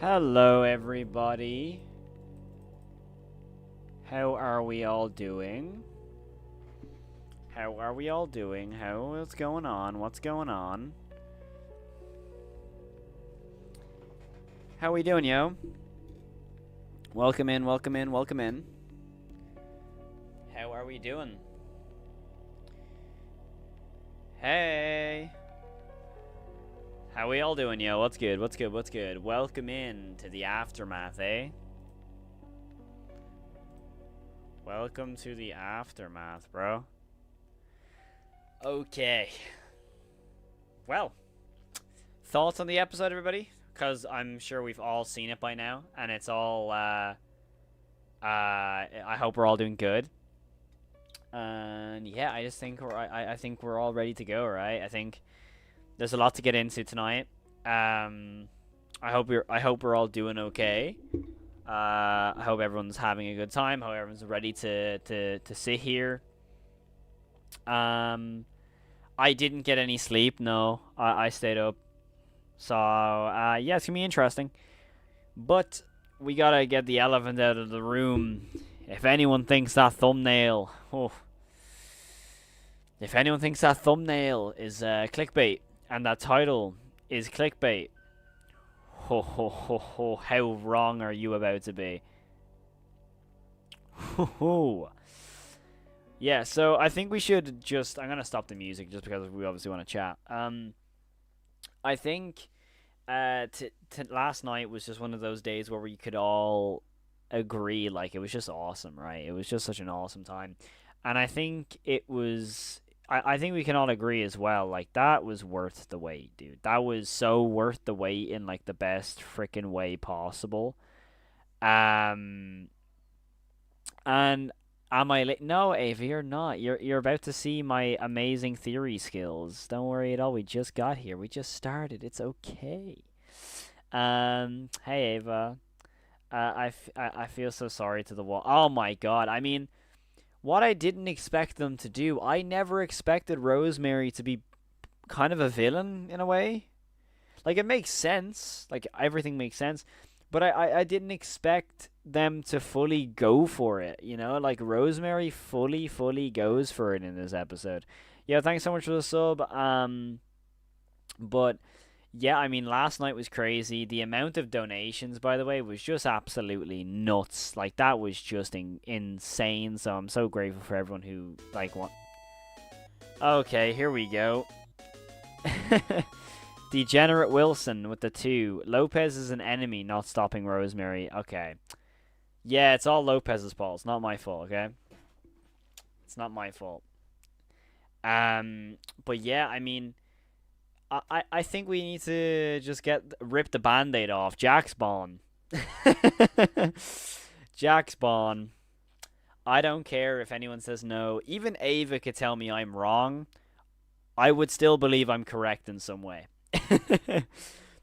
Hello, everybody. How are we all doing? What's going on? How we doing, yo? Welcome in. How are we doing? Hey. How we all doing, yo? What's good? Welcome in to the aftermath, eh? Welcome to the aftermath, bro. Okay. Well, thoughts on the episode, everybody? Because I'm sure we've all seen it by now, and it's all, I hope we're all doing good. And yeah, I just think I think we're all ready to go, right? I think there's a lot to get into tonight. I hope we're all doing okay. I hope everyone's having a good time. I hope everyone's ready to sit here. I didn't get any sleep. No, I stayed up. So yeah, it's gonna be interesting. But we gotta get the elephant out of the room. If anyone thinks that thumbnail, if anyone thinks that thumbnail is clickbait and that title is clickbait, how wrong are you about to be? Yeah, so I think we should just... I'm going to stop the music just because we obviously want to chat. I think last night was just one of those days where we could all agree, like, it was just awesome, right? It was just such an awesome time. And I think it was... I think we can all agree as well, like, that was worth the wait, dude. That was so worth the wait in, like, the best freaking way possible. And am I late? No, Ava, you're not. You're about to see my amazing theory skills. Don't worry at all. We just got here. We just started. It's okay. Hey Ava. I feel so sorry to the wall. Oh my god. I mean, what I didn't expect them to do. I never expected Rosemary to be kind of a villain in a way. Like, it makes sense. Like, everything makes sense. But I didn't expect them to fully go for it, you know? Like, Rosemary fully goes for it in this episode. Yeah, thanks so much for the sub. But, yeah, I mean, last night was crazy. The amount of donations, by the way, was just absolutely nuts. Like, that was just insane. So I'm so grateful for everyone who, like, Okay, here we go. Degenerate Wilson with the 2. Lopez is an enemy, not stopping Rosemary. Okay. Yeah, it's all Lopez's fault. It's not my fault, okay? It's not my fault. But yeah, I mean, I think we need to just rip the band-aid off. Jack Spawn. Jack Spawn. I don't care if anyone says no. Even Ava could tell me I'm wrong. I would still believe I'm correct in some way.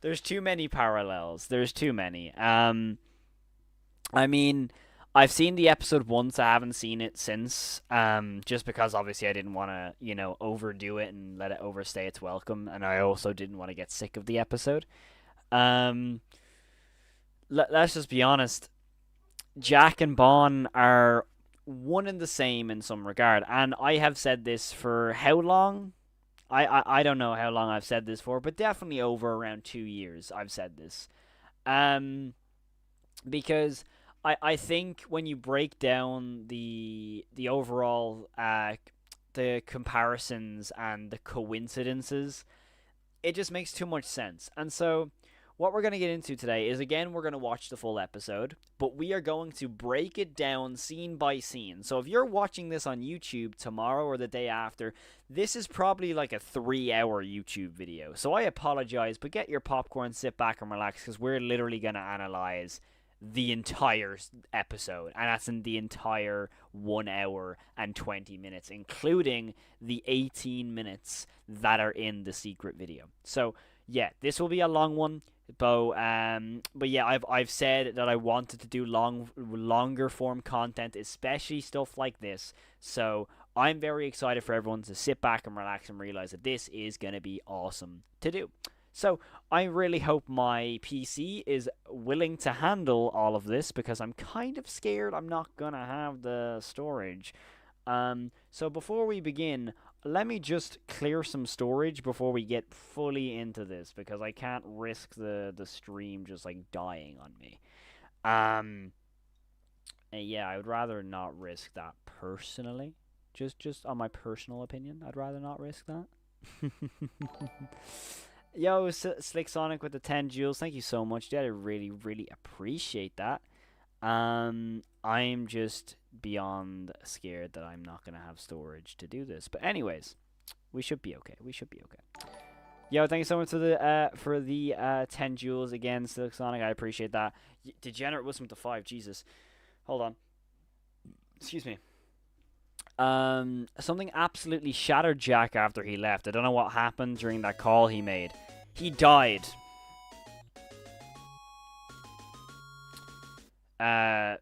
There's too many parallels. There's too many. I mean, I've seen the episode once. I haven't seen it since. Just because obviously I didn't want to, overdo it and let it overstay its welcome, and I also didn't want to get sick of the episode. Let's just be honest. Jack and Bon are one and the same in some regard, and I have said this for how long? I don't know how long I've said this for, but definitely over around 2 years I've said this. Because I think when you break down the overall the comparisons and the coincidences, it just makes too much sense. And so what we're going to get into today is, again, we're going to watch the full episode, but we are going to break it down scene by scene. So if you're watching this on YouTube tomorrow or the day after, this is probably like a 3-hour YouTube video. So I apologize, but get your popcorn, sit back and relax, because we're literally going to analyze the entire episode, and that's in the entire 1 hour and 20 minutes, including the 18 minutes that are in the secret video. So yeah, this will be a long one. But yeah, I've said that I wanted to do longer form content, especially stuff like this. So I'm very excited for everyone to sit back and relax and realize that this is gonna be awesome to do. So I really hope my PC is willing to handle all of this because I'm kind of scared I'm not gonna have the storage. So before we begin, let me just clear some storage before we get fully into this because I can't risk the stream just like dying on me. Um, yeah, I would rather not risk that personally. Just on my personal opinion, I'd rather not risk that. Yo, Slick Sonic with the 10 jewels. Thank you so much, dude. I really, really appreciate that. I'm just beyond scared that I'm not gonna have storage to do this. But anyways, we should be okay. We should be okay. Yo, thank you so much for the 10 jewels again, Silk Sonic. I appreciate that. Degenerate Wisdom to 5. Jesus. Hold on. Excuse me. Something absolutely shattered Jack after he left. I don't know what happened during that call he made. He died.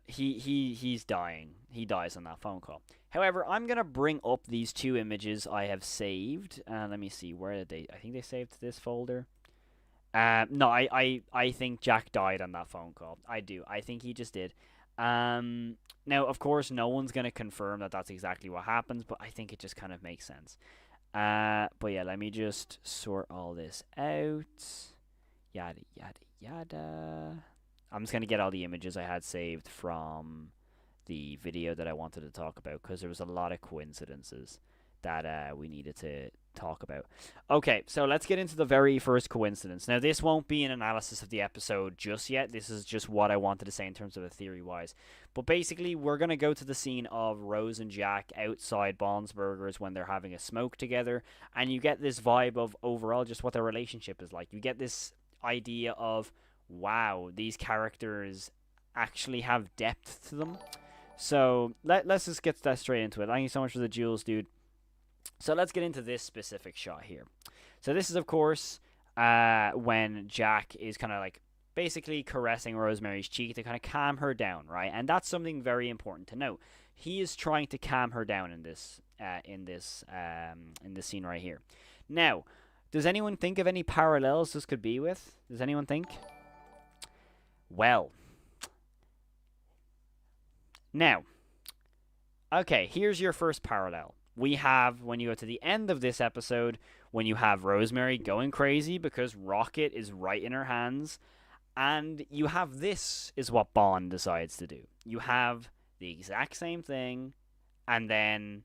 He's dying. He dies on that phone call. However, I'm gonna bring up these two images I have saved. Let me see, where did they? I think they saved this folder. No, I think Jack died on that phone call. I do. I think he just did. Now, of course, no one's gonna confirm that that's exactly what happens, but I think it just kind of makes sense. But yeah, let me just sort all this out. Yada yada yada. I'm just gonna get all the images I had saved from the video that I wanted to talk about because there was a lot of coincidences that we needed to talk about. Okay, so let's get into the very first coincidence. Now, this won't be an analysis of the episode just yet. This is just what I wanted to say in terms of a theory-wise. But basically, we're going to go to the scene of Rose and Jack outside Bond's Burgers when they're having a smoke together, and you get this vibe of overall just what their relationship is like. You get this idea of, wow, these characters actually have depth to them. So let's just get that straight into it. Thank you so much for the jewels, dude. So let's get into this specific shot here. So this is, of course, when Jack is kind of like basically caressing Rosemary's cheek to kind of calm her down, right? And that's something very important to note. He is trying to calm her down in this scene right here. Now, does anyone think of any parallels this could be with? Does anyone think? Well, now, okay, here's your first parallel. We have, when you go to the end of this episode, when you have Rosemary going crazy because Rocket is right in her hands, and you have this is what Bond decides to do. You have the exact same thing, and then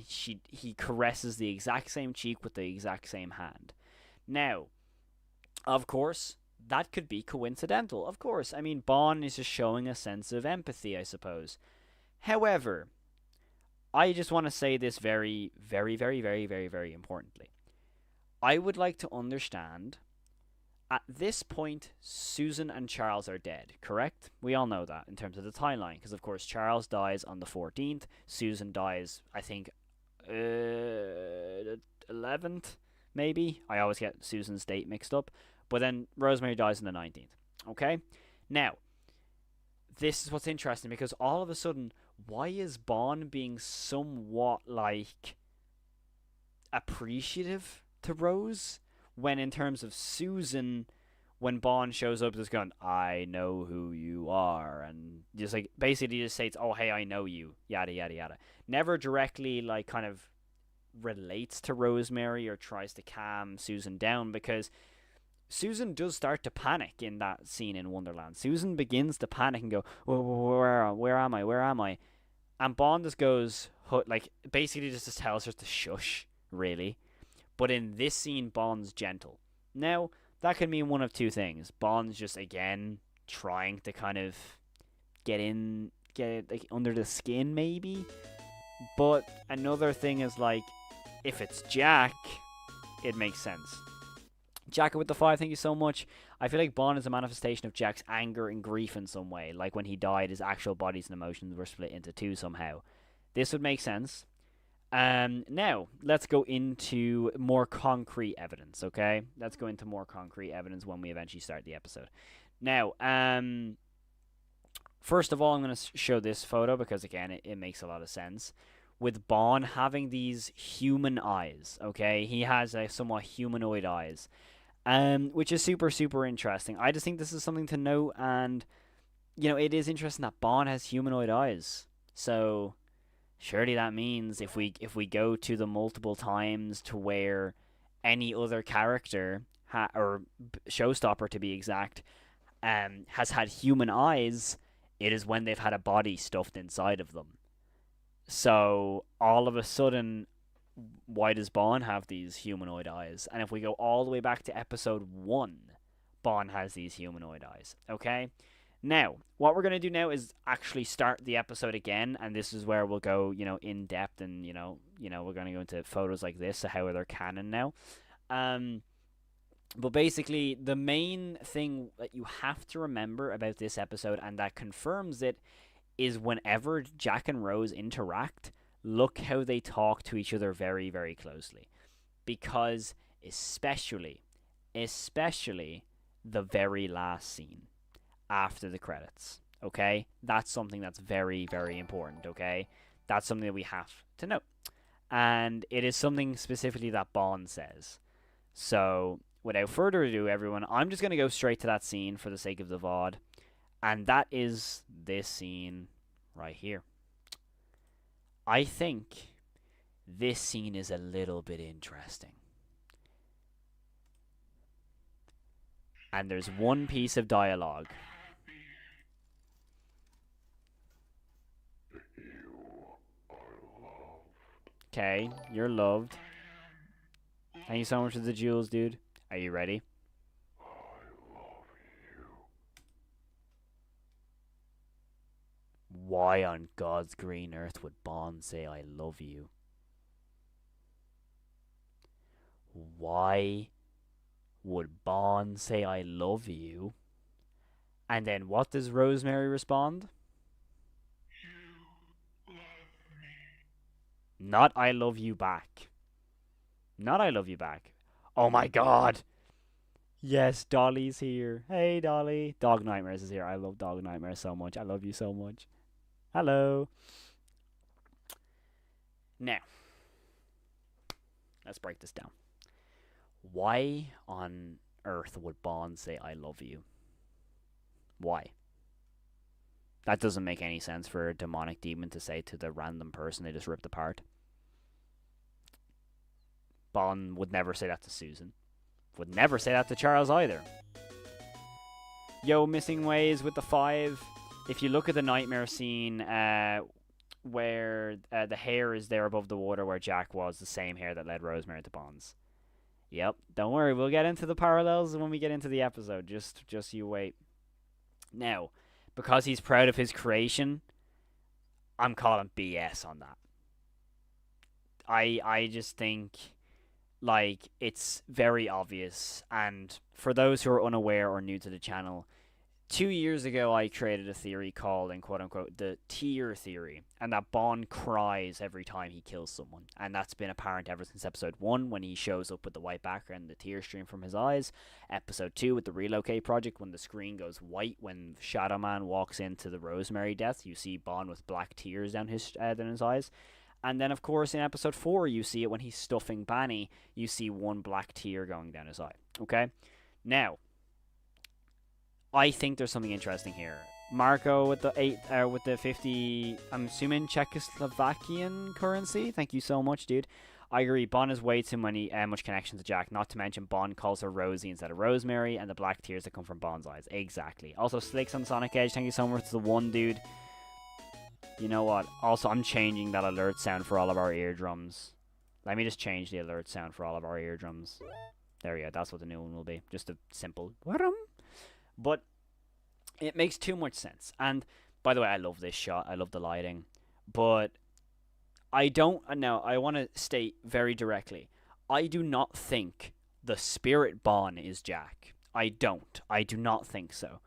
he caresses the exact same cheek with the exact same hand. Now, of course, that could be coincidental. Of course, I mean, Bond is just showing a sense of empathy, I suppose. However, I just want to say this very, very, very, very, very, very importantly. I would like to understand, at this point, Susan and Charles are dead, correct? We all know that in terms of the timeline, because of course Charles dies on the 14th, Susan dies, I think, 11th, maybe? I always get Susan's date mixed up. But then Rosemary dies on the 19th, okay? Now, this is what's interesting, because all of a sudden, why is Bond being somewhat, like, appreciative to Rose? When in terms of Susan, when Bond shows up, just going, I know who you are, and just, like, basically just says, oh, hey, I know you, yada, yada, yada. Never directly, like, kind of relates to Rosemary or tries to calm Susan down, because Susan does start to panic in that scene in Wonderland. Susan begins to panic and go, where am I? Where am I? And Bond just goes, like, basically just tells her to shush, really. But in this scene, Bond's gentle. Now, that could mean one of two things. Bond's just, again, trying to kind of get like, under the skin, maybe. But another thing is, like, if it's Jack, it makes sense. Jack with the 5, thank you so much. I feel like Bond is a manifestation of Jack's anger and grief in some way. Like when he died, his actual bodies and emotions were split into two somehow. This would make sense. Now, let's go into more concrete evidence, okay? Let's go into more concrete evidence when we eventually start the episode. Now, first of all, I'm going to show this photo because, again, it makes a lot of sense. With Bond having these human eyes, okay? He has somewhat humanoid eyes. which is super super interesting. I just think this is something to note, and it is interesting that Bond has humanoid eyes. So surely that means if we go to the multiple times to where any other character or showstopper to be exact has had human eyes, it is when they've had a body stuffed inside of them. So all of a sudden, why does Bond have these humanoid eyes? And if we go all the way back to episode 1, Bond has these humanoid eyes. Okay? Now, what we're going to do now is actually start the episode again, and this is where we'll go, in depth, and we're going to go into photos like this, so how they're canon now. But basically, the main thing that you have to remember about this episode, and that confirms it, is whenever Jack and Rose interact, look how they talk to each other very, very closely. Because especially the very last scene after the credits, okay? That's something that's very, very important, okay? That's something that we have to know. And it is something specifically that Bond says. So, without further ado, everyone, I'm just going to go straight to that scene for the sake of the VOD. And that is this scene right here. I think this scene is a little bit interesting. And there's one piece of dialogue. Okay, you're loved. Thank you so much for the jewels, dude. Are you ready? Why on God's green earth would Bond say I love you? Why would Bond say I love you? And then what does Rosemary respond? Not I love you back. Not I love you back. Oh my god. Yes, Dolly's here. Hey, Dolly. Dog Nightmares is here. I love Dog Nightmares so much. I love you so much. Hello. Now, let's break this down. Why on earth would Bond say I love you? Why? That doesn't make any sense for a demonic demon to say to the random person they just ripped apart. Bond would never say that to Susan. Would never say that to Charles either. Yo, Missing Ways with the 5. If you look at the nightmare scene where the hair is there above the water where Jack was, the same hair that led Rosemary to Bond's. Yep, don't worry, we'll get into the parallels when we get into the episode. Just you wait. Now, because he's proud of his creation, I'm calling BS on that. I just think like it's very obvious, and for those who are unaware or new to the channel, 2 years ago I created a theory called, in quote unquote, the tear theory, and that Bond cries every time he kills someone, and that's been apparent ever since episode 1 when he shows up with the white background and the tears stream from his eyes, episode 2 with the Relocate Project when the screen goes white when Shadow Man walks into the Rosemary death, you see Bond with black tears down his eyes. And then, of course, in episode 4, you see it when he's stuffing Banny. You see one black tear going down his eye. Okay? Now, I think there's something interesting here. Marco with the 50, I'm assuming Czechoslovakian currency. Thank you so much, dude. I agree. Bond has way too much connection to Jack. Not to mention Bond calls her Rosie instead of Rosemary, and the black tears that come from Bond's eyes. Exactly. Also, Slicks on Sonic Edge. Thank you so much to the one dude. You know what? Also, I'm changing that alert sound for all of our eardrums. Let me just change the alert sound for all of our eardrums. There we go. That's what the new one will be. Just a simple wharum. But it makes too much sense. And by the way, I love this shot. I love the lighting. But I don't. Now, I want to state very directly. I do not think the spirit Bond is Jack. I don't. I do not think so.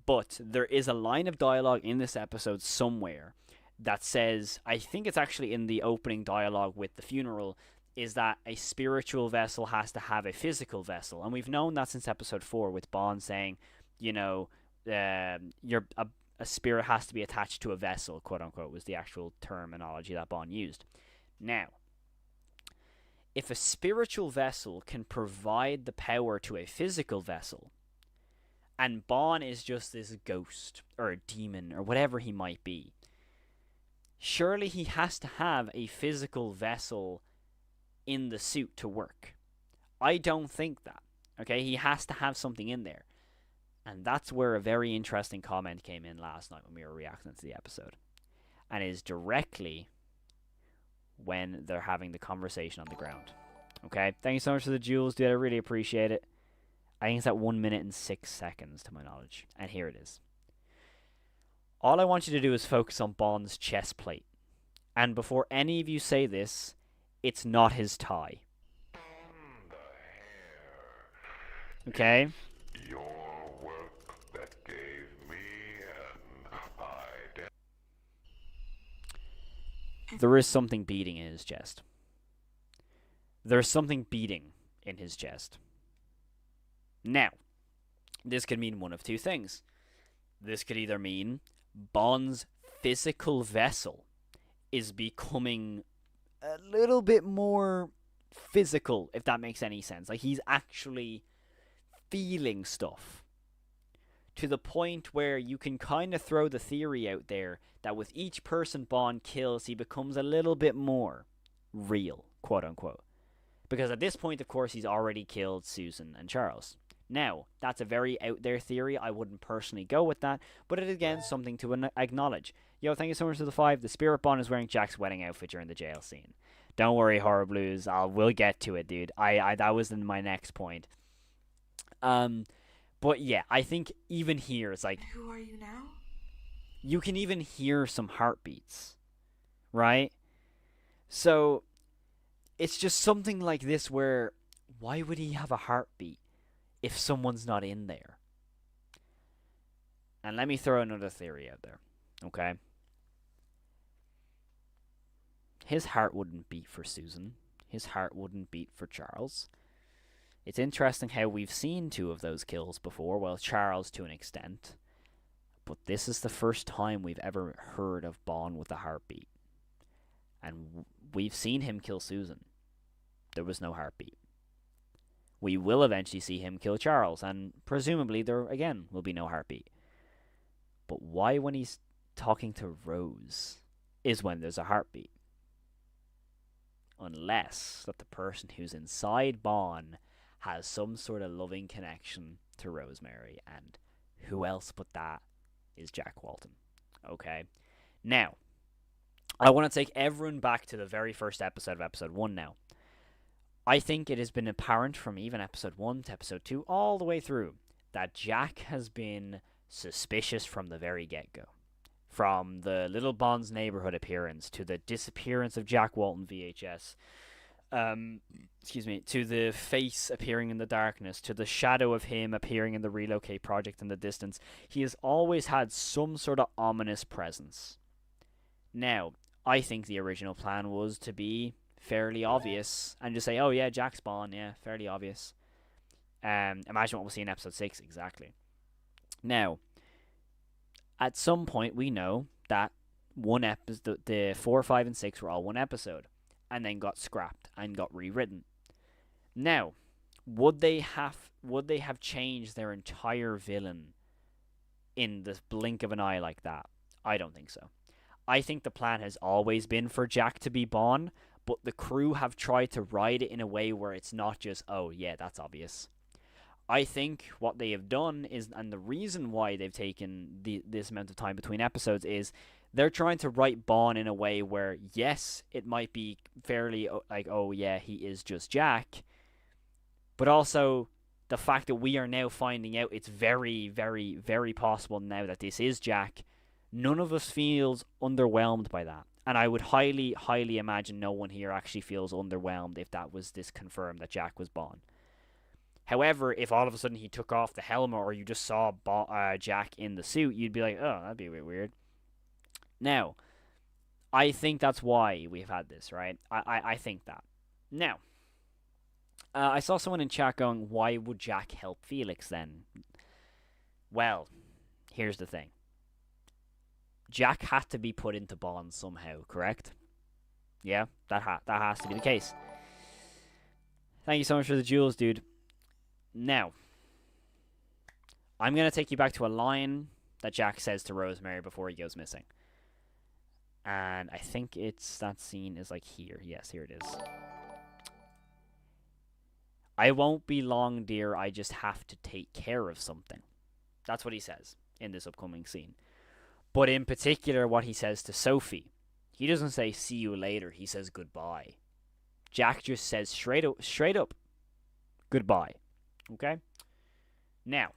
But there is a line of dialogue in this episode somewhere that says, I think it's actually in the opening dialogue with the funeral, is that a spiritual vessel has to have a physical vessel. And we've known that since episode 4 with Bond saying, a spirit has to be attached to a vessel, quote unquote, was the actual terminology that Bond used. Now, if a spiritual vessel can provide the power to a physical vessel, and Bond is just this ghost or a demon or whatever he might be, surely he has to have a physical vessel in the suit to work. I don't think that. Okay, he has to have something in there. And that's where a very interesting comment came in last night when we were reacting to the episode. And is directly when they're having the conversation on the ground. Okay, thank you so much for the jewels, dude. I really appreciate it. I think it's at 1 minute and 6 seconds to my knowledge. And here it is. All I want you to do is focus on Bond's chest plate. And before any of you say this, it's not his tie. Okay? Your work that gave me an identity. There is something beating in his chest. There's something beating in his chest. Now, this could mean one of two things. This could either mean Bond's physical vessel is becoming a little bit more physical, if that makes any sense. Like, he's actually feeling stuff to the point where you can kind of throw the theory out there that with each person Bond kills, he becomes a little bit more real, quote unquote. Because at this point, of course, he's already killed Susan and Charles. Now, that's a very out there theory. I wouldn't personally go with that, but it is again something to acknowledge. Yo, thank you so much for the 5. The Spirit Bond is wearing Jack's wedding outfit during the jail scene. Don't worry, Horror Blues. We'll get to it, dude. I that was in my next point. But yeah, I think even here it's like, who are you now? You can even hear some heartbeats, right? So it's just something like this where why would he have a heartbeat if someone's not in there? And let me throw another theory out there, okay? His heart wouldn't beat for Susan. His heart wouldn't beat for Charles. It's interesting how we've seen 2 of those kills before, well, Charles to an extent. But this is the first time we've ever heard of Bond with a heartbeat. And we've seen him kill Susan. There was no heartbeat. We will eventually see him kill Charles, and presumably there, again, will be no heartbeat. But why when he's talking to Rose is when there's a heartbeat? Unless that the person who's inside Bond has some sort of loving connection to Rosemary, and who else but that is Jack Walten. Okay? Now, I want to take everyone back to the very first episode of episode 1 now. I think it has been apparent from even episode 1 to episode 2 all the way through that Jack has been suspicious from the very get-go. From the Little Bond's Neighborhood appearance to the disappearance of Jack Walten VHS, to the face appearing in the darkness, to the shadow of him appearing in the Relocate project in the distance. He has always had some sort of ominous presence. Now, I think the original plan was to be fairly obvious and just say, oh yeah, Jack's Bond, yeah, fairly obvious. Imagine what we'll see in episode 6, exactly. Now, at some point we know that one episode, the 4, 5, and 6 were all one episode, and then got scrapped and got rewritten. Now, would they have changed their entire villain in the blink of an eye like that? I don't think so. I think the plan has always been for Jack to be Bond, but the crew have tried to ride it in a way where it's not just, oh yeah, that's obvious. I think what they have done is, and the reason why they've taken this amount of time between episodes is they're trying to write Bond in a way where, yes, it might be fairly like, oh yeah, he is just Jack, but also the fact that we are now finding out it's very, very, very possible now that this is Jack, none of us feels underwhelmed by that. And I would highly, highly imagine no one here actually feels underwhelmed if that was this confirmed that Jack was Bond. However, if all of a sudden he took off the helmet or you just saw Jack in the suit, you'd be like, oh, that'd be a bit weird. Now, I think that's why we've had this, right? I think that. Now, I saw someone in chat going, why would Jack help Felix then? Well, here's the thing. Jack had to be put into Bond somehow, correct? Yeah, that has to be the case. Thank you so much for the jewels, dude. Now, I'm going to take you back to a line that Jack says to Rosemary before he goes missing. And I think it's that scene is like here. Yes, here it is. I won't be long, dear. I just have to take care of something. That's what he says in this upcoming scene. But in particular, what he says to Sophie, he doesn't say see you later. He says goodbye. Jack just says straight up, goodbye. Okay? Now,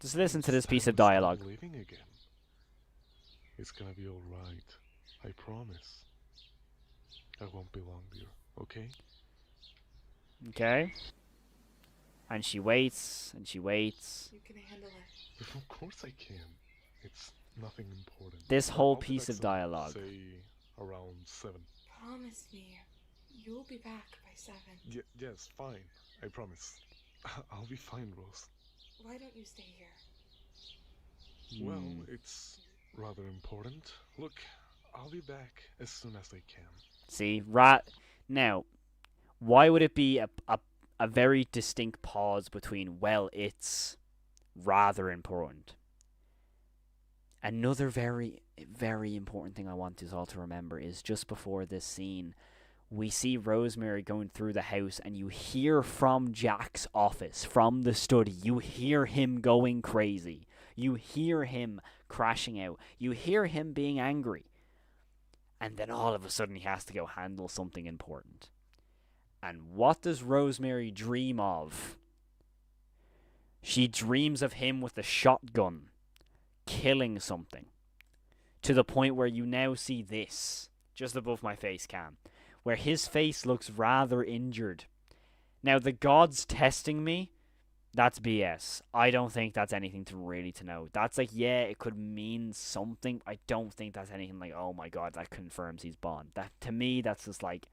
just listen to this piece of dialogue. Living again. It's gonna be all right. I promise. I won't be long, dear. Okay? Okay? And she waits, and she waits. You can handle it. Of course I can. It's nothing important. This whole I'll be piece back of dialogue. Say around 7. Promise me, you'll be back by 7. Yes, fine. I promise. I'll be fine, Rose. Why don't you stay here? Well, it's rather important. Look, I'll be back as soon as I can. See, now, why would it be a very distinct pause between, well, it's rather important? Another very, very important thing I want us all to remember is just before this scene, we see Rosemary going through the house, and you hear from Jack's office, from the study, you hear him going crazy. You hear him crashing out. You hear him being angry. And then all of a sudden he has to go handle something important. And what does Rosemary dream of? She dreams of him with a shotgun, killing something. To the point where you now see this, just above my face cam, where his face looks rather injured. Now, the gods testing me, that's BS. I don't think that's anything to know. That's like, yeah, it could mean something. I don't think that's anything like, oh my god, that confirms he's Bond. That, to me, that's just like,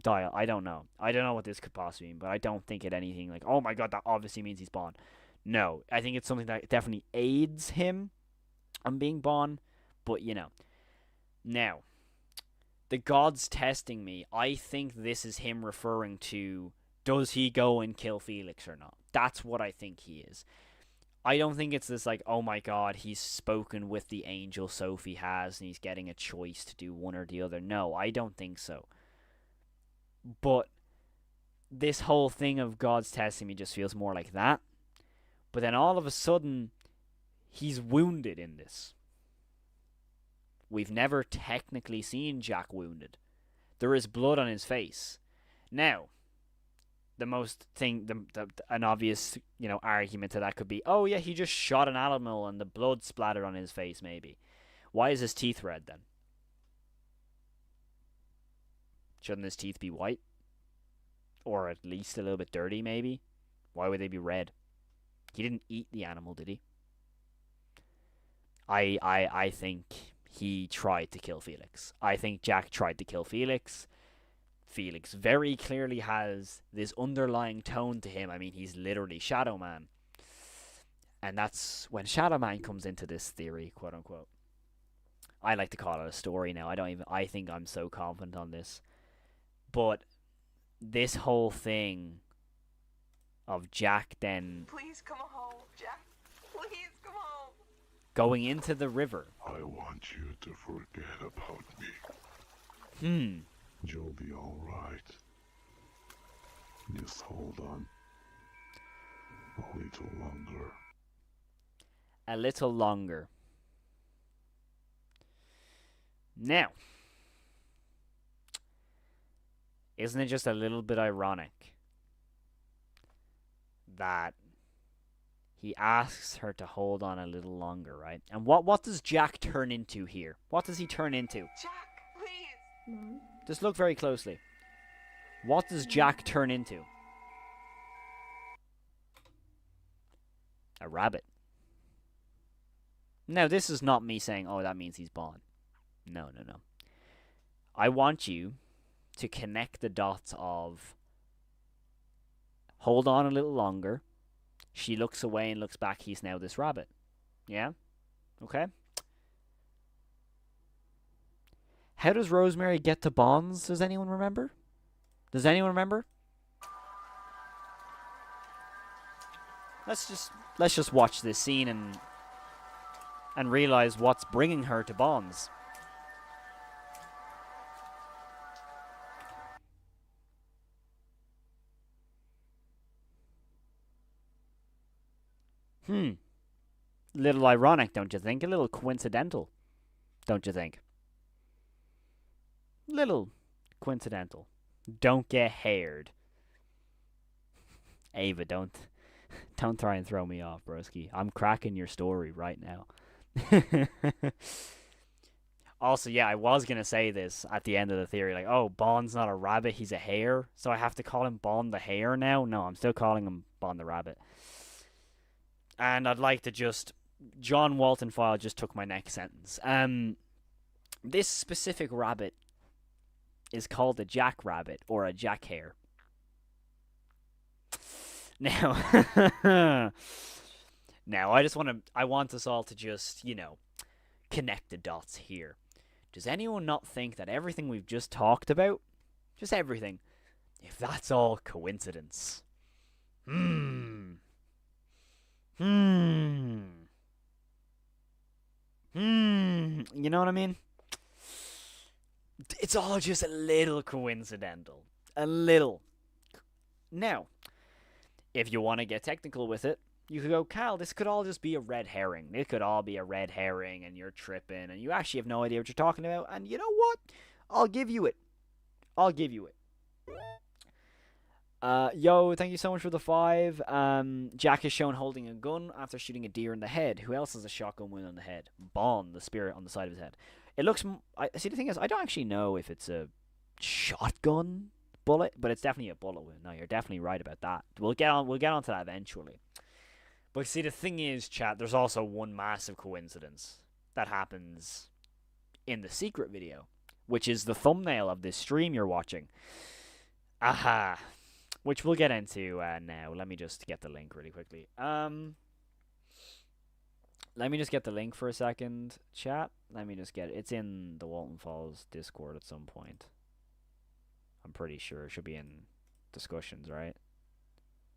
dial. I don't know. I don't know what this could possibly mean, but I don't think it anything like, oh my god, that obviously means he's Bond. No, I think it's something that definitely aids him on being Bond, but you know. Now, the gods testing me, I think this is him referring to, does he go and kill Felix or not? That's what I think he is. I don't think it's this like, oh my god, he's spoken with the angel Sophie has and he's getting a choice to do one or the other. No, I don't think so. But this whole thing of God's testing me just feels more like that. But then all of a sudden, he's wounded in this. We've never technically seen Jack wounded. There is blood on his face. Now, an obvious, argument to that could be, oh yeah, he just shot an animal and the blood splattered on his face, maybe. Why is his teeth red then? Shouldn't his teeth be white? Or at least a little bit dirty, maybe? Why would they be red? He didn't eat the animal, did he? I think he tried to kill Felix. I think Jack tried to kill Felix. Felix very clearly has this underlying tone to him. I mean, he's literally Shadow Man. And that's when Shadow Man comes into this theory, quote unquote. I like to call it a story now. I think I'm so confident on this. But this whole thing of Jack then Please come home, Jack. Please come home. going into the river. I want you to forget about me. You'll be alright. Just hold on. A little longer. A little longer. Now, isn't it just a little bit ironic that he asks her to hold on a little longer, right? And what does Jack turn into here? What does he turn into? Jack, please. Mom? Just look very closely. What does Jack turn into? A rabbit. Now, this is not me saying, oh, that means he's Bond. No. I want you to connect the dots of hold on a little longer. She looks away and looks back. He's now this rabbit. Yeah? Okay? How does Rosemary get to Bonds? Does anyone remember? Does anyone remember? Let's just watch this scene and realize what's bringing her to Bonds. Little ironic, don't you think? A little coincidental, don't you think? Little coincidental. Don't get haired. Ava, don't try and throw me off, broski. I'm cracking your story right now. Also, yeah, I was gonna say this at the end of the theory, like, oh, Bond's not a rabbit, he's a hare, so I have to call him Bond the Hare now? No, I'm still calling him Bond the Rabbit. And I'd like to just... John Walton file just took my next sentence. This specific rabbit is called a jackrabbit or a jack hare. Now, now I want us all to just, connect the dots here. Does anyone not think that everything we've just talked about, just everything, if that's all coincidence? You know what I mean? It's all just a little coincidental. A little. Now, if you want to get technical with it, you could go, Cal, this could all just be a red herring. It could all be a red herring and you're tripping and you actually have no idea what you're talking about. And you know what? I'll give you it. Yo, thank you so much for the 5. Jack is shown holding a gun after shooting a deer in the head. Who else has a shotgun wound on the head? Bond, the spirit on the side of his head. It looks... see, the thing is, I don't actually know if it's a shotgun bullet, but it's definitely a bullet wound. No, you're definitely right about that. We'll get on to that eventually. But see, the thing is, chat, there's also one massive coincidence that happens in the secret video, which is the thumbnail of this stream you're watching. Aha. Which we'll get into now. Let me just get the link really quickly. Let me just get the link for a second, chat. Let me just get it. It's in the Walten Falls Discord at some point. I'm pretty sure it should be in discussions, right?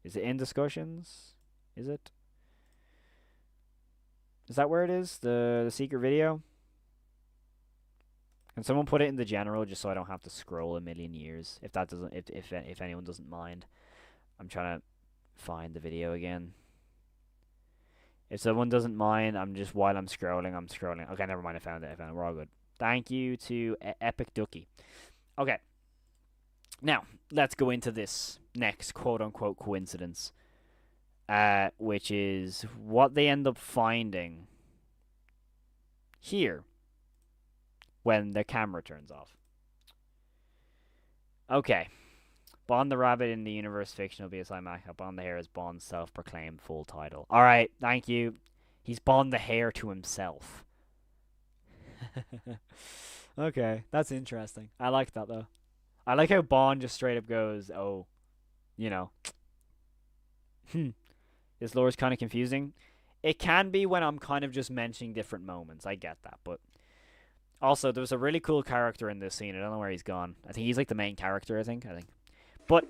Is it in discussions? Is it? Is that where it is? The secret video? Can someone put it in the general just so I don't have to scroll a million years? If that doesn't, if anyone doesn't mind, I'm trying to find the video again. If someone doesn't mind, while I'm scrolling. Okay, never mind. I found it. We're all good. Thank you to Epic Ducky. Okay. Now let's go into this next quote unquote coincidence, which is what they end up finding here when the camera turns off. Okay. Bond the Rabbit in the universe fictional BSI Mac. Bond the Hare is Bond's self-proclaimed full title. Alright, thank you. He's Bond the Hare to himself. Okay, that's interesting. I like that, though. I like how Bond just straight up goes, oh, this lore is kind of confusing. It can be when I'm kind of just mentioning different moments. I get that, but... Also, there was a really cool character in this scene. I don't know where he's gone. I think he's like the main character, I think. But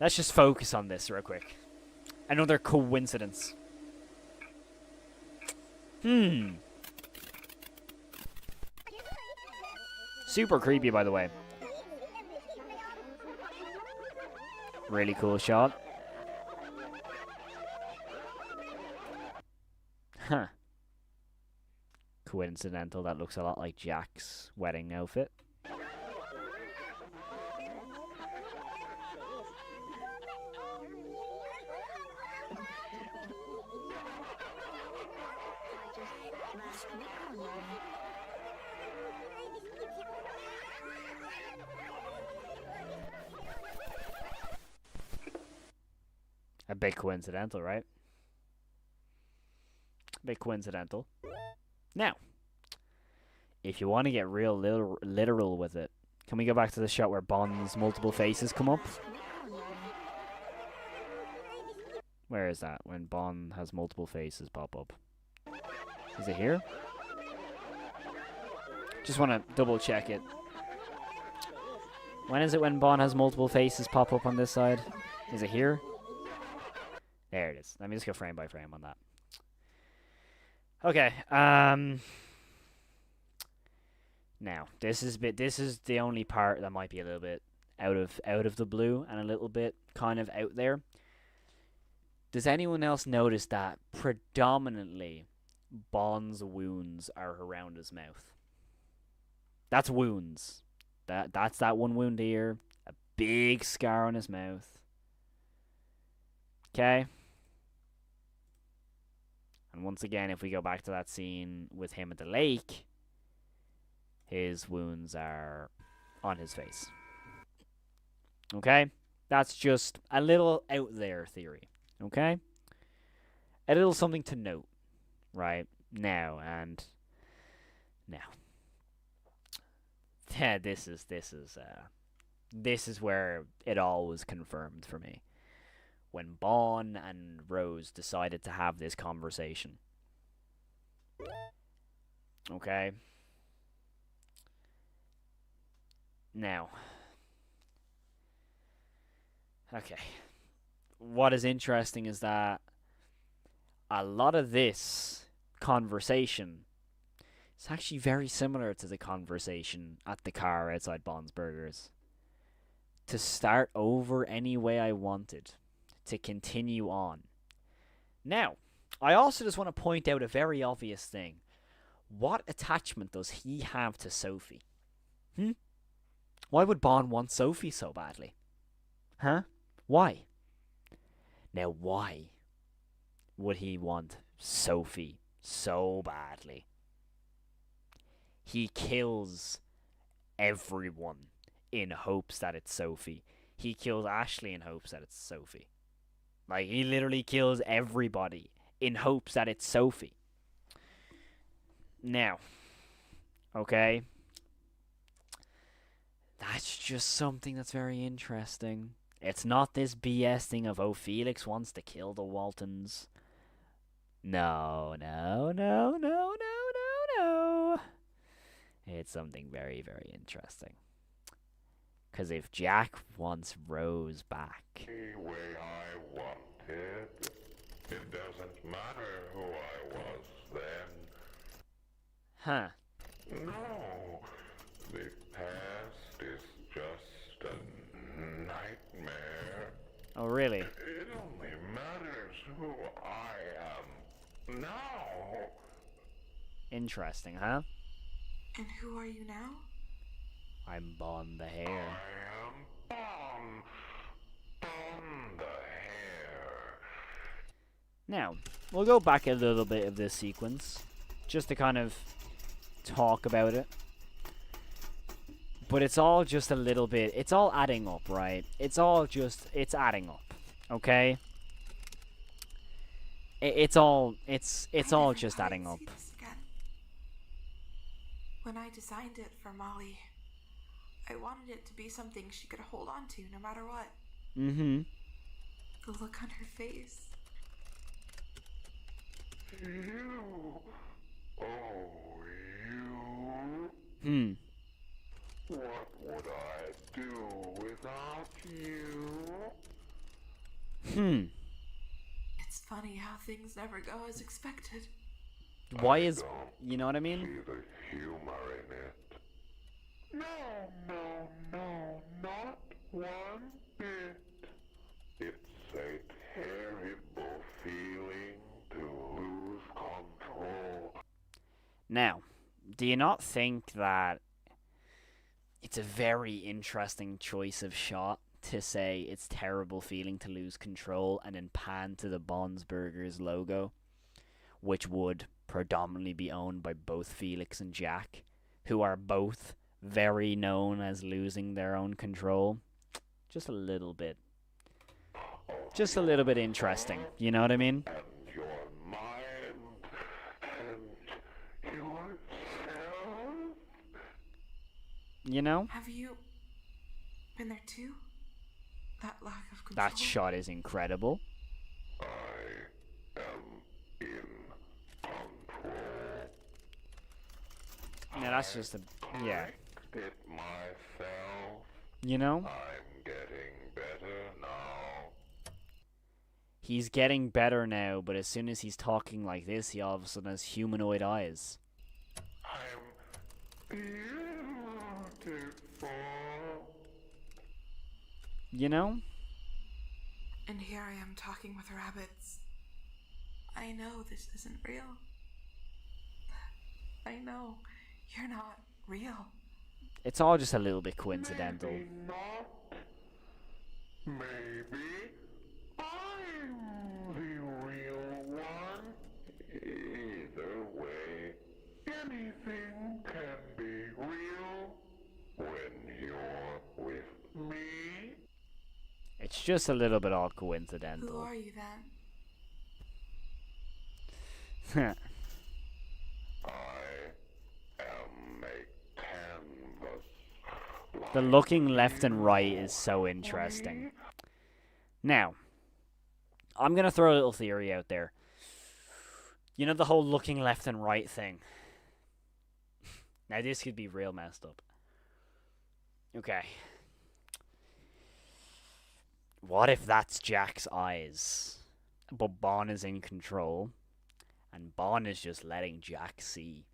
let's just focus on this real quick. Another coincidence. Super creepy, by the way. Really cool shot. Huh. Coincidental, that looks a lot like Jack's wedding outfit. A bit coincidental, right? A bit coincidental. Now, if you want to get real literal with it, can we go back to the shot where Bond's multiple faces come up? Where is that? When Bond has multiple faces pop up. Is it here? Just want to double check it. When is it when Bond has multiple faces pop up on this side? Is it here? There it is. Let me just go frame by frame on that. Okay. Now, this is the only part that might be a little bit out of the blue and a little bit kind of out there. Does anyone else notice that predominantly Bond's wounds are around his mouth? That's wounds. That's that one wound here. A big scar on his mouth. Okay? And once again, if we go back to that scene with him at the lake, his wounds are on his face. Okay? That's just a little out there theory. Okay? A little something to note. Right? Now. Yeah, this is where it all was confirmed for me. When Bond and Rose decided to have this conversation. Okay? Now. Okay. What is interesting is that a lot of this conversation is actually very similar to the conversation at the car outside Bond's Burgers. To start over any way I wanted. To continue on. Now, I also just want to point out a very obvious thing. What attachment does he have to Sophie? Why would Bond want Sophie so badly? Huh? Why? Now, why would he want Sophie so badly? He kills everyone in hopes that it's Sophie. He kills Ashley in hopes that it's Sophie. Like, he literally kills everybody in hopes that it's Sophie. Now, okay, that's just something that's very interesting. It's not this BS thing of, oh, Felix wants to kill the Waltons. No. It's something very, very interesting. Because if Jack wants Rose back... The way I want it. It doesn't matter who I was then. Huh. No. The past is just a nightmare. Oh, really? It only matters who I am now. Interesting, huh? And who are you now? I'm Bond the Hare. I am Bond. Bond the Hare. Now, we'll go back a little bit of this sequence, just to kind of talk about it. But it's all just a little bit, it's all adding up, right? It's adding up, okay? It's all just adding up. When I designed it for Molly, I wanted it to be something she could hold on to no matter what. Mm-hmm. The look on her face. You. Oh, you. What would I do without you? It's funny how things never go as expected. Why is... You know what I mean? See the humor in it. No, not one bit. It's a terrible feeling to lose control. Now, do you not think that it's a very interesting choice of shot to say it's terrible feeling to lose control and then pan to the Bond's Burgers logo, which would predominantly be owned by both Felix and Jack, who are both very known as losing their own control? Just a little bit interesting, you know what I mean? And your mind and yourself. You know? Have you been there too? That lack of control? That shot is incredible. I am in control. Now that's just a yeah. Correct it myself. You know, I'm getting better now. he's getting better now, but as soon as he's talking like this, he all of a sudden has humanoid eyes. I'm beautiful. You know? And here I am talking with rabbits. I know this isn't real. I know you're not real. It's all just a little bit coincidental. Maybe not. Maybe I'm the real one. Either way, anything can be real when you're with me. It's just a little bit all Who coincidental. are you then? I am a canvas. The looking left and right is so interesting. Now, I'm going to throw a little theory out there. You know the whole looking left and right thing? Now, this could be real messed up. Okay. What if that's Jack's eyes, but Bon is in control, and Bon is just letting Jack see?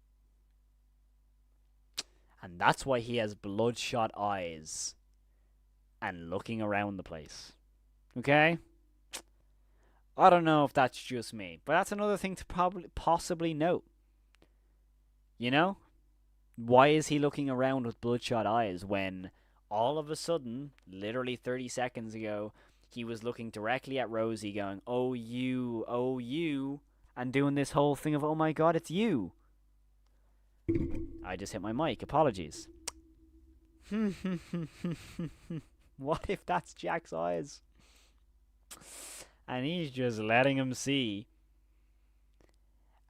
And that's why he has bloodshot eyes and looking around the place. Okay? I don't know if that's just me, but that's another thing to possibly note. You know? Why is he looking around with bloodshot eyes when all of a sudden, literally 30 seconds ago, he was looking directly at Rosie going, oh you, and doing this whole thing of, oh my god, it's you. I just hit my mic, apologies. What if that's Jack's eyes? And he's just letting him see.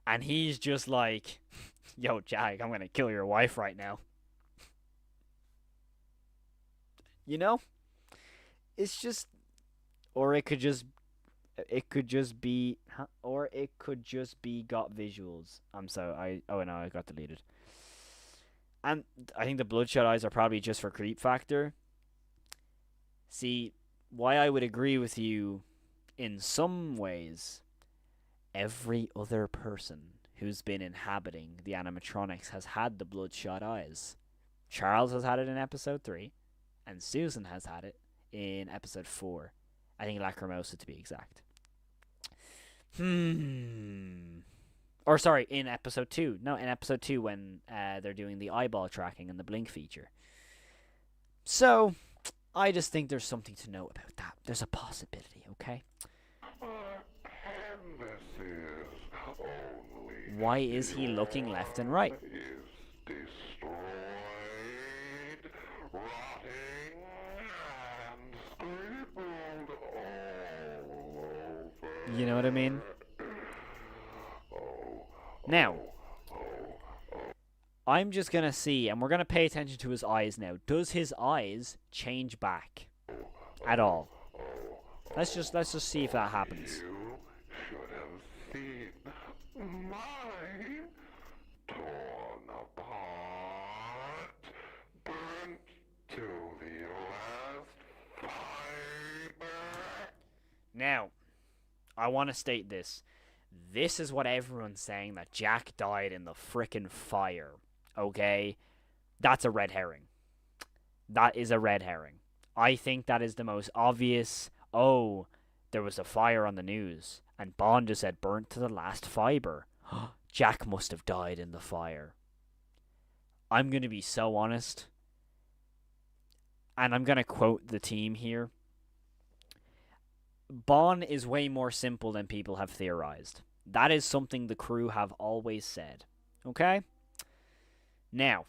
And he's just like, yo, Jack, I'm gonna kill your wife right now. You know? It's just, or it could just be, or it could just be got visuals. Oh no, I got deleted. And I think the bloodshot eyes are probably just for creep factor. See, why I would agree with you in some ways, every other person who's been inhabiting the animatronics has had the bloodshot eyes. Charles has had it in episode 3, and Susan has had it in episode 4. I think Lacrimosa to be exact. Or sorry, in episode 2. No, in episode 2 when they're doing the eyeball tracking and the blink feature. So, I just think there's something to know about that. There's a possibility, okay? Why is he looking left and right? Is destroyed, rotting, and scribbled all over. You know what I mean? Now, I'm just gonna see, and we're gonna pay attention to his eyes now. Does his eyes change back at all? Let's just see if that happens. You should have seen mine torn apart, burnt to the last fiber. Now, I want to state this. This is what everyone's saying, that Jack died in the frickin' fire. Okay? That's a red herring. That is a red herring. I think that is the most obvious. Oh, there was a fire on the news, and Bond just said burnt to the last fiber. Jack must have died in the fire. I'm going to be so honest, and I'm going to quote the team here. Bond is way more simple than people have theorized. That is something the crew have always said. Okay? Now,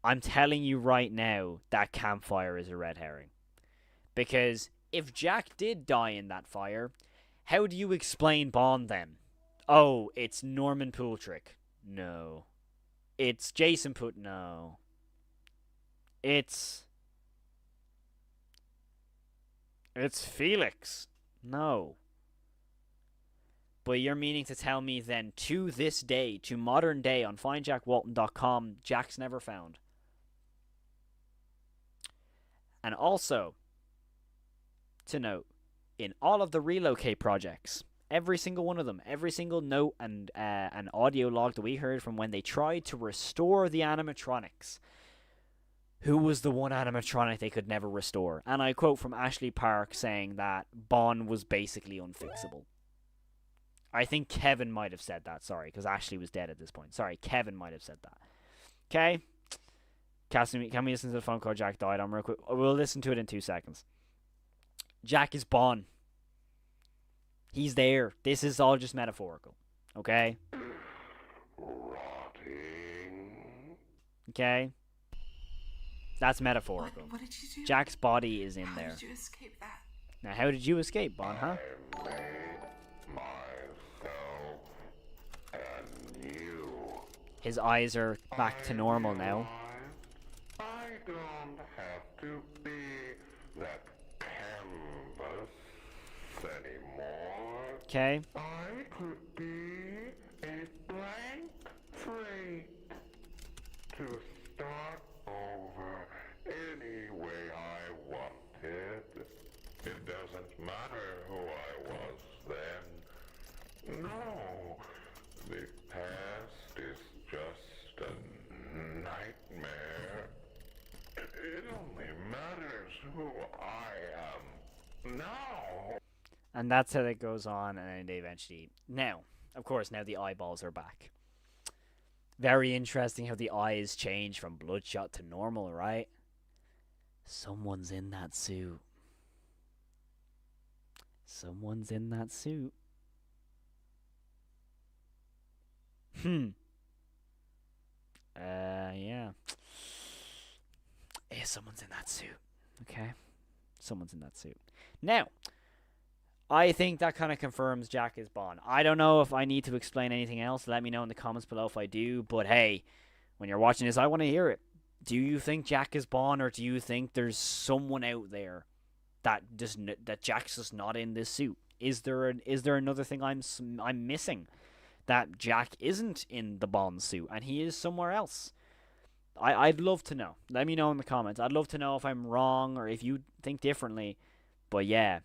I'm telling you right now that campfire is a red herring. Because if Jack did die in that fire, how do you explain Bond then? Oh, it's Norman Poultrick. No. It's Jason No. It's Felix. No. But you're meaning to tell me then, to this day, to modern day, on findjackwalton.com, Jack's never found. And also, to note, in all of the relocate projects, every single one of them, every single note and an audio log that we heard from when they tried to restore the animatronics, who was the one animatronic they could never restore? And I quote from Ashley Park saying that Bon was basically unfixable. I think Kevin might have said that, sorry, because Ashley was dead at this point. Sorry, Kevin might have said that. Okay? Can we listen to the phone call Jack died on real quick? We'll listen to it in 2 seconds. Jack is Bon. He's there. This is all just metaphorical. Okay? Rotting. Okay? That's metaphorical. What did you do? Jack's body is in How there. did you escape that? Now, how did you escape, Bon, huh? I made myself anew. His eyes are back to normal now. I don't have to be that canvas anymore. Okay? I could be a blank slate to start over any way I wanted. It doesn't matter who I was then. No, the past is just a nightmare. It only matters who I am now. And that's how it goes on, and then they eventually... Now, of course, now the eyeballs are back. Very interesting how the eyes change from bloodshot to normal, right? Someone's in that suit. Someone's in that suit. Yeah. Yeah, someone's in that suit. Okay? Someone's in that suit. Now, I think that kind of confirms Jack is Bond. I don't know if I need to explain anything else. Let me know in the comments below if I do. But hey, when you're watching this, I want to hear it. Do you think Jack is Bond, or do you think there's someone out there that Jack's just not in this suit? Is there another thing I'm missing, that Jack isn't in the Bond suit and he is somewhere else? I'd love to know. Let me know in the comments. I'd love to know if I'm wrong or if you think differently. But yeah,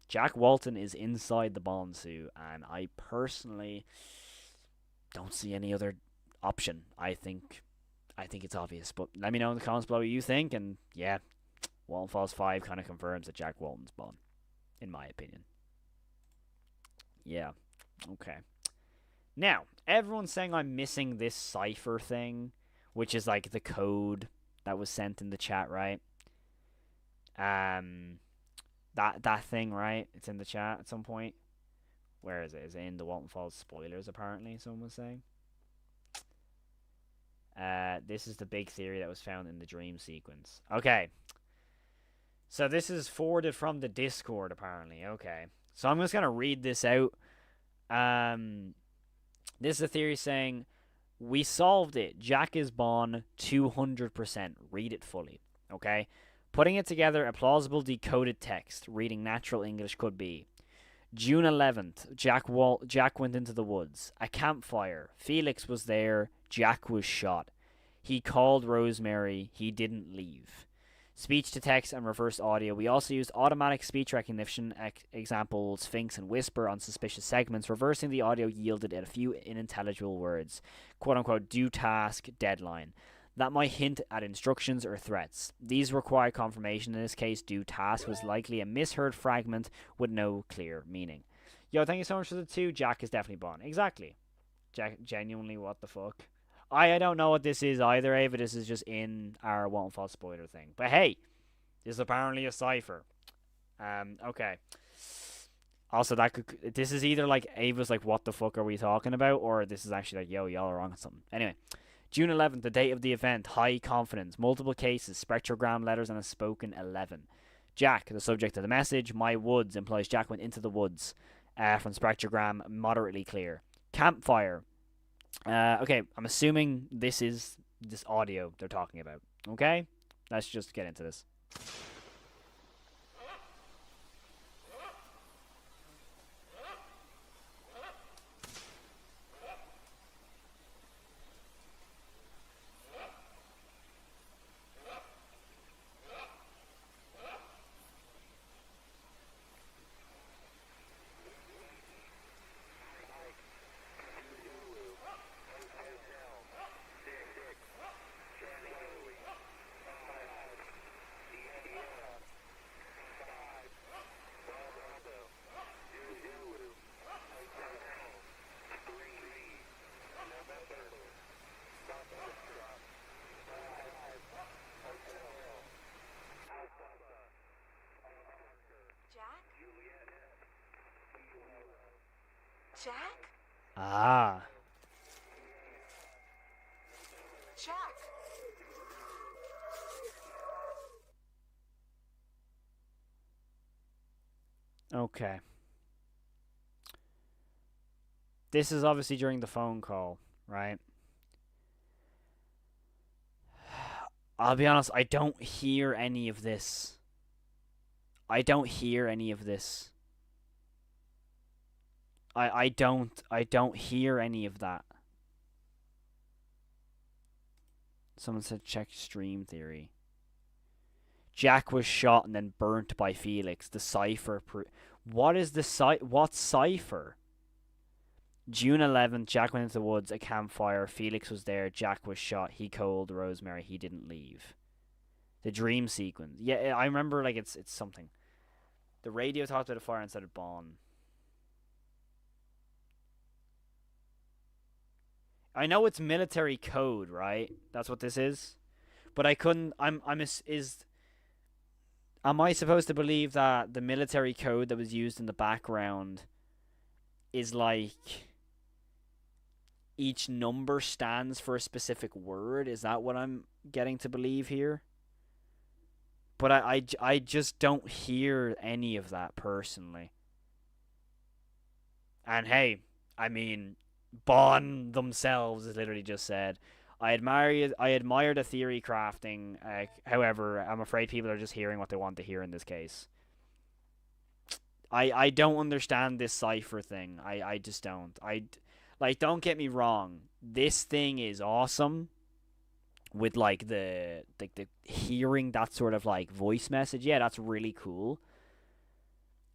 Jack Walton is inside the Bond suit, and I personally don't see any other option. I think it's obvious. But let me know in the comments below what you think, and yeah, Walten Falls 5 kind of confirms that Jack Walton's Bond, in my opinion. Yeah, okay. Now, everyone's saying I'm missing this cipher thing, which is like the code that was sent in the chat, right? That thing, right? It's in the chat at some point. Where is it? Is it in the Walten Falls spoilers, apparently, someone was saying? This is the big theory that was found in the dream sequence. Okay. So this is forwarded from the Discord, apparently. Okay. So I'm just going to read this out. This is a theory saying, we solved it. Jack is Bond 200%. Read it fully. Okay? Putting it together, a plausible decoded text, reading natural English could be: June 11th, Jack went into the woods. A campfire. Felix was there. Jack was shot. He called Rosemary. He didn't leave. Speech to text and reverse audio. We also used automatic speech recognition, example Sphinx and Whisper, on suspicious segments. Reversing the audio yielded a few unintelligible words. Quote unquote, do task, deadline. That might hint at instructions or threats. These require confirmation. In this case, do task was likely a misheard fragment with no clear meaning. Yo, thank you so much for the 2. Jack is definitely Bond. Exactly. Jack, genuinely, what the fuck? I don't know what this is either, Ava. This is just in our Walten Falls spoiler thing. But hey, this is apparently a cipher. Okay. Also, this is either like Ava's like, what the fuck are we talking about? Or this is actually like, yo, y'all are wrong on something. Anyway. June 11th, the date of the event. High confidence. Multiple cases. Spectrogram letters and a spoken 11. Jack, the subject of the message. My woods implies Jack went into the woods. From spectrogram, moderately clear. Campfire. Okay, I'm assuming this is this audio they're talking about. Okay? Let's just get into this. Ah. Jack! Okay. This is obviously during the phone call, right? I'll be honest, I don't hear any of this. I don't hear any of this. I don't hear any of that. Someone said check stream theory. Jack was shot and then burnt by Felix. The cipher. What is the what cipher? June 11th, Jack went into the woods, a campfire. Felix was there. Jack was shot. He called Rosemary. He didn't leave. The dream sequence. Yeah, I remember. Like it's something. The radio talked about a fire instead of Bond. I know it's military code, right? That's what this is. But I couldn't. Am I supposed to believe that the military code that was used in the background is like each number stands for a specific word? Is that what I'm getting to believe here? But I just don't hear any of that personally. And hey, I mean, Bond themselves has literally just said, I admire the theory crafting. However, I'm afraid people are just hearing what they want to hear in this case. I don't understand this cipher thing. I just don't. Like, don't get me wrong. This thing is awesome. With like the hearing that sort of like voice message, yeah, that's really cool.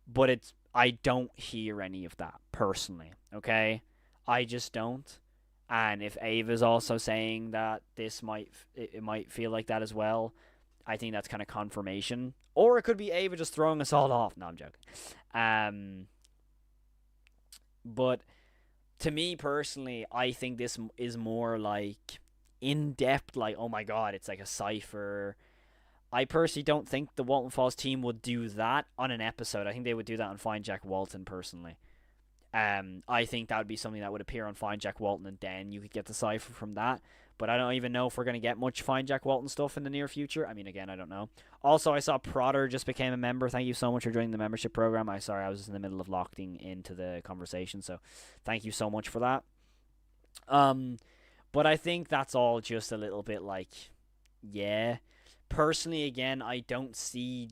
But I don't hear any of that personally. Okay, I just don't. And if Ava's also saying that it might feel like that as well, I think that's kind of confirmation. Or it could be Ava just throwing us all off. No, I'm joking. But to me personally, I think this is more like in depth. Like, oh my god, it's like a cipher. I personally don't think the Walton Falls team would do that on an episode. I think they would do that on Find Jack Walton personally. I think that would be something that would appear on Find Jack Walton, and then you could get the cipher from that. But I don't even know if we're going to get much Find Jack Walton stuff in the near future. I mean, again, I don't know. Also, I saw Prodder just became a member. Thank you so much for joining the membership program. I was just in the middle of locking into the conversation, so thank you so much for that. But I think that's all just a little bit like, yeah. Personally, again, I don't see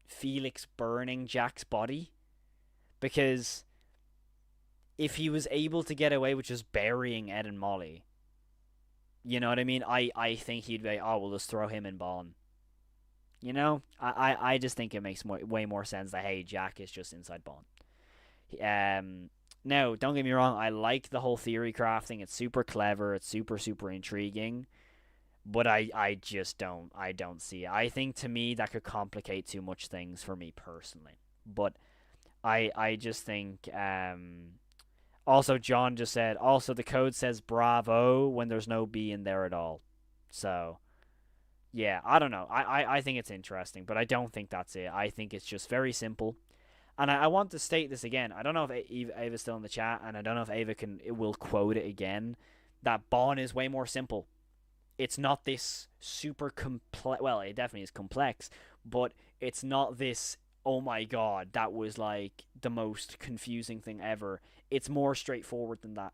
Felix burning Jack's body, because if he was able to get away with just burying Ed and Molly, you know what I mean? I think he'd be, oh, we'll just throw him in Bond. You know? I just think it makes way more sense that, hey, Jack is just inside Bond. Now, don't get me wrong, I like the whole theory crafting. It's super clever. It's super, super intriguing. But I just don't see it. I think, to me, that could complicate too much things for me personally. But I just think... Also, John just said, also, the code says bravo when there's no B in there at all. So, yeah, I don't know. I think it's interesting, but I don't think that's it. I think it's just very simple. And I want to state this again. I don't know if Ava's still in the chat, and I don't know if Ava will quote it again, that Bond is way more simple. It's not this super complex... Well, it definitely is complex, but it's not this, oh my god, that was like the most confusing thing ever. It's more straightforward than that.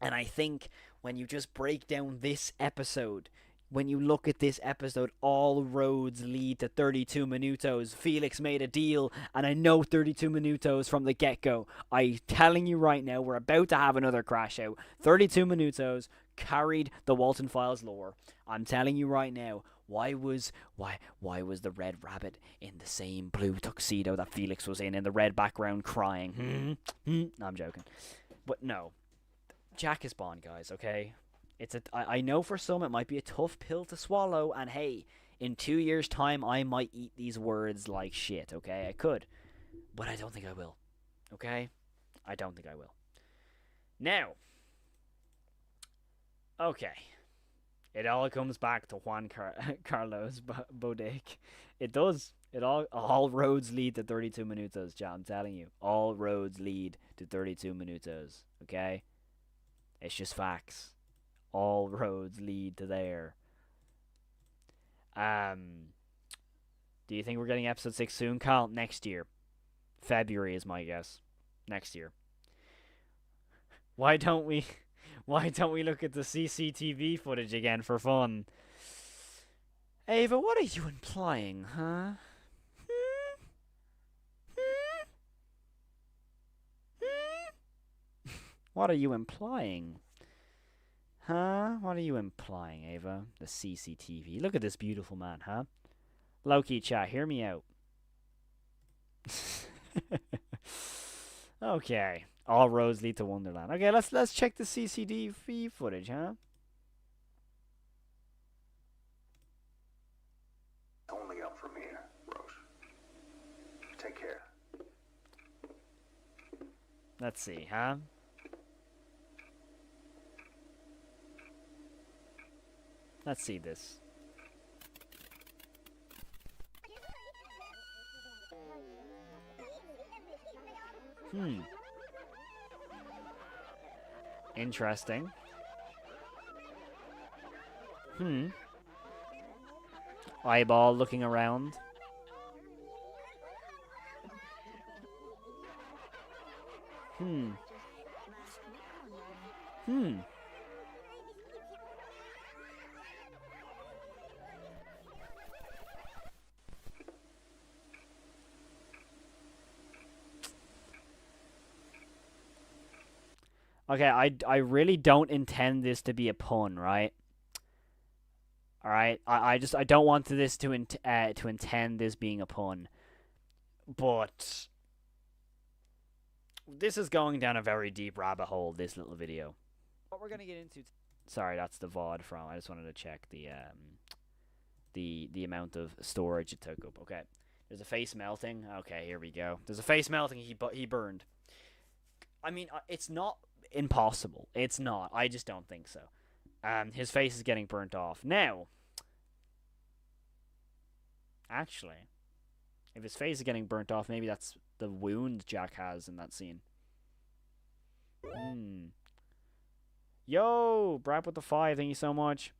And I think when you just break down this episode, when you look at this episode, all roads lead to 32 Minutos. Felix made a deal, and I know 32 Minutos from the get-go. I'm telling you right now, we're about to have another crash out. 32 Minutos carried the Walton Files lore. I'm telling you right now, why was the Red Rabbit in the same blue tuxedo that Felix was in the red background crying? No, I'm joking. But no. Jack is Bond, guys, okay? I know for some it might be a tough pill to swallow, and hey, in 2 years' time I might eat these words like shit, okay? I could. But I don't think I will. Okay? I don't think I will. Now. Okay. It all comes back to Carlos Bodic. It does. It all roads lead to 32 minutos, John. I'm telling you, all roads lead to 32 minutos. Okay, it's just facts. All roads lead to there. Do you think we're getting episode 6 soon, Kyle? Next year, February is my guess. Next year. Why don't we? Why don't we look at the CCTV footage again for fun? Ava, what are you implying, huh? What are you implying? Huh? What are you implying, Ava? The CCTV. Look at this beautiful man, huh? Loki chat, hear me out. Okay. All roads lead to Wonderland. Okay, let's check the CCTV footage, huh? Only up from here, Rose. Take care. Let's see, huh? Let's see this. Interesting. Eyeball looking around. Okay, I really don't intend this to be a pun, right? All right, I don't want this to intend this being a pun, but this is going down a very deep rabbit hole. This little video. What we're gonna get into. Sorry, that's the VOD from. I just wanted to check the amount of storage it took up. Okay, there's a face melting. Okay, here we go. There's a face melting. He burned. I mean, it's not impossible. It's not. I just don't think so. His face is getting burnt off. Now, actually, if his face is getting burnt off, maybe that's the wound Jack has in that scene. Yo, Brad with the 5, thank you so much.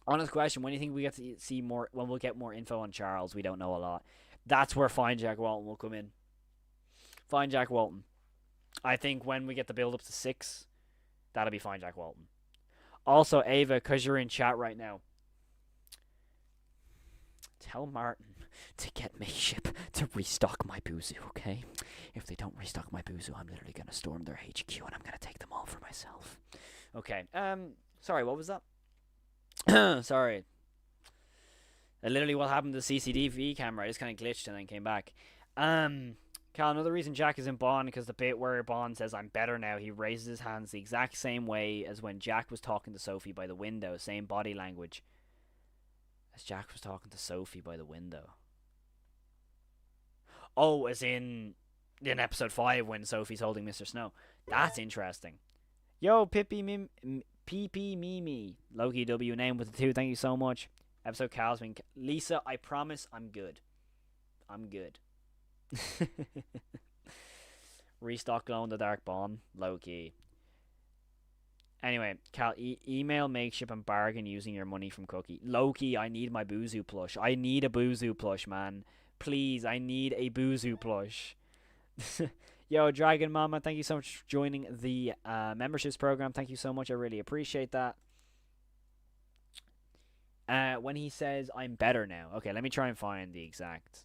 Honest question, when do you think we get to see more, when we'll get more info on Charles? We don't know a lot. That's where Find Jack Walton will come in. Find Jack Walton. I think when we get the build up to 6, that'll be Find Jack Walton. Also, Ava, because you're in chat right now, tell Martin to get Makeship to restock my Buzu, okay? If they don't restock my Buzu, I'm literally going to storm their HQ and I'm going to take them all for myself. Okay, sorry, what was that? Sorry. Literally what happened to the CCTV camera, I just kind of glitched and then came back. Cal, another reason Jack is in Bond, because the bit where Bond says, I'm better now, he raises his hands the exact same way as when Jack was talking to Sophie by the window. Same body language as Jack was talking to Sophie by the window. Oh, as in episode 5 when Sophie's holding Mr. Snow. That's interesting. Yo, PP Mimi. Loki W name with the 2. Thank you so much. Episode Cal's been... Lisa, I promise I'm good. I'm good. Restock glow in the dark Bond. Loki. Anyway, Cal, email Makeship and bargain using your money from Cookie. Loki, I need my Buzu plush. I need a Buzu plush, man. Please, I need a Buzu plush. Yo, Dragon Mama, thank you so much for joining the memberships program. Thank you so much. I really appreciate that. When he says, I'm better now. Okay, let me try and find the exact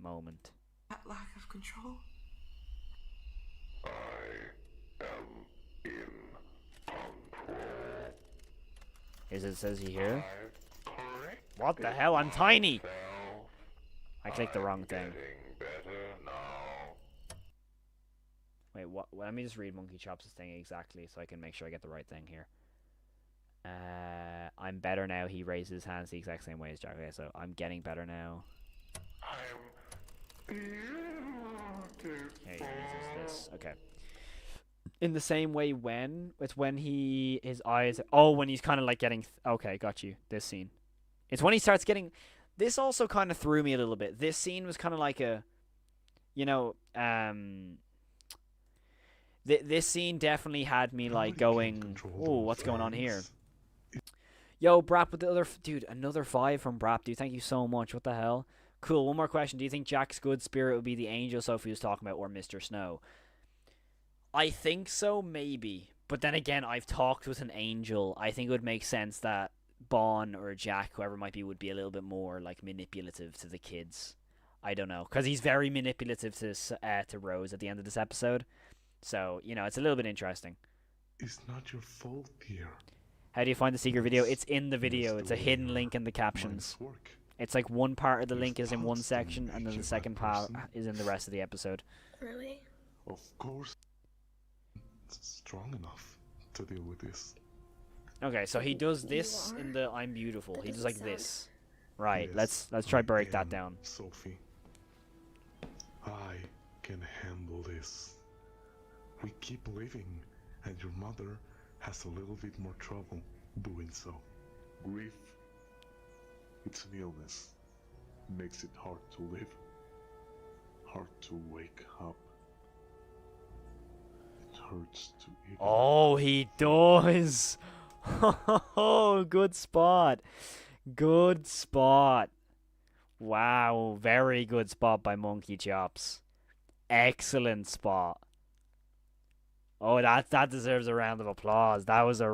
moment. That lack of control. I am in control. Is it says he here? I've corrected What the hell? I'm tiny! myself. I clicked the wrong I'm thing. getting better now. Wait, what? Let me just read Monkey Chops' thing exactly so I can make sure I get the right thing here. I'm better now. He raises his hands the exact same way as Jack. Okay, so I'm getting better now. I'm beautiful. Okay, he uses this. Okay. In the same way, when it's when his eyes. Oh, when he's kind of like getting. Okay, got you. This scene. It's when he starts getting. This also kind of threw me a little bit. This scene was kind of like a, you know, this scene definitely had me like Nobody can going, control oh, their what's going on here? feelings. Yo, Brap with the other dude, another 5 from Brap, dude. Thank you so much. What the hell? Cool. One more question. Do you think Jack's good spirit would be the angel Sophie was talking about, or Mr. Snow? I think so, maybe. But then again, I've talked with an angel. I think it would make sense that Bon or Jack, whoever it might be, would be a little bit more like manipulative to the kids. I don't know, because he's very manipulative to Rose at the end of this episode. So it's a little bit interesting. It's not your fault, dear. How do you find the secret video? It's in the It's video. the It's a way hidden your link in the captions. minds work. It's like one part of the Your link is in one thoughts don't section, and then make the you a second bad part person. is in the rest of the episode. Really? Of course, it's strong enough to deal with this. Okay, so he does this You in are? the I'm beautiful. That He does doesn't like sound- this. Right. Yes, Let's try I break that am, down. Sophie. I can handle this. We keep living, and your mother has a little bit more trouble doing so. Grief, it's an illness. Makes it hard to live, hard to wake up. It hurts to eat. Oh, he does. Oh, good spot. Good spot. Wow, very good spot by Monkey Chops. Excellent spot. Oh, that deserves a round of applause. That's a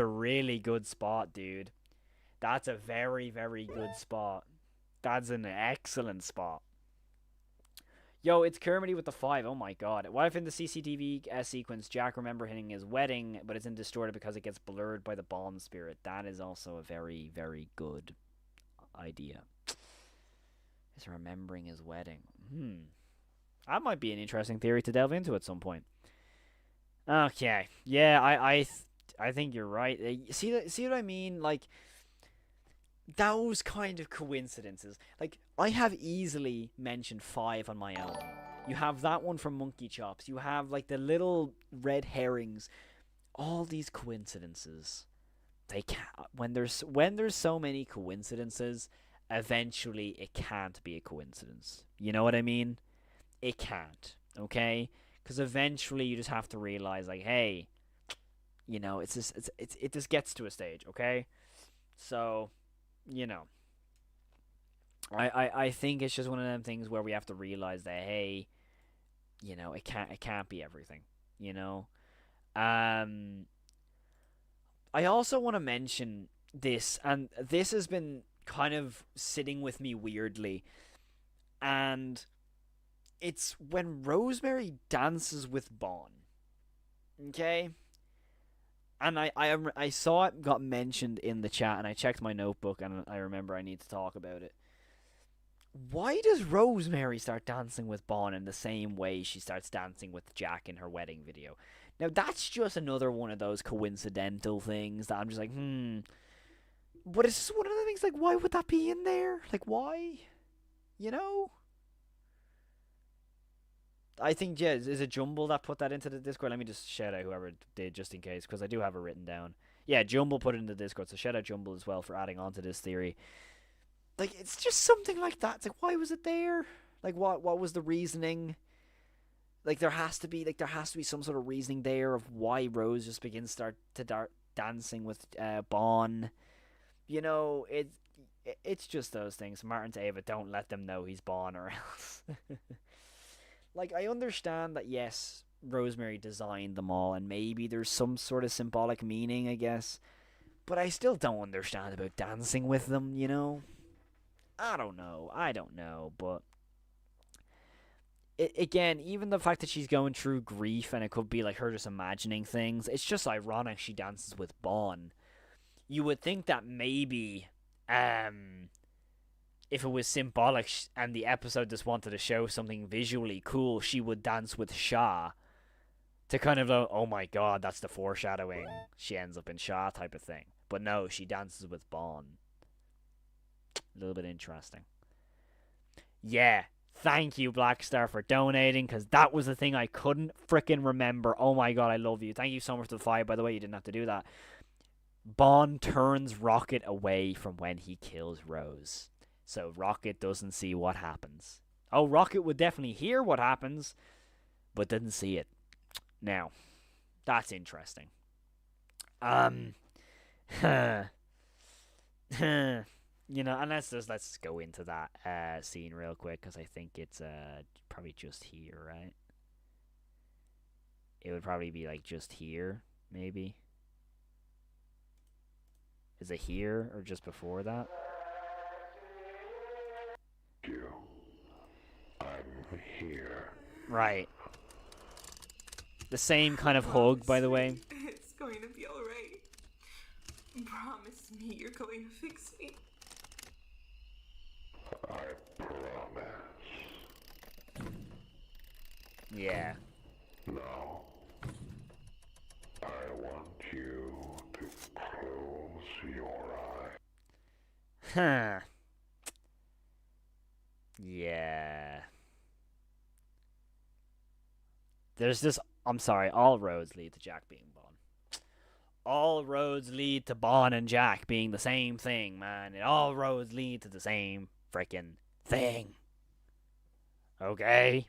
really good spot, dude. That's a very, very good spot. That's an excellent spot. Yo, it's Kermity with the 5. Oh my god. What if in the CCTV sequence, Jack remember hitting his wedding, but it's in distorted because it gets blurred by the bomb spirit? That is also a very, very good idea. Is remembering his wedding. That might be an interesting theory to delve into at some point. Okay. Yeah, I think you're right. See what I mean? Like, those kind of coincidences. Like, I have easily mentioned 5 on my own. You have that one from Monkey Chops. You have like the little red herrings. All these coincidences. They can't. When there's so many coincidences, eventually it can't be a coincidence. You know what I mean? It can't. Okay? Because eventually you just have to realize, like, hey, it just gets to a stage. Okay? So. I think it's just one of them things where we have to realize that, hey, it can't be everything. I also want to mention this, and this has been kind of sitting with me weirdly, and it's when Rosemary dances with Bon. Okay? And I saw it got mentioned in the chat, and I checked my notebook, and I remember I need to talk about it. Why does Rosemary start dancing with Bon in the same way she starts dancing with Jack in her wedding video? Now, that's just another one of those coincidental things that I'm just like, But it's just one of the things, like, why would that be in there? Like, why? I think, yeah, is it Jumble that put that into the Discord? Let me just shout out whoever did, just in case, because I do have it written down. Yeah, Jumble put it in the Discord, so shout out Jumble as well for adding on to this theory. Like, it's just something like that. It's like, why was it there? Like, what was the reasoning? Like, there has to be some sort of reasoning there of why Rose just begins dancing with Bon. It's just those things. Martin to Ava, don't let them know he's Bon or else. Like, I understand that, yes, Rosemary designed them all, and maybe there's some sort of symbolic meaning, I guess. But I still don't understand about dancing with them, I don't know, but... Again, even the fact that she's going through grief, and it could be, like, her just imagining things, it's just ironic she dances with Bon. You would think that maybe, if it was symbolic and the episode just wanted to show something visually cool, she would dance with Shah to kind of go, oh my god, that's the foreshadowing. She ends up in Shah type of thing. But no, she dances with Bon. A little bit interesting. Yeah, Thank you, Blackstar, for donating, because that was the thing I couldn't frickin' remember. Oh my god, I love you. Thank you so much for the 5, by the way. You didn't have to do that. Bond turns Rocket away from when he kills Rose, so Rocket doesn't see what happens. Oh, Rocket would definitely hear what happens, but didn't see it. Now, that's interesting. And let's go into that scene real quick, because I think it's probably just here, right? It would probably be like just here, maybe. Is it here or just before that? You. I'm here. Right. The same kind of hug, by the way. It's going to be alright. Promise me you're going to fix me. I promise. Yeah. Now, I want you to close your eye. Huh. Yeah. There's this. I'm sorry. All roads lead to Jack being Bond. All roads lead to Bond and Jack being the same thing, man. And all roads lead to the same freaking thing. Okay?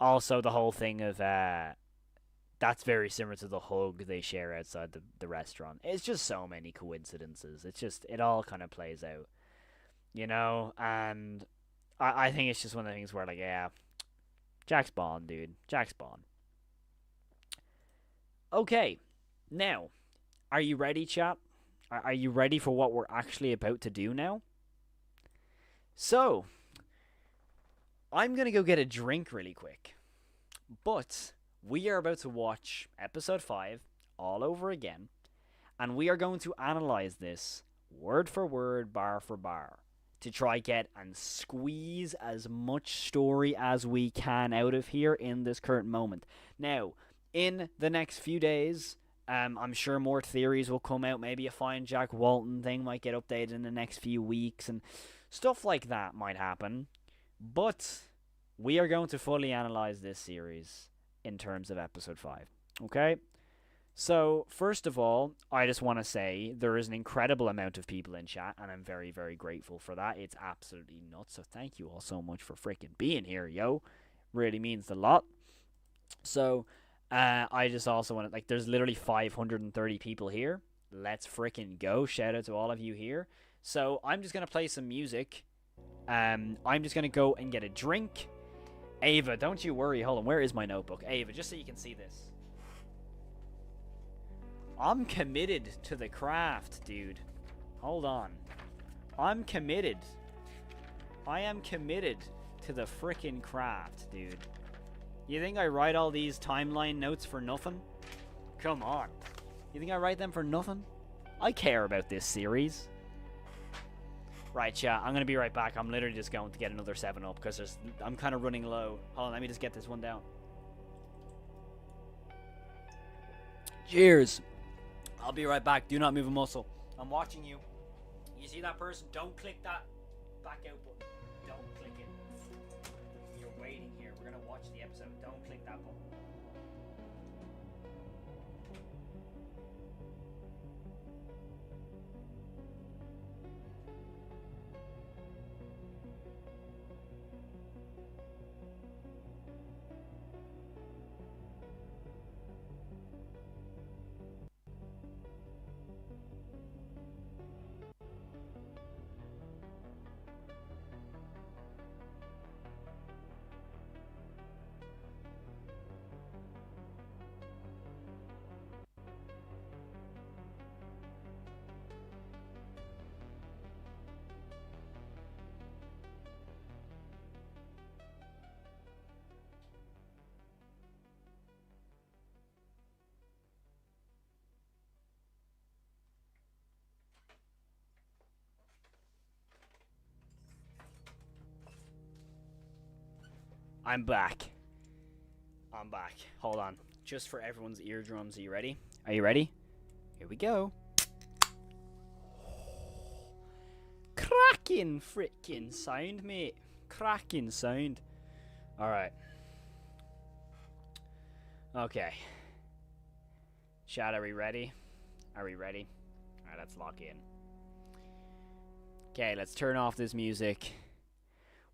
Also, the whole thing of, that's very similar to the hug they share outside the restaurant. It's just so many coincidences. It all kind of plays out. You know? And I think it's just one of the things where, like, yeah, Jack's Bond, dude. Jack's Bond. Okay. Now, are you ready, chat? Are you ready for what we're actually about to do now? So, I'm going to go get a drink really quick. But we are about to watch episode 5 all over again. And we are going to analyze this word for word, bar for bar, to try get and squeeze as much story as we can out of here in this current moment. Now, in the next few days, I'm sure more theories will come out. Maybe a Find Jack Walten thing might get updated in the next few weeks, and stuff like that might happen. But we are going to fully analyze this series in terms of episode 5. Okay? So, first of all, I just want to say there is an incredible amount of people in chat, and I'm very, very grateful for that. It's absolutely nuts. So, thank you all so much for freaking being here, yo. Really means a lot. So, I just also want to, like, there's literally 530 people here. Let's freaking go. Shout out to all of you here. So, I'm just going to play some music. I'm just going to go and get a drink. Ava, don't you worry. Hold on. Where is my notebook? Ava, just so you can see this. I'm committed to the craft, dude. Hold on. I'm committed. I am committed to the frickin' craft, dude. You think I write all these timeline notes for nothing? Come on. You think I write them for nothing? I care about this series. Right, chat. I'm going to be right back. I'm literally just going to get another 7-Up because I'm kind of running low. Hold on, let me just get this one down. Cheers. I'll be right back. Do not move a muscle. I'm watching you. You see that person? Don't click that back out button. Don't click it. You're waiting here. We're going to watch the episode. Don't click that button. I'm back. I'm back. Hold on. Just for everyone's eardrums, are you ready? Are you ready? Here we go. Cracking frickin' sound, mate. Cracking sound. Alright. Okay. Chat, are we ready? Are we ready? Alright, let's lock in. Okay, let's turn off this music.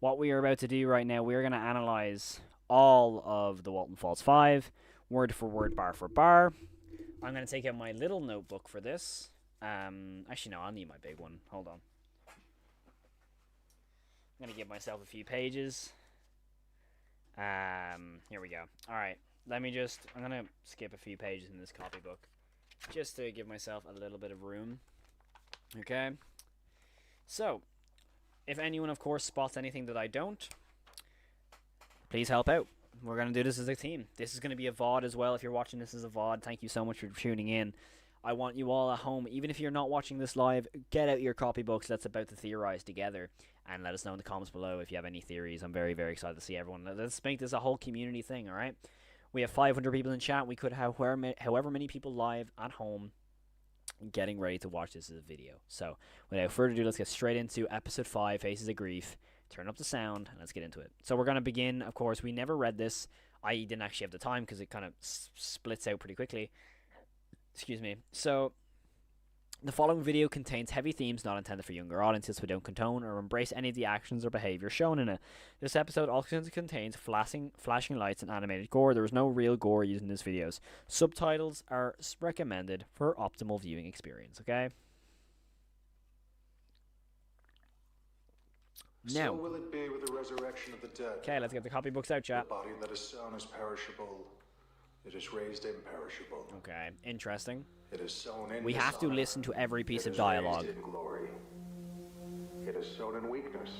What we are about to do right now, we're going to analyze all of the Walten Falls 5, word for word, bar for bar. I'm going to take out my little notebook for this. Actually, no, I'll need my big one. Hold on. I'm going to give myself a few pages. Here we go. Alright, I'm going to skip a few pages in this copybook, just to give myself a little bit of room. Okay? So, if anyone, of course, spots anything that I don't, please help out. We're going to do this as a team. This is going to be a VOD as well. If you're watching this as a VOD, thank you so much for tuning in. I want you all at home, even if you're not watching this live, get out your copybooks. Let's about to theorize together, and let us know in the comments below if you have any theories. I'm very, very excited to see everyone. Let's make this a whole community thing, all right? We have 500 people in chat. We could have however many people live at home getting ready to watch this as a video. So, without further ado, let's get straight into episode 5, Faces of Grief. Turn up the sound, and let's get into it. So we're going to begin, of course, we never read this. I didn't actually have the time, because it kind of splits out pretty quickly. Excuse me. So, the following video contains heavy themes not intended for younger audiences. We don't condone or embrace any of the actions or behavior shown in it. This episode also contains flashing lights and animated gore. There is no real gore used in these videos. Subtitles are recommended for optimal viewing experience, okay? Now, So will it be with the resurrection of the dead? okay, let's get the copybooks out, chat. The body that is sown is perishable. It is raised imperishable. Okay, interesting. It is sown in We have to dishonor. listen to every piece It of is dialogue. raised in glory. It is sown in weakness.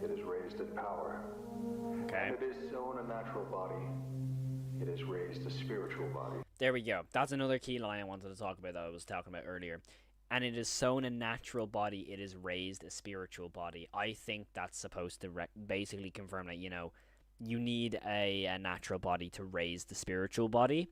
It is raised in power. Okay. And it is sown a natural body. It is raised a spiritual body. There we go. That's another key line I wanted to talk about that I was talking about earlier. And it is sown a natural body, it is raised a spiritual body. I think that's supposed to basically confirm that, you know, you need a natural body to raise the spiritual body.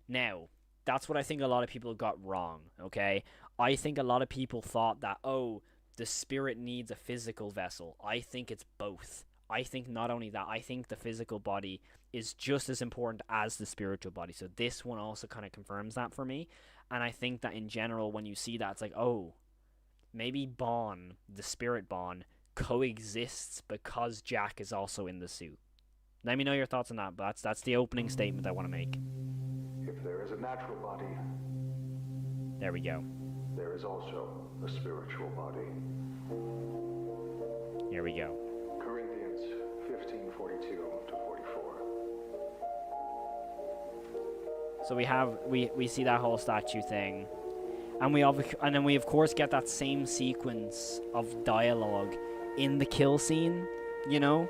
Now, that's what I think a lot of people got wrong, okay? I think a lot of people thought that, oh, the spirit needs a physical vessel. I think it's both. I think not only that, I think the physical body is just as important as the spiritual body. So this one also kind of confirms that for me. And I think that in general, when you see that, it's like, oh, maybe Bond, the spirit Bond, coexists because Jack is also in the suit. Let me know your thoughts on that, but that's the opening statement I want to make. If there is a natural body, There we go. there is also a spiritual body. Here we go. Corinthians 15:42 to 44. So we see that whole statue thing, and then we of course get that same sequence of dialogue in the kill scene. You know.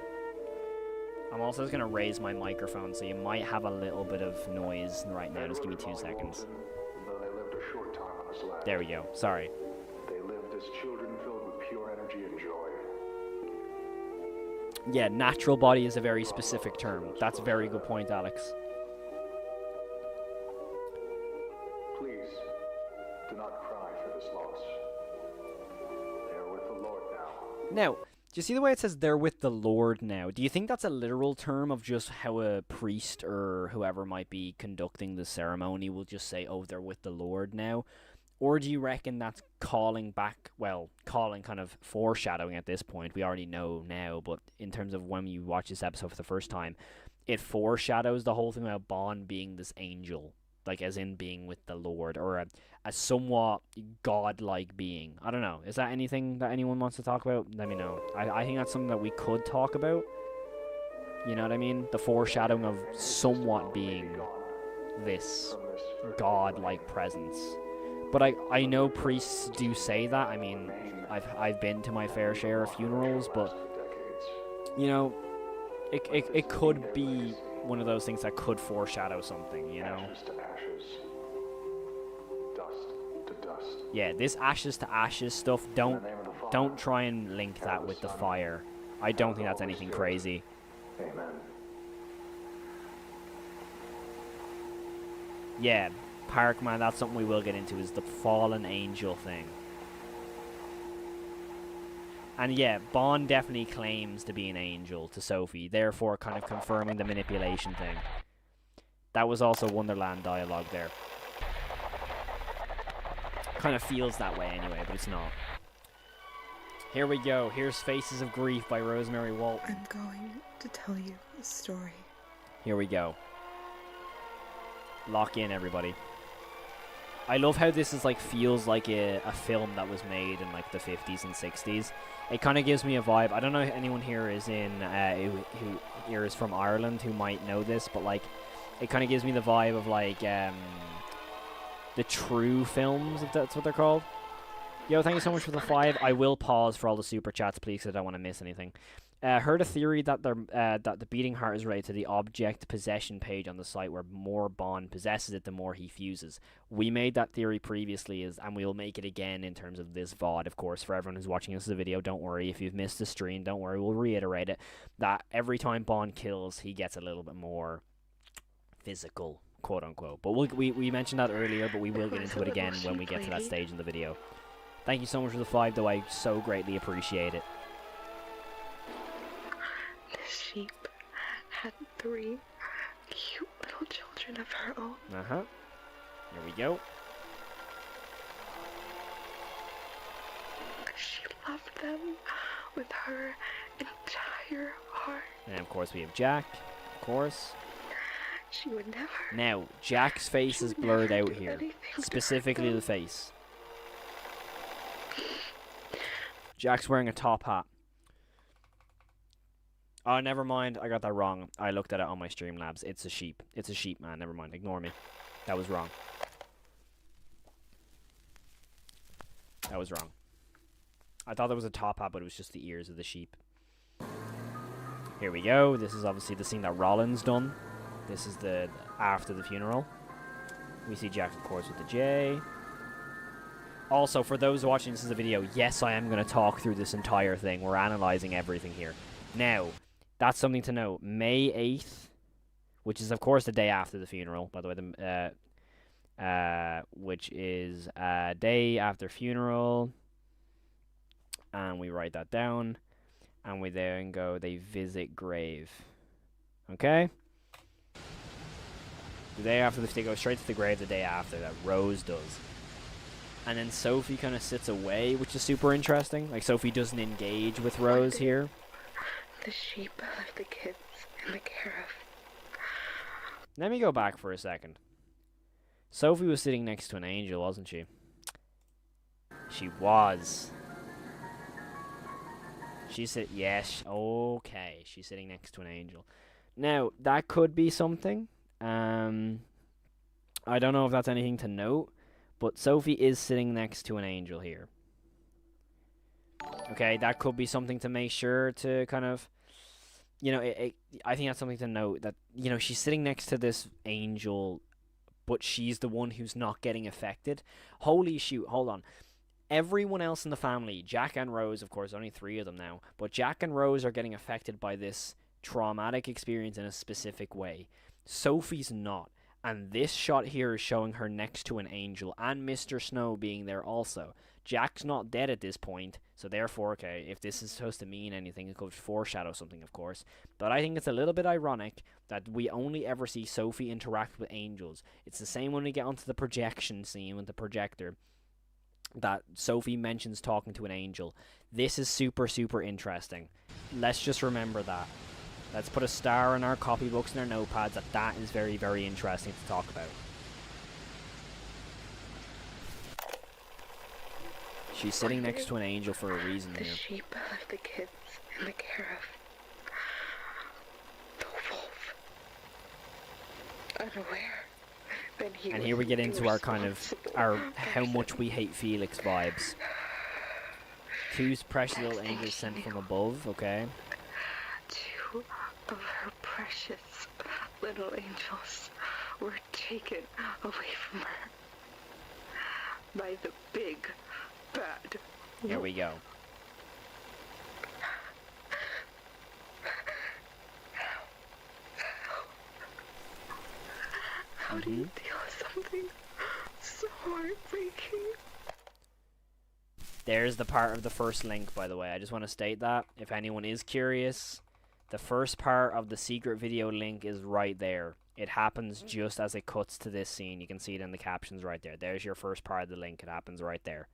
I'm also just gonna raise my microphone, so you might have a little bit of noise right now. Just give me 2 seconds. Though they lived a short time on this land, There we go. Sorry. they lived as children filled with pure energy and joy. Yeah, natural body is a very specific term. That's a very good point, Alex. Please, do not cry for this loss. They are with the Lord now. Now, do you see the way it says they're with the Lord now? Do you think that's a literal term of just how a priest or whoever might be conducting the ceremony will just say, oh, they're with the Lord now? Or do you reckon that's calling back, well, calling kind of foreshadowing at this point? We already know now, but in terms of when you watch this episode for the first time, it foreshadows the whole thing about Bond being this angel, like as in being with the Lord, or a somewhat godlike being. I don't know. Is that anything that anyone wants to talk about? Let me know. I think that's something that we could talk about. You know what I mean? The foreshadowing of somewhat being this godlike presence. But I know priests do say that. I mean, I've been to my fair share of funerals, but you know, it could be one of those things that could foreshadow something, you know? Ashes to ashes, dust to dust. Yeah, this ashes to ashes stuff, don't try and link that with the fire. I don't think that's anything crazy. Amen. Yeah, Parkman, that's something we will get into, is the fallen angel thing. And yeah, Bond definitely claims to be an angel to Sophie, therefore kind of confirming the manipulation thing. That was also Wonderland dialogue there. Kind of feels that way anyway, but it's not. Here we go. Here's Faces of Grief by Rosemary Walten. I'm going to tell you a story. Here we go. Lock in, everybody. I love how this is like feels like a film that was made in like the 50s and 60s. It kind of gives me a vibe. I don't know if anyone here is in who here is from Ireland who might know this, but like it kind of gives me the vibe of like the True films, if that's what they're called. Yo, thank you so much for the 5. I will pause for all the super chats, please, because I don't want to miss anything. Heard a theory that that the beating heart is related to the object possession page on the site, where more Bond possesses it, the more he fuses. We made that theory previously, and we'll make it again in terms of this VOD, of course, for everyone who's watching this as a video. Don't worry, if you've missed the stream, don't worry, we'll reiterate it, that every time Bond kills, he gets a little bit more physical, quote unquote. But we mentioned that earlier, but we will get into it again when we get to that stage in the video. Thank you so much for the 5, though. I so greatly appreciate it. The sheep had 3 cute little children of her own. Uh-huh. Here we go. She loved them with her entire heart. And of course we have Jack, of course. She would never. Now, Jack's face is blurred out here. Specifically the face. Jack's wearing a top hat. Oh, never mind. I got that wrong. I looked at it on my Streamlabs. It's a sheep. It's a sheep, man. Never mind. Ignore me. That was wrong. That was wrong. I thought there was a top hat, but it was just the ears of the sheep. Here we go. This is obviously the scene that Rollins done. This is the after the funeral. We see Jack, of course, with the J. Also, for those watching this as a video, yes, I am going to talk through this entire thing. We're analyzing everything here. Now, that's something to note. May 8th, which is, of course, the day after the funeral, by the way, which is day after funeral. And we write that down. And we then go, they visit grave. Okay? The day after, they go straight to the grave the day after, that Rose does. And then Sophie kind of sits away, which is super interesting. Like, Sophie doesn't engage with Rose here. The sheep left the kids in the care of. Let me go back for a second. Sophie was sitting next to an angel, wasn't she? She was. She said, yes, okay. She's sitting next to an angel. Now, that could be something. I don't know if that's anything to note. But Sophie is sitting next to an angel here. Okay, that could be something to make sure to kind of, you know, I think that's something to note, that, you know, she's sitting next to this angel, but she's the one who's not getting affected. Holy shoot, hold on. Everyone else in the family, Jack and Rose, of course, only 3 of them now, but Jack and Rose are getting affected by this traumatic experience in a specific way. Sophie's not. And this shot here is showing her next to an angel, and Mr. Snow being there also. Jack's not dead at this point, so therefore, okay, if this is supposed to mean anything, it could foreshadow something, of course. But I think it's a little bit ironic that we only ever see Sophie interact with angels. It's the same when we get onto the projection scene with the projector, that Sophie mentions talking to an angel. This is super, super interesting. Let's just remember that. Let's put a star in our copybooks and our notepads that is very, very interesting to talk about. She's sitting next to an angel for a reason The here. sheep left the kids in the care of. The wolf. Unaware that he And was here we get into our kind of, responsible how for much we hate Felix vibes. 2 precious little angels sent from above, okay? 2 of her precious little angels were taken away from her by the big bad Here we go. How do you deal with something so heartbreaking? There's the part of the first link, by the way. I just want to state that, if anyone is curious, the first part of the secret video link is right there. It happens just as it cuts to this scene. You can see it in the captions right there. There's your first part of the link. It happens right there.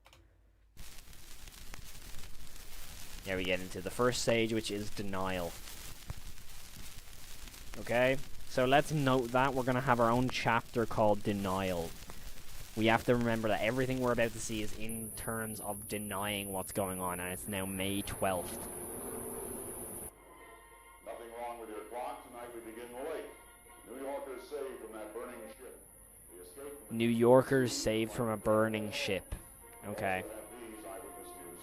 Now we get into the first stage, which is denial. Okay? So let's note that we're going to have our own chapter called Denial. We have to remember that everything we're about to see is in terms of denying what's going on, and it's now May 12th. Nothing wrong with your clock. Tonight we begin late. New Yorkers saved from that burning ship. The escape from New Yorkers saved from a burning ship. Okay. these eyewitness news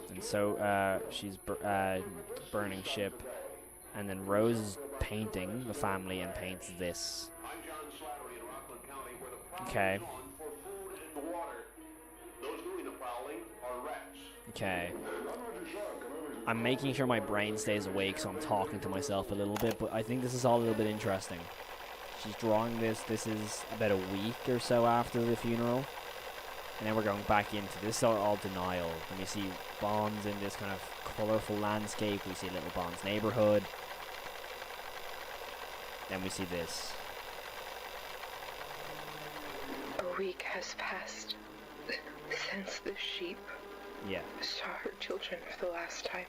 stories. And so, she's burning ship. And then Rose is painting the family and paints this. I'm John Slattery in Rockland County, where the prowling Okay. is on for food and water. Those doing the prowling are rats. Okay. I'm making sure my brain stays awake, so I'm talking to myself a little bit, but I think this is all a little bit interesting. She's drawing this. This is about a week or so after the funeral. And then we're going back into this. Is all denial. And we see Bond's in this kind of colourful landscape. We see little Bond's neighbourhood. Then we see this. A week has passed since the sheep Yeah. saw her children for the last time.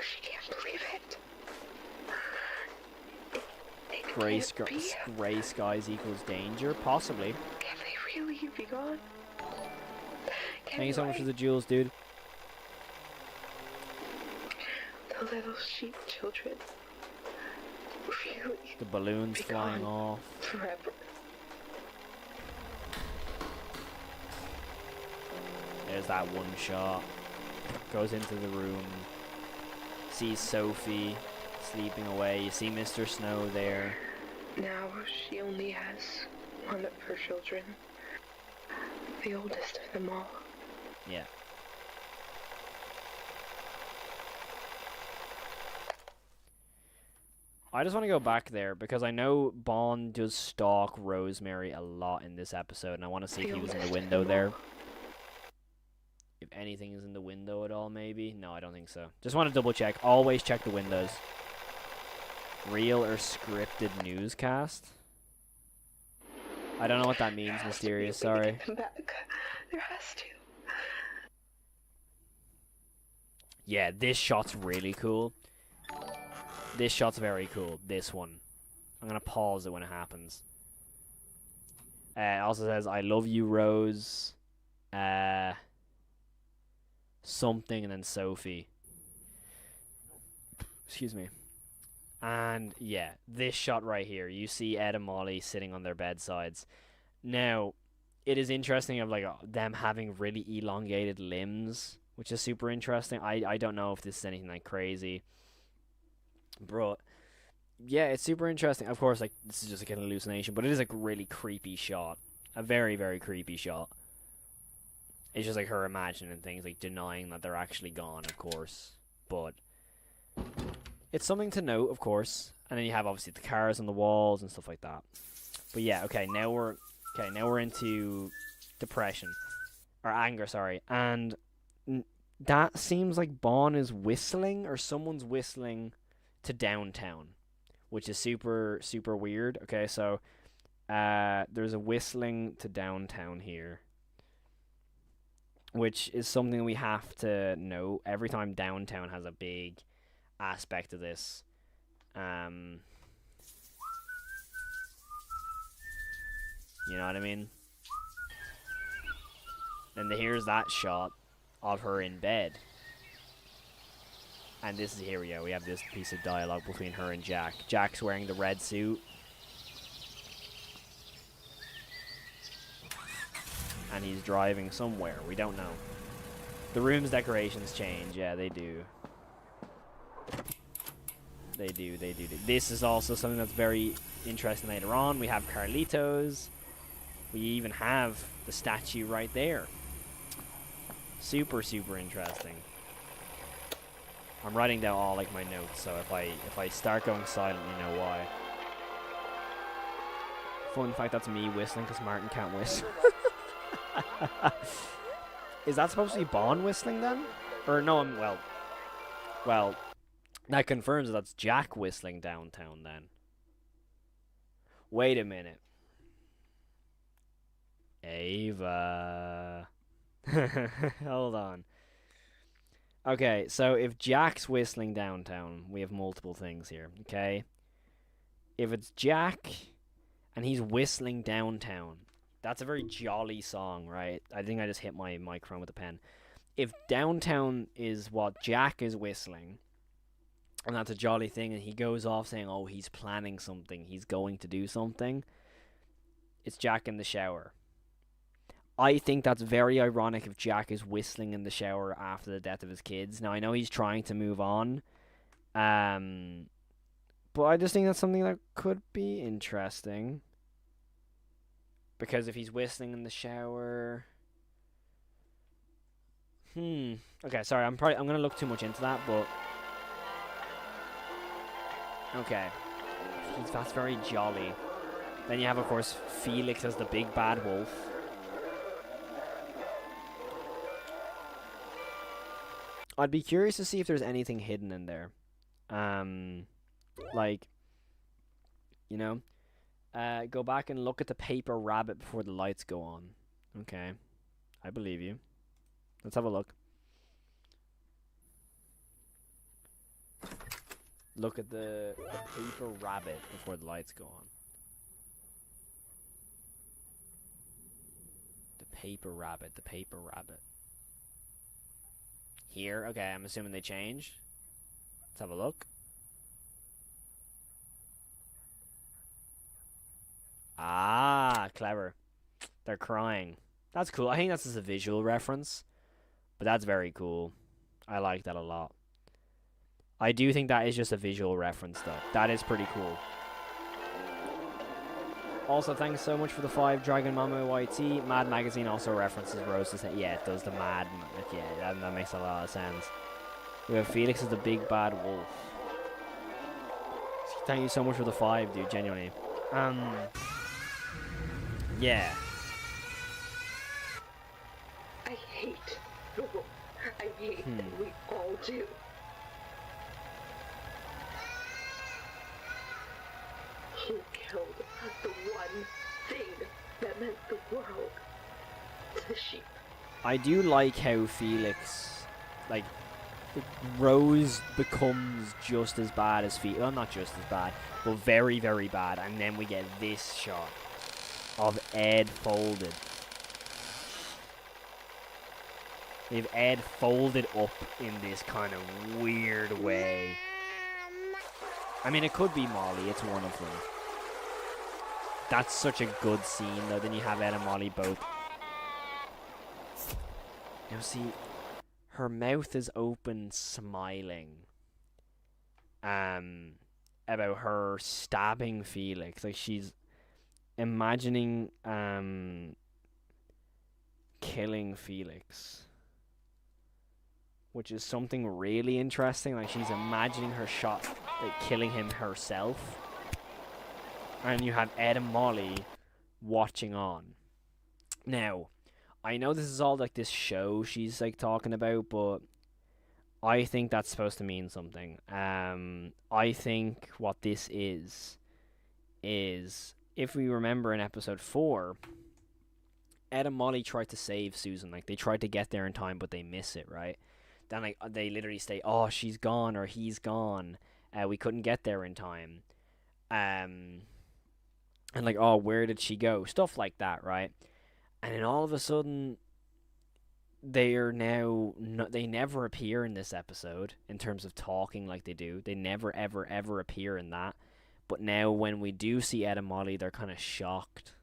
She can't believe it. It can't be. Grey skies equals danger? Possibly. Can they really be gone? Thank you so much for the jewels, dude. The little sheep children really The balloons be flying gone off. forever. There's that one shot. Goes into the room. Sees Sophie sleeping away. You see Mr. Snow there. Now she only has one of her children. The oldest of them all. Yeah. I just want to go back there because I know Bond does stalk Rosemary a lot in this episode, and I want to see if he was in the window there. If anything is in the window at all, maybe? No, I don't think so. Just want to double check. Always check the windows. Real or scripted newscast? I don't know what that means, Mysterious, sorry. Get them back. There has to. Yeah, this shot's really cool. This shot's very cool. This one. I'm going to pause it when it happens. It also says, I love you, Rose. Something, and then Sophie. Excuse me. And, yeah, this shot right here. You see Ed and Molly sitting on their bedsides. Now, it is interesting of, like, them having really elongated limbs, which is super interesting. I don't know if this is anything like crazy. Bro, yeah, it's super interesting. Of course, like, this is just like an hallucination, but it is like a really creepy shot. A very, very creepy shot. It's just like her imagining things, like denying that they're actually gone, of course. But it's something to note, of course. And then you have obviously the cars on the walls and stuff like that. But yeah, now we're into depression or anger, sorry. And that seems like Bond is whistling, or someone's whistling to downtown, which is super, super weird. Okay, so there's a whistling to downtown here, which is something we have to know. Every time downtown has a big aspect of this. You know what I mean? And here's that shot of her in bed. And this is, here we go, we have this piece of dialogue between her and Jack. Jack's wearing the red suit. And he's driving somewhere, we don't know. The room's decorations change, yeah, they do. They do. This is also something that's very interesting later on. We have Carlitos. We even have the statue right there. Super, super interesting. I'm writing down all like my notes, so if I start going silent, you know why. Fun fact, that's me whistling because Martin can't whistle. Is that supposed to be Bond whistling then? Or no, well, that confirms that's Jack whistling downtown then. Wait a minute. Ava. Hold on. Okay, so if Jack's whistling downtown, we have multiple things here, okay? If it's Jack and he's whistling downtown, that's a very jolly song, right? I think I just hit my microphone with a pen. If downtown is what Jack is whistling, and that's a jolly thing, and he goes off saying, oh, he's planning something, he's going to do something, it's Jack in the shower. I think that's very ironic if Jack is whistling in the shower after the death of his kids. Now, I know he's trying to move on, but I just think that's something that could be interesting. Because if he's whistling in the shower... Okay, sorry, I'm going to look too much into that, but... Okay. That's very jolly. Then you have, of course, Felix as the big bad wolf. I'd be curious to see if there's anything hidden in there. Like, you know, go back and look at the paper rabbit before the lights go on. Okay, I believe you. Let's have a look. Look at the paper rabbit before the lights go on. The paper rabbit, the paper rabbit. Here, okay, I'm assuming they changed. Let's have a look. Ah, clever. They're crying. That's cool. I think that's just a visual reference, but that's very cool. I like that a lot. I do think that is just a visual reference, though. That is pretty cool. Also, thanks so much for the 5 Dragon Mama YT. Mad Magazine also references Rose's head. Yeah, it does the Mad. Yeah, that makes a lot of sense. We have Felix as the big bad wolf. Thank you so much for the 5, dude. Genuinely. Yeah. I hate the wolf. I hate that we all do. He killed the one thing that meant the world to the sheep. I do like how Felix, like, Rose becomes just as bad as Felix. Well, not just as bad, but very, very bad. And then we get this shot of Ed folded. We have Ed folded up in this kind of weird way. I mean, it could be Molly. It's one of them. That's such a good scene, though. Then you have Ed and Molly both. You know, see, her mouth is open, smiling. About her stabbing Felix. Like, she's imagining, killing Felix. Which is something really interesting. Like, she's imagining her shot, like, killing him herself. And you have Ed and Molly watching on. Now, I know this is all like this show she's like talking about, but I think that's supposed to mean something. I think what this is if we remember in episode 4, Ed and Molly tried to save Susan. Like, they tried to get there in time, but they miss it, right? Then like they literally say, "Oh, she's gone," or "He's gone. We couldn't get there in time." And like, "Oh, where did she go?" Stuff like that, right? And then all of a sudden, they are now they never appear in this episode in terms of talking like they do. They never ever ever appear in that. But now when we do see Ed and Molly, they're kind of shocked.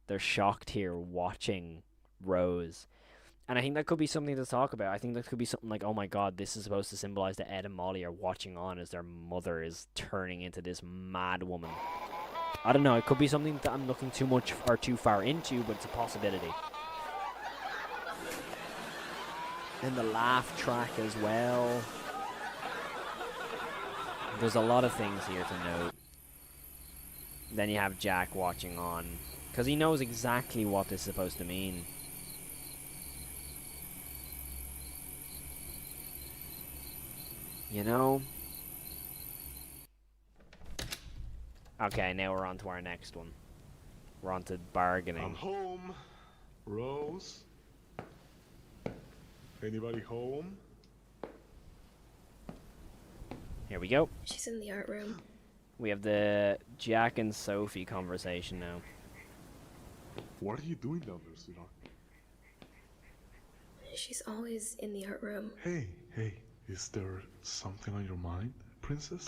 They're shocked here watching Rose. And I think that could be something to talk about. I think that could be something like, oh my god, this is supposed to symbolize that Ed and Molly are watching on as their mother is turning into this mad woman. I don't know, it could be something that I'm looking too much or too far into, but it's a possibility. And the laugh track as well. There's a lot of things here to note. Then you have Jack watching on, because he knows exactly what this is supposed to mean. You know? Okay, now we're on to our next one. We're on to bargaining. I'm home. Rose? Anybody home? Here we go. She's in the art room. We have the Jack and Sophie conversation now. What are you doing down there, sweetheart? She's always in the art room. Hey, is there something on your mind, princess?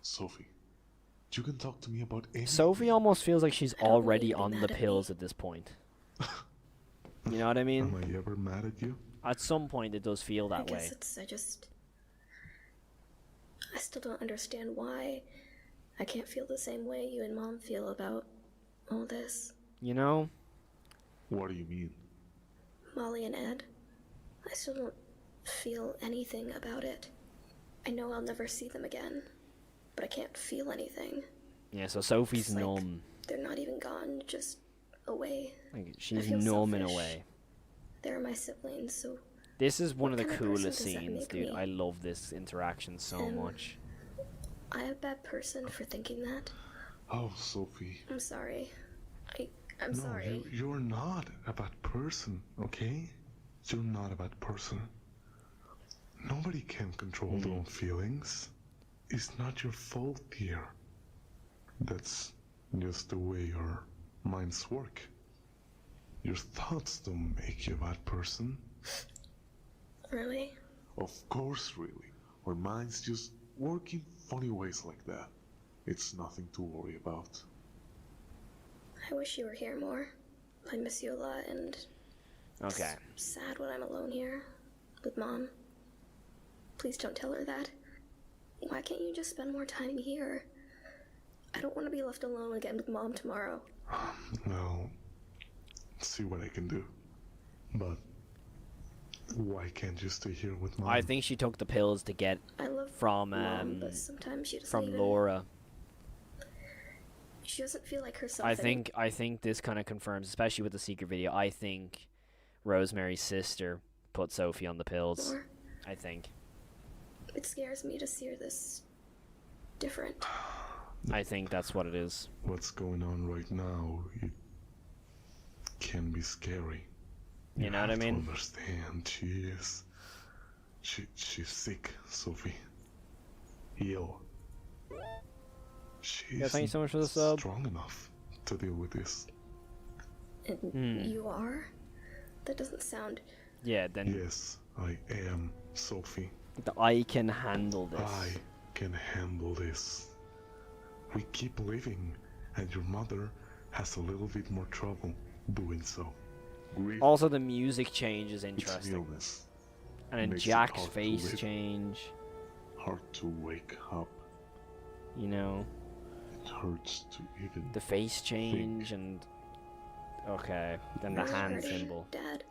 Sophie, you can talk to me about anything. Sophie almost feels like she's I don't want already you to be on mad the at pills me. at this point. You know what I mean? Am I ever mad at you? At some point it does feel I that way. guess I still don't understand why I can't feel the same way you and Mom feel about all this. You know? What do you mean? Molly and Ed, I still don't feel anything about it. I know I'll never see them again, but I can't feel anything. Yeah, so Sophie's It's like numb. they're not even gone, just away. Like, she's feel numb in a selfish. way. They're my siblings, so This is one What of the kind of person coolest does that scenes, make dude. me? I love this interaction so Um, much. I'm a bad person for thinking that. Oh, Sophie. I'm sorry. I'm No, sorry. you're not a bad person, okay? You're not a bad person. Nobody can control their own feelings. It's not your fault, dear. That's just the way your minds work. Your thoughts don't make you a bad person. Really? Of course, really. Our minds just work in funny ways like that. It's nothing to worry about. I wish you were here more. I miss you a lot, and Okay. it's sad when I'm alone here with Mom. Please don't tell her that. Why can't you just spend more time here? I don't want to be left alone again with Mom tomorrow. Well, see what I can do. But why can't you stay here with Mom? I think she took the pills to get I love from Mom, but sometimes she doesn't from even, Laura. She doesn't feel like herself. I think this kind of confirms, especially with the secret video. I think Rosemary's sister put Sophie on the pills. anymore. I think. It scares me to see her this different. I think that's what it is. What's going on right now, it can be scary. You know what I have to mean? understand, she's sick, Sophie. Ill. She's Yeah, thank you so much for the sub. strong enough to deal with this. And you are? That doesn't sound... Yeah, then Yes, I am, Sophie. I can handle this. I can handle this. We keep living, and your mother has a little bit more trouble doing so. Grief, Also, the music change is it's an interesting. illness. And then makes it Jack's hard to face live. change. Hard to wake up. You know, It hurts to even. the face change and... Okay, then the really hand hurting, symbol. Dad.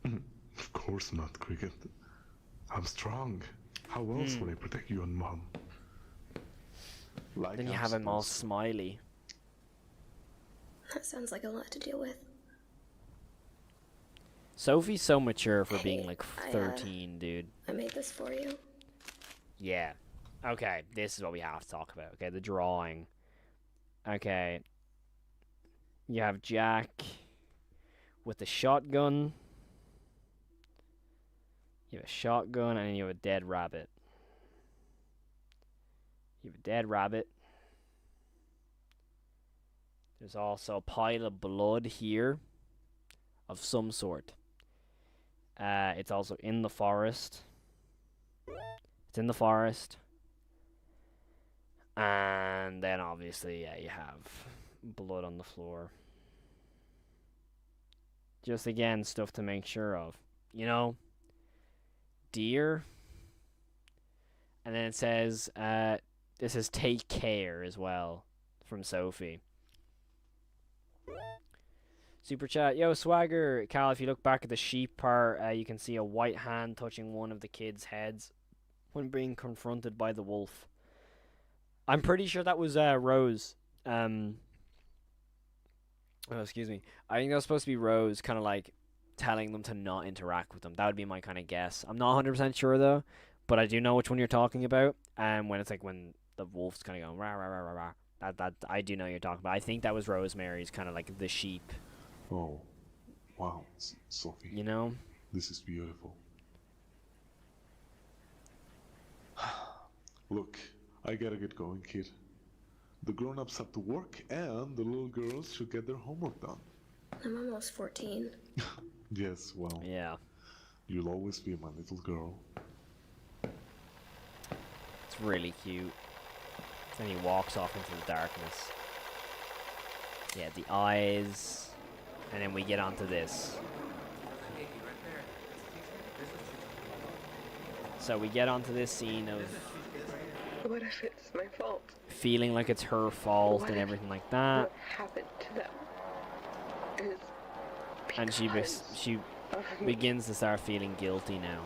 Of course not, Cricket. I'm strong. How else would I protect you and Mom? Like Then you I'm have him all supposed to. smiley. That sounds like a lot to deal with. Sophie's so mature for being Hey, like I, 13, dude. I made this for you. Yeah. Okay, this is what we have to talk about. Okay, the drawing. Okay. You have Jack with the shotgun. You have a shotgun and then you have a dead rabbit. You have a dead rabbit. There's also a pile of blood here of some sort. It's also in the forest. It's in the forest. And then obviously, yeah, you have blood on the floor. Just again, stuff to make sure of. You know? Deer. And then it says, this is take care as well from Sophie. Super chat. Yo, Swagger. Cal, if you look back at the sheep part, you can see a white hand touching one of the kids' heads. when being confronted by the wolf. I'm pretty sure that was Rose. Oh, excuse me. I think that was supposed to be Rose, kind of like telling them to not interact with them. That would be my kind of guess. I'm not 100% sure though, but I do know which one you're talking about. And when it's like when the wolf's kind of going rah rah rah rah rah. That I do know you're talking about. I think that was Rosemary's kind of like the sheep. Oh, wow, Sophie. You know? This is beautiful. Look, I gotta get going, kid. The grown-ups have to work, and the little girls should get their homework done. I'm almost 14. Yes, well, Yeah. you'll always be my little girl. It's really cute. Then he walks off into the darkness. Yeah, the eyes. And then we get onto this. So we get onto this scene of What if it's my fault? feeling like it's her fault What and if everything like that. What happened to them is And she because of me. begins to start feeling guilty now.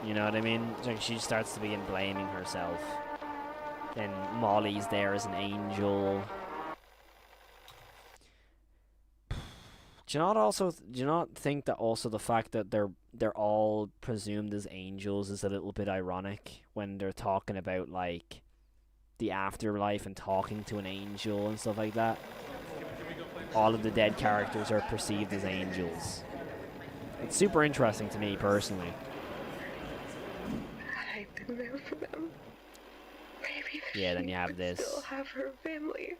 You know what I mean? Like she starts to begin blaming herself. Then Molly's there as an angel. Do you not think that also the fact that they're all presumed as angels is a little bit ironic when they're talking about like the afterlife and talking to an angel and stuff like that? All of the dead characters are perceived as angels. It's super interesting to me personally. Had I been there for them, maybe Yeah, then you have would this. still have her family.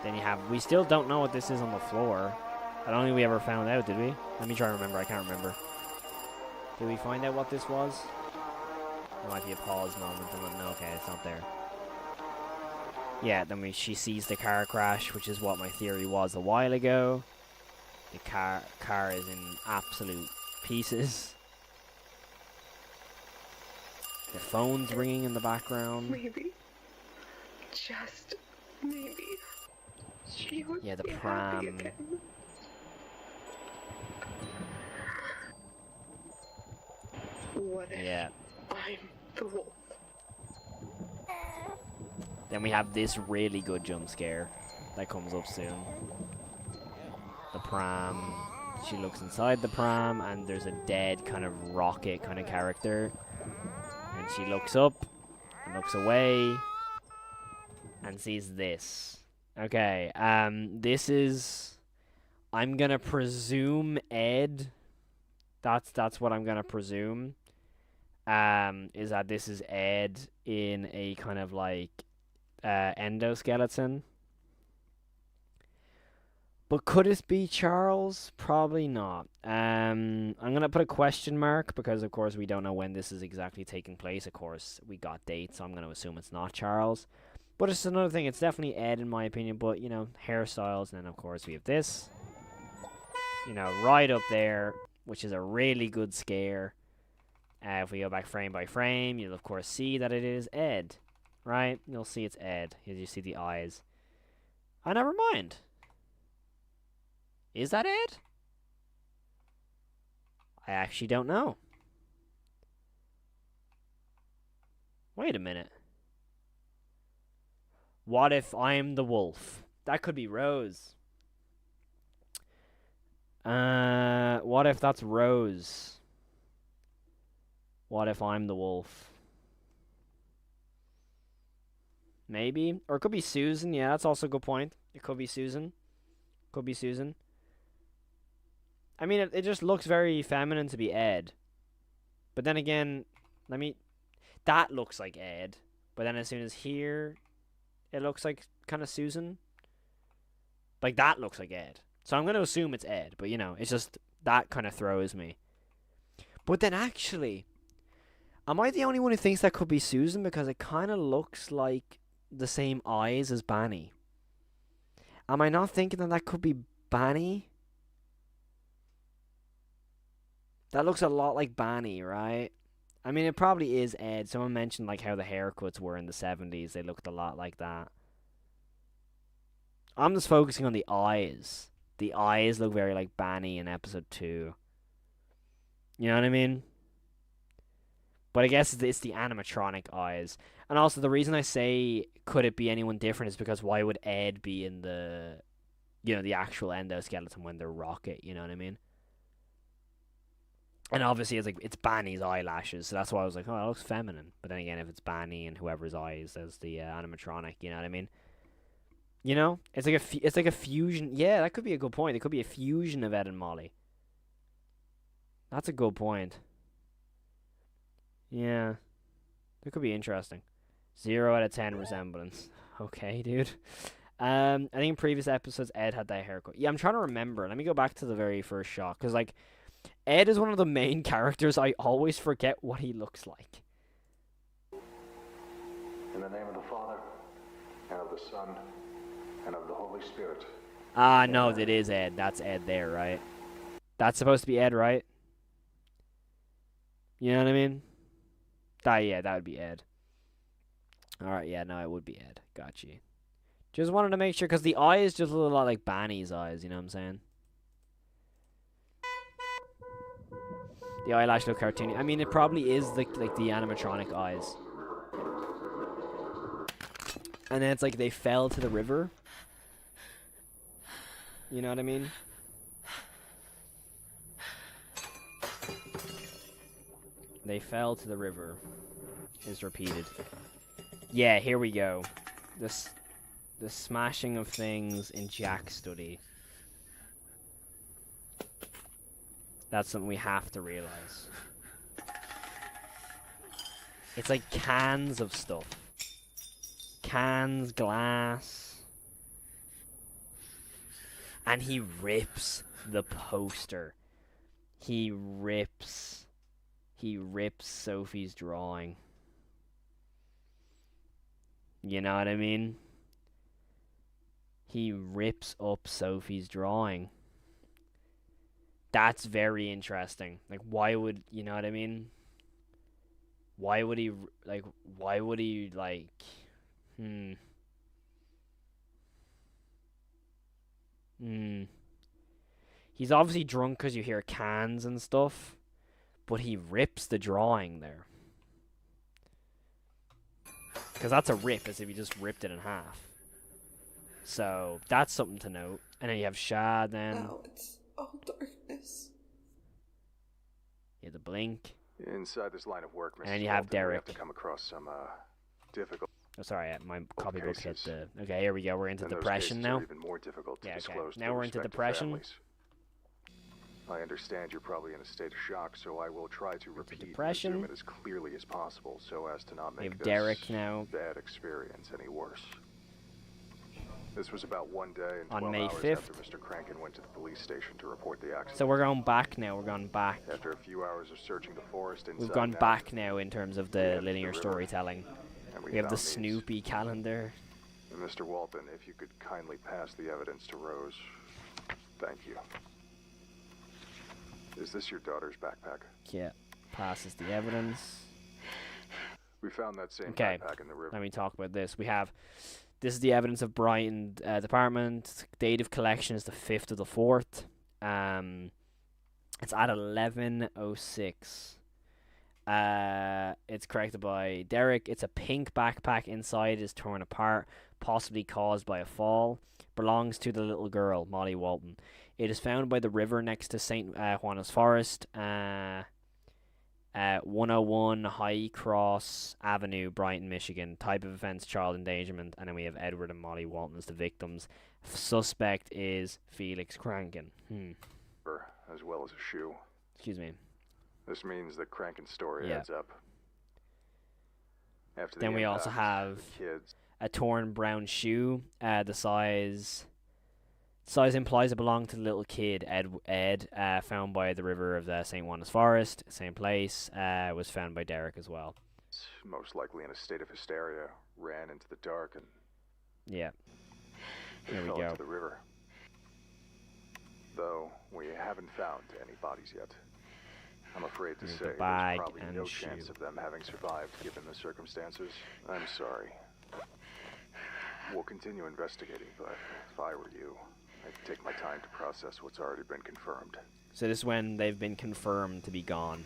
Then you have, we still don't know what this is on the floor. I don't think we ever found out, did we? Let me try to remember, I can't remember. Did we find out what this was? There might be a pause moment, and no, okay, it's not there. Yeah, then she sees the car crash, which is what my theory was a while ago. The car is in absolute pieces. The phone's ringing in the background. Maybe, just maybe, she would Yeah, the be happy pram. again. What if Yeah. I'm the wolf? Then we have this really good jump scare that comes up soon. The pram. She looks inside the pram and there's a dead kind of rocket kind of character. And she looks up and looks away and sees this. Okay, this is, I'm gonna presume Ed. That's what I'm gonna presume. Is that this is Ed in a kind of like endoskeleton. But could it be Charles? Probably not. I'm gonna put a question mark because of course we don't know when this is exactly taking place. Of course we got dates, so I'm gonna assume it's not Charles. But it's another thing, it's definitely Ed in my opinion, but you know, hairstyles, and then of course we have this. You know, right up there, which is a really good scare. If we go back frame by frame, you'll of course see that it is Ed. Right? You'll see it's Ed. As you see the eyes. Oh, never mind. Is that Ed? I actually don't know. Wait a minute. What if I'm the wolf? That could be Rose. What if that's Rose? What if I'm the wolf? Maybe. Or it could be Susan. Yeah, that's also a good point. It could be Susan. Could be Susan. I mean, it just looks very feminine to be Ed. But then again, that looks like Ed. But then as soon as here, it looks like kind of Susan. Like, that looks like Ed. So I'm going to assume it's Ed. But, you know, it's just, that kind of throws me. But then actually, am I the only one who thinks that could be Susan? Because it kind of looks like the same eyes as Banny. Am I not thinking that could be Banny? That looks a lot like Banny, right? I mean, it probably is Ed. Someone mentioned like how the haircuts were in the 70s. They looked a lot like that. I'm just focusing on the eyes. The eyes look very like Banny in episode 2. You know what I mean? But I guess it's the animatronic eyes. And also, the reason I say could it be anyone different is because why would Ed be in the, the actual endoskeleton when they're Rocket? You know what I mean? And obviously, it's Banny's eyelashes, so that's why I was like, oh, that looks feminine. But then again, if it's Banny and whoever's eyes as the animatronic, you know what I mean? It's like a fusion. Yeah, that could be a good point. It could be a fusion of Ed and Molly. That's a good point. Yeah, that could be interesting. 0 out of 10 resemblance. Okay, dude. I think in previous episodes Ed had that haircut. Yeah, I'm trying to remember. Let me go back to the very first shot, because like Ed is one of the main characters. I always forget what he looks like. In the name of the Father, and of the Son, and of the Holy Spirit. Ah, no, that is Ed. That's Ed there, right? That's supposed to be Ed, right? You know what I mean? Yeah, that would be Ed. Alright, yeah, no, it would be Ed. Got you. Just wanted to make sure, because the eyes just look a lot like Banny's eyes, you know what I'm saying? The eyelash look cartoony. I mean, it probably is like the animatronic eyes. And then it's like they fell to the river. You know what I mean? They fell to the river. Is repeated. Yeah, here we go. The smashing of things in Jack's study. That's something we have to realize. It's like cans of stuff. Cans, glass. And he rips the poster. He rips Sophie's drawing. You know what I mean? He rips up Sophie's drawing. That's very interesting. Like, why would, you know what I mean? Why would he, He's obviously drunk because you hear cans and stuff, but he rips the drawing there. Because that's a rip, as if he just ripped it in half. So, that's something to note. And then you have Shad then. Now it's all darkness. You have the blink. Inside this line of work, Mrs. And you have Walten, we Derek. have to come across some difficult. Oh, sorry, my copybook hit the... Okay, here we go. We're into depression now. Even more difficult to Yeah, okay. disclose to Now we're into respective depression. families. I understand you're probably in a state of shock, so I will try to repeat and depression. resume it as clearly as possible, so as to not We make have this Derek now. bad experience any worse. This was about 1 day and On 12 May hours 5th. after Mr. Kranken went to the police station to report the accident. So we're going back now. We're going back. After a few hours of searching the forest inside We've gone and out, back now in terms of we the headed to linear river, storytelling. and We have the found these. Snoopy calendar. Mr. Walten, if you could kindly pass the evidence to Rose. Thank you. Is this your daughter's backpack? Yeah, passes the evidence. We found that same Okay, backpack in the river. let me talk about this. This is the evidence of Brighton department. Date of collection is the 5th of the 4th. It's at 11:06. It's corrected by Derek. It's a pink backpack. Inside is torn apart, possibly caused by a fall. Belongs to the little girl, Molly Walton. It is found by the river next to St. Juana's Forest. 101 High Cross Avenue, Brighton, Michigan. Type of offense, child endangerment. And then we have Edward and Molly Walton as the victims. Suspect is Felix Kranken. As well as a shoe. Excuse me. This means that Kranken's story Yeah. adds up. After Then the we also impact, have the kids. a torn brown shoe. The size implies it belonged to the little kid, Ed, found by the river of the St. Juana's Forest. Same place. Was found by Derek as well. Most likely in a state of hysteria, ran into the dark and Yeah. Here we fell go. into the river. Though we haven't found any bodies yet. I'm afraid to Here's say the there's bag probably and no shoe. chance of them having survived given the circumstances. I'm sorry. We'll continue investigating, but if I were you, I take my time to process what's already been confirmed. So this is when they've been confirmed to be gone.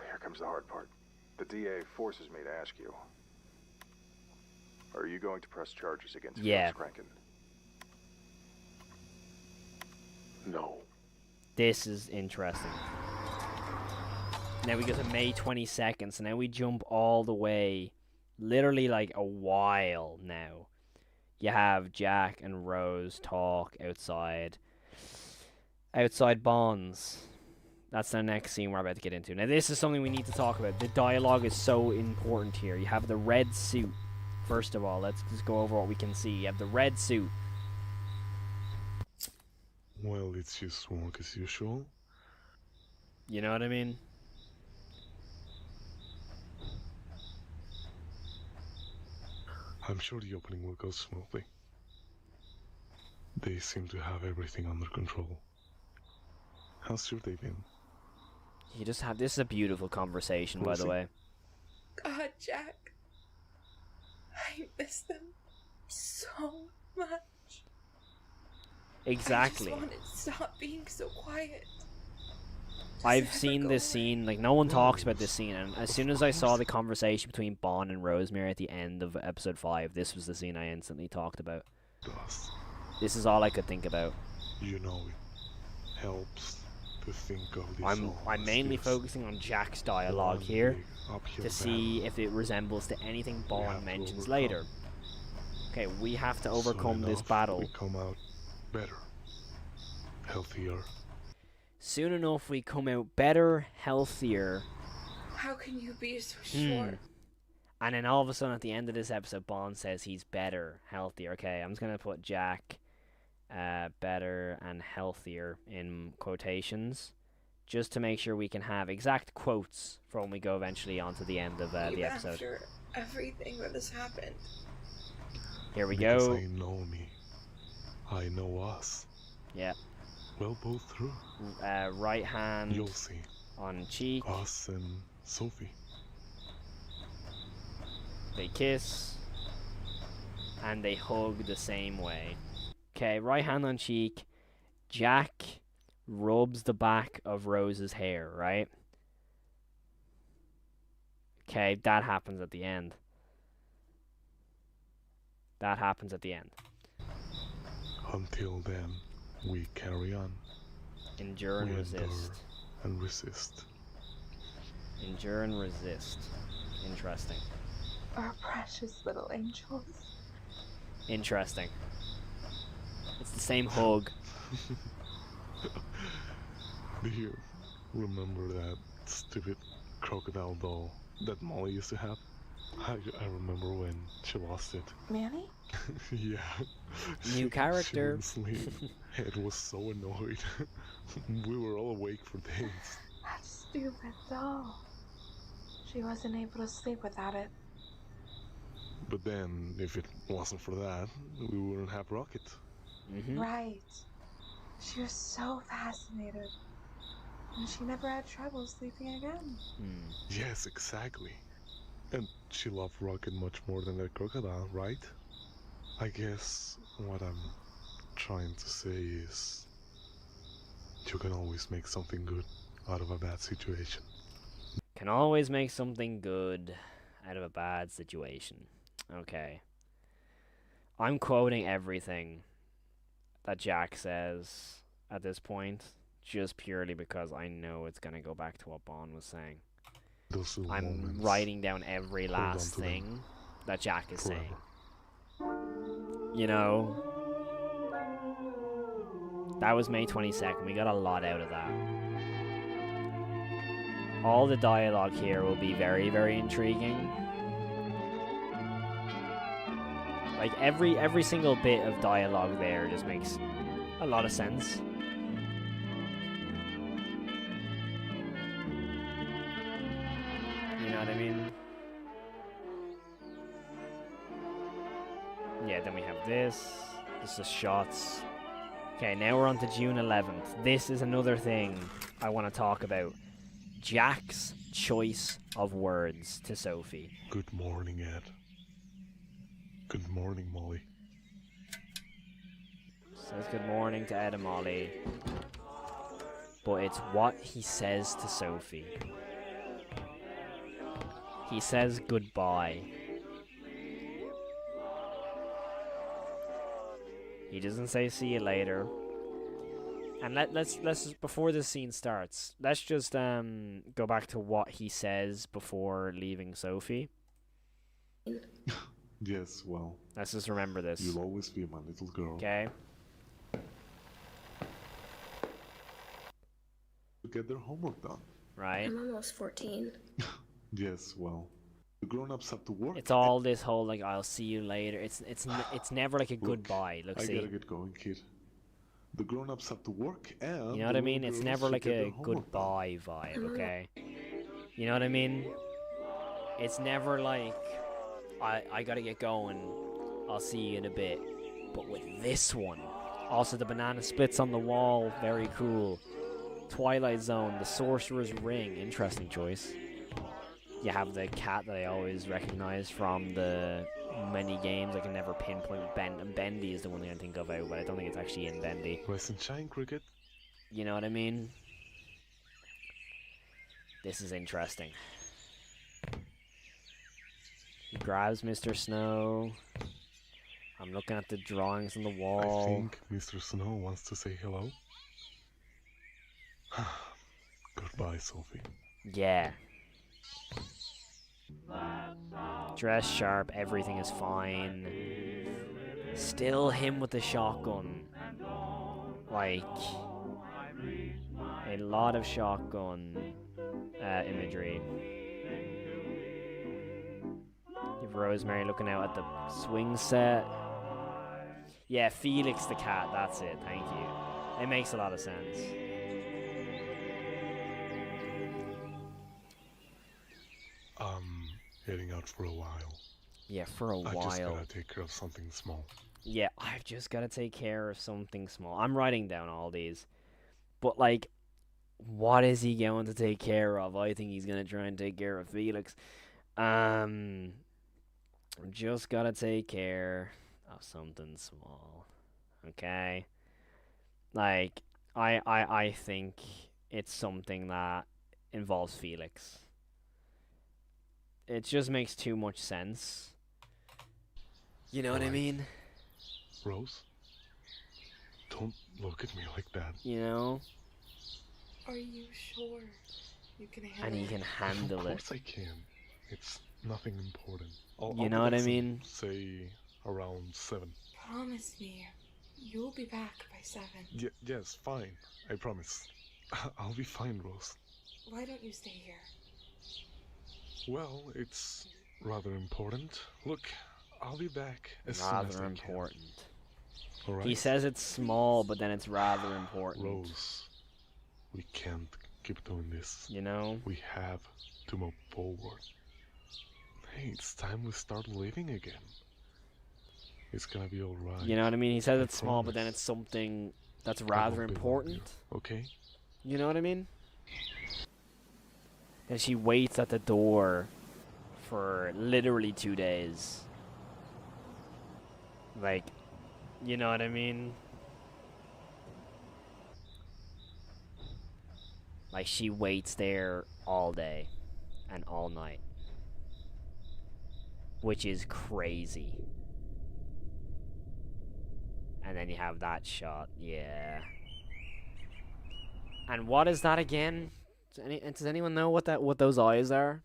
Here comes the hard part. The DA forces me to ask you. Are you going to press charges against Yeah. Felix Kranken? No. This is interesting. Now we go to May 22nd, so now we jump all the way, literally like a while now. You have Jack and Rose talk outside Bonds. That's the next scene we're about to get into. Now this is something we need to talk about. The dialogue is so important here. You have the red suit. First of all, let's just go over what we can see. You have the red suit. Well, it's just work as usual. You know what I mean? I'm sure the opening will go smoothly. They seem to have everything under control. How's your day been? You just have... This is a beautiful conversation, by the Rosie? way. God, Jack. I miss them so much. Exactly. I just wanted to stop being so quiet. Just I've never seen go this away. scene, like, no one talks about this scene, and as soon as I saw the conversation between Bond and Rosemary at the end of episode 5, this was the scene I instantly talked about. Does. This is all I could think about. You know, it helps to think of this I'm all as mainly this focusing on Jack's dialogue one here big uphill to see battle. if it resembles to anything have Bond to mentions overcome. later. Okay, we have to Soon overcome this enough, battle. We come out better, healthier. Soon enough, we come out better, healthier. How can you be so Hmm. sure? And then all of a sudden, at the end of this episode, Bond says he's better, healthier. Okay, I'm just going to put Jack better and healthier in quotations, just to make sure we can have exact quotes for when we go eventually on to the end of the Even episode. after everything that has happened. Here we Because go. I know me. I know us. Yeah. Well, both through. Right hand You'll see. on cheek. Us and Sophie. They kiss. And they hug the same way. Okay, right hand on cheek. Jack rubs the back of Rose's hair, right? Okay, that happens at the end. That happens at the end. Until then, we carry on. Endure and We resist. endure and resist. Endure and resist. Interesting. Our precious little angels. Interesting. It's the same hug. Do you remember that stupid crocodile doll that Molly used to have? I remember when she lost it. Manny? Yeah. New character. She wouldn't sleep. Ed was so annoyed. We were all awake for days. That stupid doll. She wasn't able to sleep without it. But then, if it wasn't for that, we wouldn't have Rocket. Mm-hmm. Right. She was so fascinated. And she never had trouble sleeping again. Yes, exactly. And she loved Rocket much more than that crocodile, right? I guess what I'm trying to say is you can always make something good out of a bad situation. Can always make something good out of a bad situation. Okay. I'm quoting everything that Jack says at this point, just purely because I know it's going to go back to what Bond was saying. Those little I'm moments writing down every hold on last to them thing that Jack is forever. saying. You know, that was May 22nd. We got a lot out of that. All the dialogue here will be very, very intriguing. Like every single bit of dialogue there just makes a lot of sense. You know what I mean? Yeah, then we have this. This is shots. Okay, now we're on to June 11th. This is another thing I want to talk about. Jack's choice of words to Sophie. Good morning, Ed. Good morning, Molly. Says good morning to Ed and Molly. But it's what he says to Sophie. He says goodbye. He doesn't say see you later. And let's before this scene starts, let's just go back to what he says before leaving Sophie. Yes, well, Let's just remember this. you'll always be my little girl. Okay? To get their homework done. Right? I'm almost 14. Yes, well, the grown-ups have to work. It's all this whole like I'll see you later. It's never like a goodbye. Look, I see. gotta get going, kid. The grown-ups have to work, and You know the what I little mean? It's girls never should like get their a homework done. goodbye vibe, okay? You know what I mean? It's never like I gotta get going. I'll see you in a bit. But with this one, also the banana splits on the wall, very cool. Twilight Zone, the Sorcerer's Ring, interesting choice. You have the cat that I always recognize from the many games I can never pinpoint. Bendy is the one thing I think of out, but I don't think it's actually in Bendy. Rise and shine, cricket. You know what I mean? This is interesting. He grabs Mr. Snow. I'm looking at the drawings on the wall. I think Mr. Snow wants to say hello. Goodbye, Sophie. Yeah. Dress sharp, everything is fine. Still him with the shotgun. Like, a lot of shotgun imagery. You have Rosemary looking out at the swing set. Yeah, Felix the cat, that's it, thank you. It makes a lot of sense. Heading out for a while. Yeah, for a I while. just gotta take care of something small. Yeah, I've just got to take care of something small. I'm writing down all these. But, like, what is he going to take care of? I think he's going to try and take care of Felix. Just got to take care of something small. Okay? Like, I think it's something that involves Felix. It just makes too much sense. You know what I Alright. mean? Rose? Don't look at me like that. You know? Are you sure you can handle And he it? can handle Of it. course I can. It's nothing important. You I'll know be what back I soon, mean? Say around 7. Promise me you'll be back by 7. Yes, fine. I promise. I'll be fine, Rose. Why don't you stay here? Well, it's rather important. Look, I'll be back as soon as I Rather can. important. All right? He says it's small, but then it's rather important. Rose, we can't keep doing this. You know? We have to move forward. Hey, it's time we start living again. It's gonna be alright. You know what I mean? He says I it's small, but then promise. it's something that's I rather won't be important. long, okay? You know what I mean? And she waits at the door for literally 2 days. Like, you know what I mean? Like, she waits there all day and all night. Which is crazy. And then you have that shot, yeah. And what is that again? Does anyone know what those eyes are?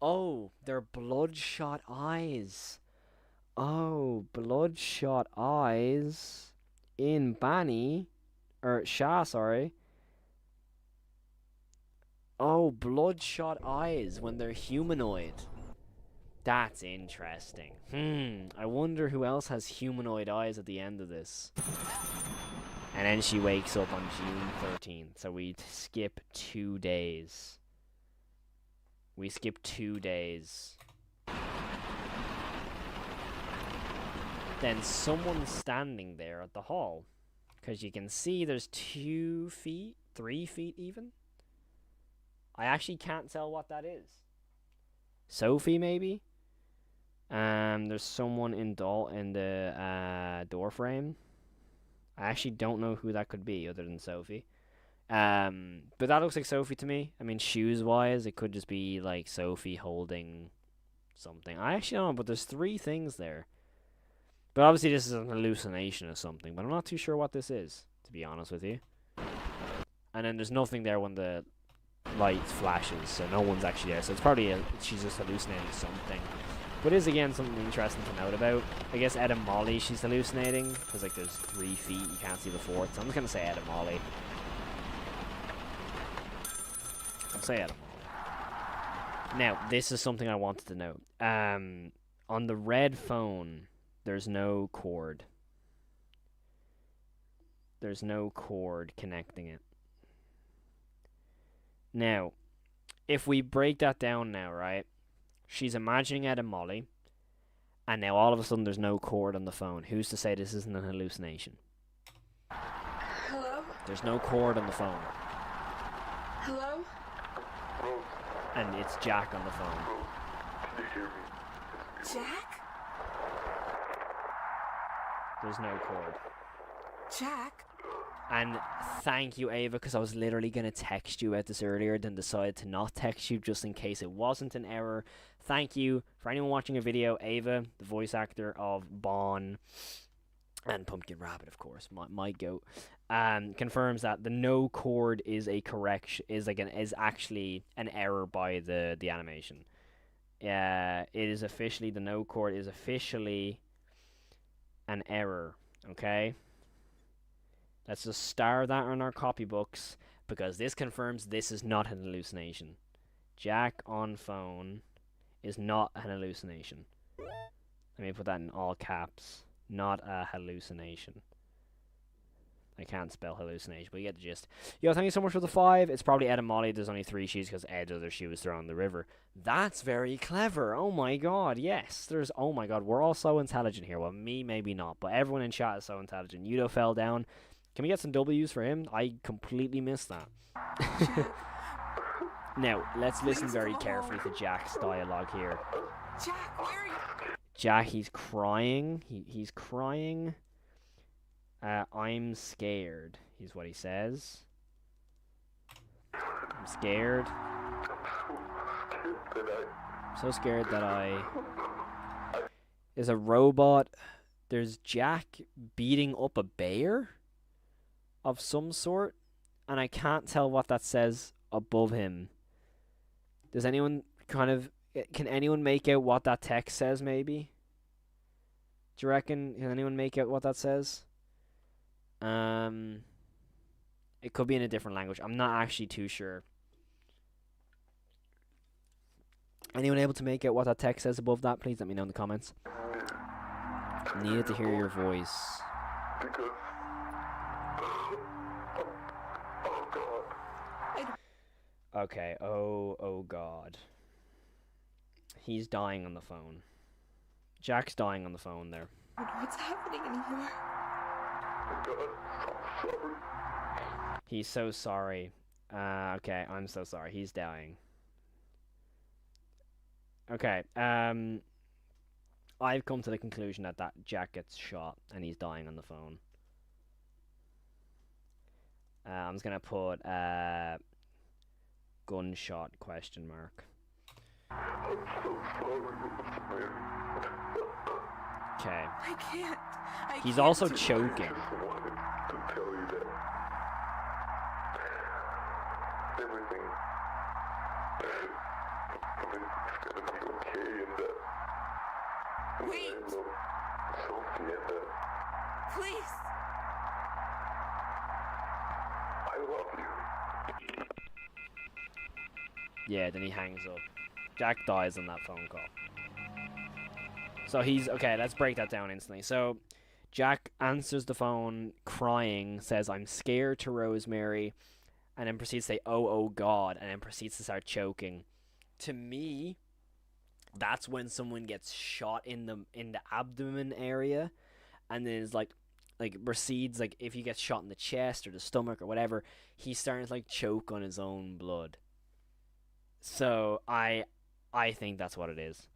Oh, they're bloodshot eyes. Oh, bloodshot eyes in Banny, or Sha, sorry. Oh, bloodshot eyes when they're humanoid. That's interesting. I wonder who else has humanoid eyes at the end of this. And then she wakes up on June 13th. So we skip 2 days. We skip 2 days. Then someone's standing there at the hall. Because you can see there's 2 feet, 3 feet even. I actually can't tell what that is. Sophie, maybe? There's someone in the door frame. I actually don't know who that could be other than Sophie. But that looks like Sophie to me. I mean, shoes-wise, it could just be like Sophie holding something. I actually don't know, but there's 3 things there. But obviously this is an hallucination or something, but I'm not too sure what this is, to be honest with you. And then there's nothing there when the light flashes, so no one's actually there. So it's probably she's just hallucinating something. But it is, again, something interesting to note about. I guess Ed and Molly she's hallucinating, because like there's 3 feet, you can't see the 4th. So I'm just going to say Ed and Molly. I'll say Ed and Molly. Now, this is something I wanted to note. On the red phone, there's no cord. There's no cord connecting it. Now, if we break that down now, right? She's imagining Ed and Molly, and now all of a sudden there's no cord on the phone. Who's to say this isn't an hallucination? Hello? There's no cord on the phone. Hello? And it's Jack on the phone. Can you hear me? Jack? There's no cord. Jack? And thank you, Ava, because I was literally going to text you about this earlier, then decided to not text you just in case it wasn't an error. Thank you. For anyone watching a video, Ava, the voice actor of Bon and Pumpkin Rabbit, of course, my goat, confirms that the no cord is a correction, is actually an error by the animation. It is officially, the no cord is officially an error, okay? Let's just star that on our copybooks, because this confirms this is not an hallucination. Jack on phone is not an hallucination. Let me put that in all caps. Not a hallucination. I can't spell hallucination, but you get the gist. Yo, thank you so much for the 5. It's probably Ed and Molly. There's only 3 shoes because Ed's other shoe was thrown in the river. That's very clever. Oh my god, yes. Oh my god, we're all so intelligent here. Well, me, maybe not, but everyone in chat is so intelligent. Yudo fell down. Can we get some W's for him? I completely missed that. Now, let's listen very carefully to Jack's dialogue here. Jack, where are you? Jack, he's crying. He's crying. I'm scared, is what he says. I'm scared. So scared that I... There's a robot. There's Jack beating up a bear of some sort, and I can't tell what that says above him. Does anyone can anyone make out what that text says, maybe? Do you reckon, can anyone make out what that says? It could be in a different language. I'm not actually too sure. Anyone able to make out what that text says above that? Please let me know in the comments. Needed to hear your voice. Because... Oh, God. Okay, oh god. He's dying on the phone. Jack's dying on the phone there. I don't know what's happening anymore. God, I'm sorry. He's so sorry. Okay, I'm so sorry. He's dying. Okay, I've come to the conclusion that Jack gets shot and he's dying on the phone. I'm just gonna put gunshot question mark. I'm so sorry, Rosemary. Okay. I can't. He's can't also do it. choking. I just wanted to tell you that everything everything's gonna be okay, and that Wait. I love Sophie, and that Please. I love you. Yeah, then he hangs up. Jack dies on that phone call. So he's... Okay, let's break that down instantly. So Jack answers the phone, crying, says, I'm scared to Rosemary, and then proceeds to say, oh god, and then proceeds to start choking. To me, that's when someone gets shot in the abdomen area, and then is like proceeds, like, if he gets shot in the chest or the stomach or whatever, he's starting to, like, choke on his own blood. So I think that's what it is.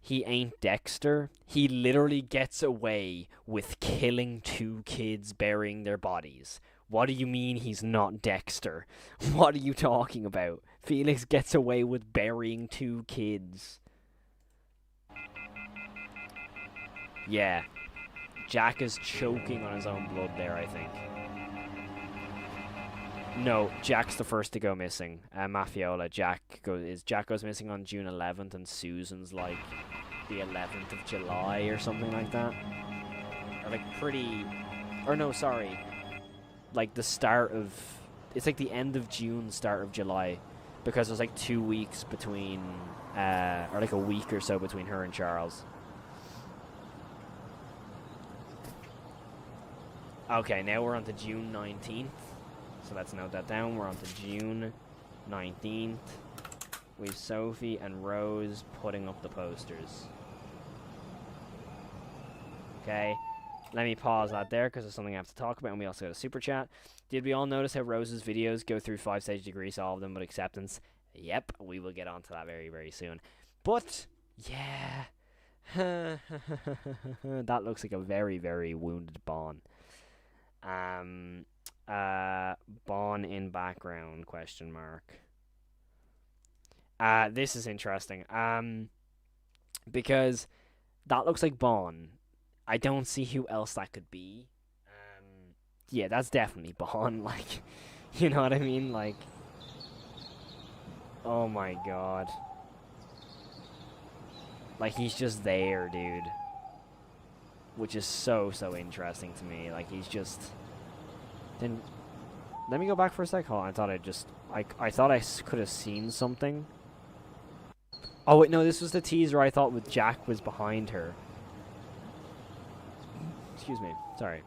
he ain't Dexter. He literally gets away with killing 2 kids, burying their bodies. What do you mean he's not Dexter? What are you talking about? Felix gets away with burying 2 kids. Yeah. Jack is choking on his own blood there, I think. No, Jack's the first to go missing. Mafiola, Jack goes missing on June 11th, and Susan's like the 11th of July or something like that. Or like like the start of, it's like the end of June, start of July, because there's like 2 weeks between, or like a week or so between her and Charles. Okay, now we're on to June 19th. So let's note that down. We're on to June 19th. We have Sophie and Rose putting up the posters. Okay. Let me pause that there because there's something I have to talk about, and we also got a super chat. Did we all notice how Rose's videos go through 5-stage degrees, all of them, but acceptance? Yep, we will get onto that very, very soon. But, yeah. That looks like a very, very wounded Bon. Bon in background, question mark. This is interesting. Because that looks like Bon. I don't see who else that could be. Yeah, that's definitely Bon. Like, you know what I mean? Like, oh my god. Like, he's just there, dude. Which is so interesting to me. Like, he's just... Then, let me go back for a sec. Hold on, I thought I thought I could have seen something. Oh, wait, no, this was the teaser I thought with Jack was behind her. Excuse me, sorry.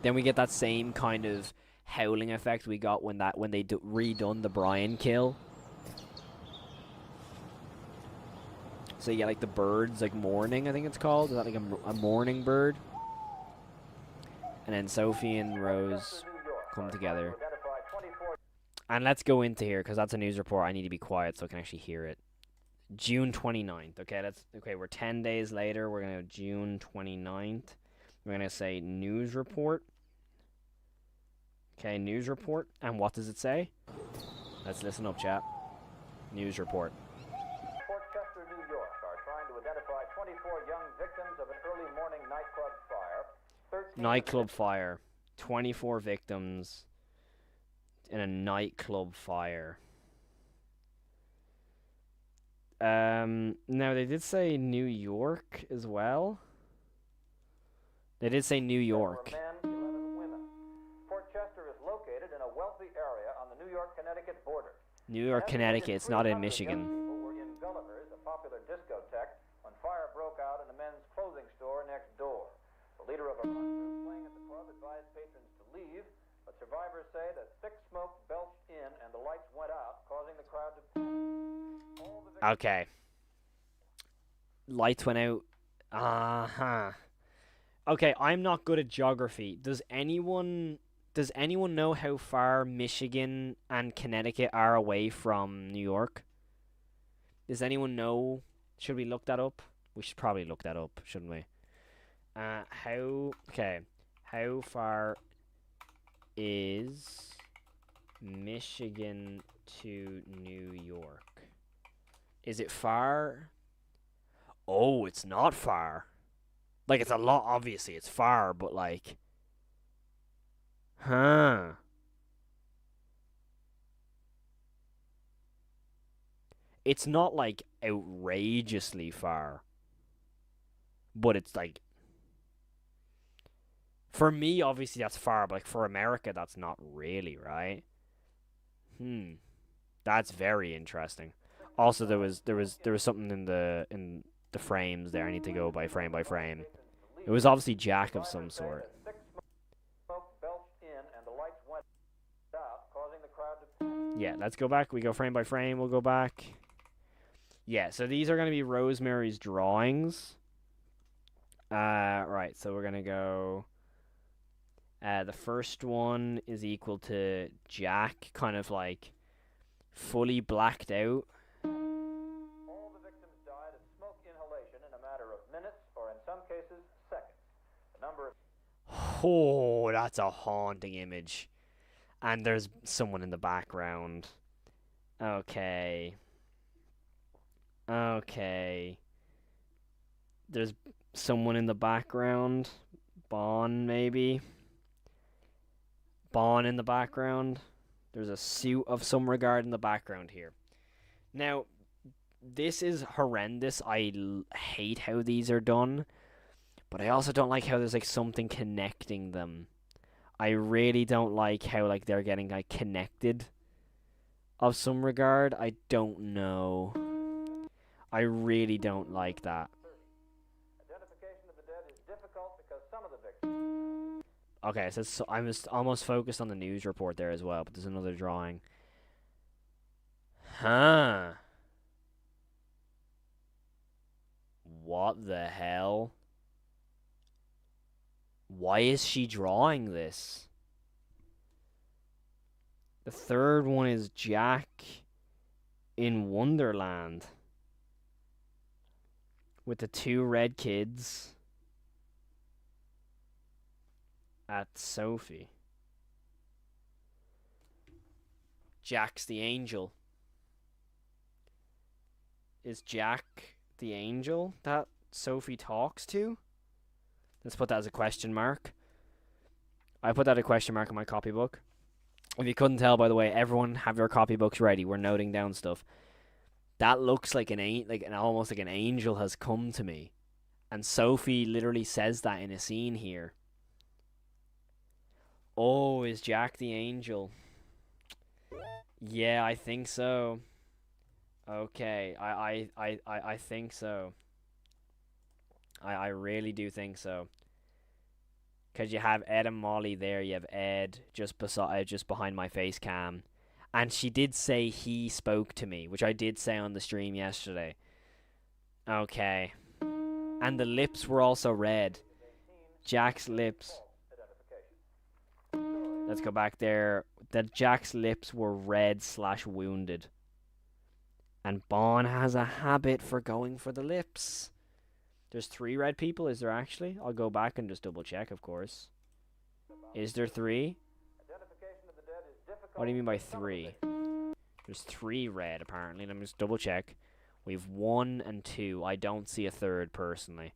Then we get that same kind of howling effect we got when they redone the Brian kill. So you get like the birds like mourning, I think it's called. Is that like a mourning bird? And then Sophie and Rose come together. And let's go into here because that's a news report. I need to be quiet so I can actually hear it. June 29th. Okay, we're 10 days later. We're going to go June 29th. We're going to say news report. Okay, news report. And what does it say? Let's listen up, chat. News report. Portchester, New York are trying to identify 24 young victims of an early morning nightclub fire. Nightclub fire. 24 victims in a nightclub fire. Now they did say New York as well. They did say New York. Men, 11 women. Portchester is located in a wealthy area on the New York-Connecticut border. New York, Connecticut. It's not in Michigan. People were in Gulliver's, a popular discotheque, when fire broke out in a men's clothing store next door. The leader of a rock group playing at the club advised patrons to leave, but survivors say that thick smoke belched in and the lights went out, causing the crowd to panic. Okay. Lights went out. Uh-huh. Okay, I'm not good at geography. Does anyone know how far Michigan and Connecticut are away from New York? Does anyone know? Should we look that up? We should probably look that up, shouldn't we? How far is Michigan to New York? Is it far? Oh, it's not far. Like, it's a lot, obviously, it's far, but, like... Huh. It's not, like, outrageously far. But it's, like... For me, obviously, that's far, but, like, for America, that's not really, right? That's very interesting. Also, there was something in the frames there. I need to go by frame by frame. It was obviously Jack of some sort. Yeah, let's go back. We go frame by frame. We'll go back. Yeah, so these are going to be Rosemary's drawings. Right, so we're going to go... the first one is equal to Jack, kind of like fully blacked out. All the victims died of smoke Oh, that's a haunting image. And there's someone in the background. Okay. Okay. There's someone in the background. Bon, maybe. Bon in the background. There's a suit of some regard in the background here. Now, this is horrendous. I hate how these are done. But I also don't like how there's like something connecting them. I really don't like how like they're getting like connected of some regard. I don't know. I really don't like that. Identification of the dead is difficult because some of the victims. Okay, so I was almost focused on the news report there as well, but there's another drawing. Huh. What the hell? Why is she drawing this? The third one is Jack in Wonderland with the two red kids at Sophie. Jack's the angel. Is Jack the angel that Sophie talks to? Let's put that as a question mark. I put that as a question mark in my copybook. If you couldn't tell, by the way, everyone have your copybooks ready. We're noting down stuff. That looks like almost like an angel has come to me. And Sophie literally says that in a scene here. Oh, is Jack the angel? Yeah, I think so. Okay, I think so. I really do think so. Because you have Ed and Molly there. You have Ed just behind my face cam. And she did say he spoke to me, which I did say on the stream yesterday. Okay. And the lips were also red. Jack's lips. Let's go back there. That Jack's lips were red/wounded. And Bon has a habit for going for the lips. There's 3 red people, is there actually? I'll go back and just double check, of course. Is there 3? What do you mean by 3? There's 3 red, apparently. Let me just double check. We've 1 and 2. I don't see a third, personally.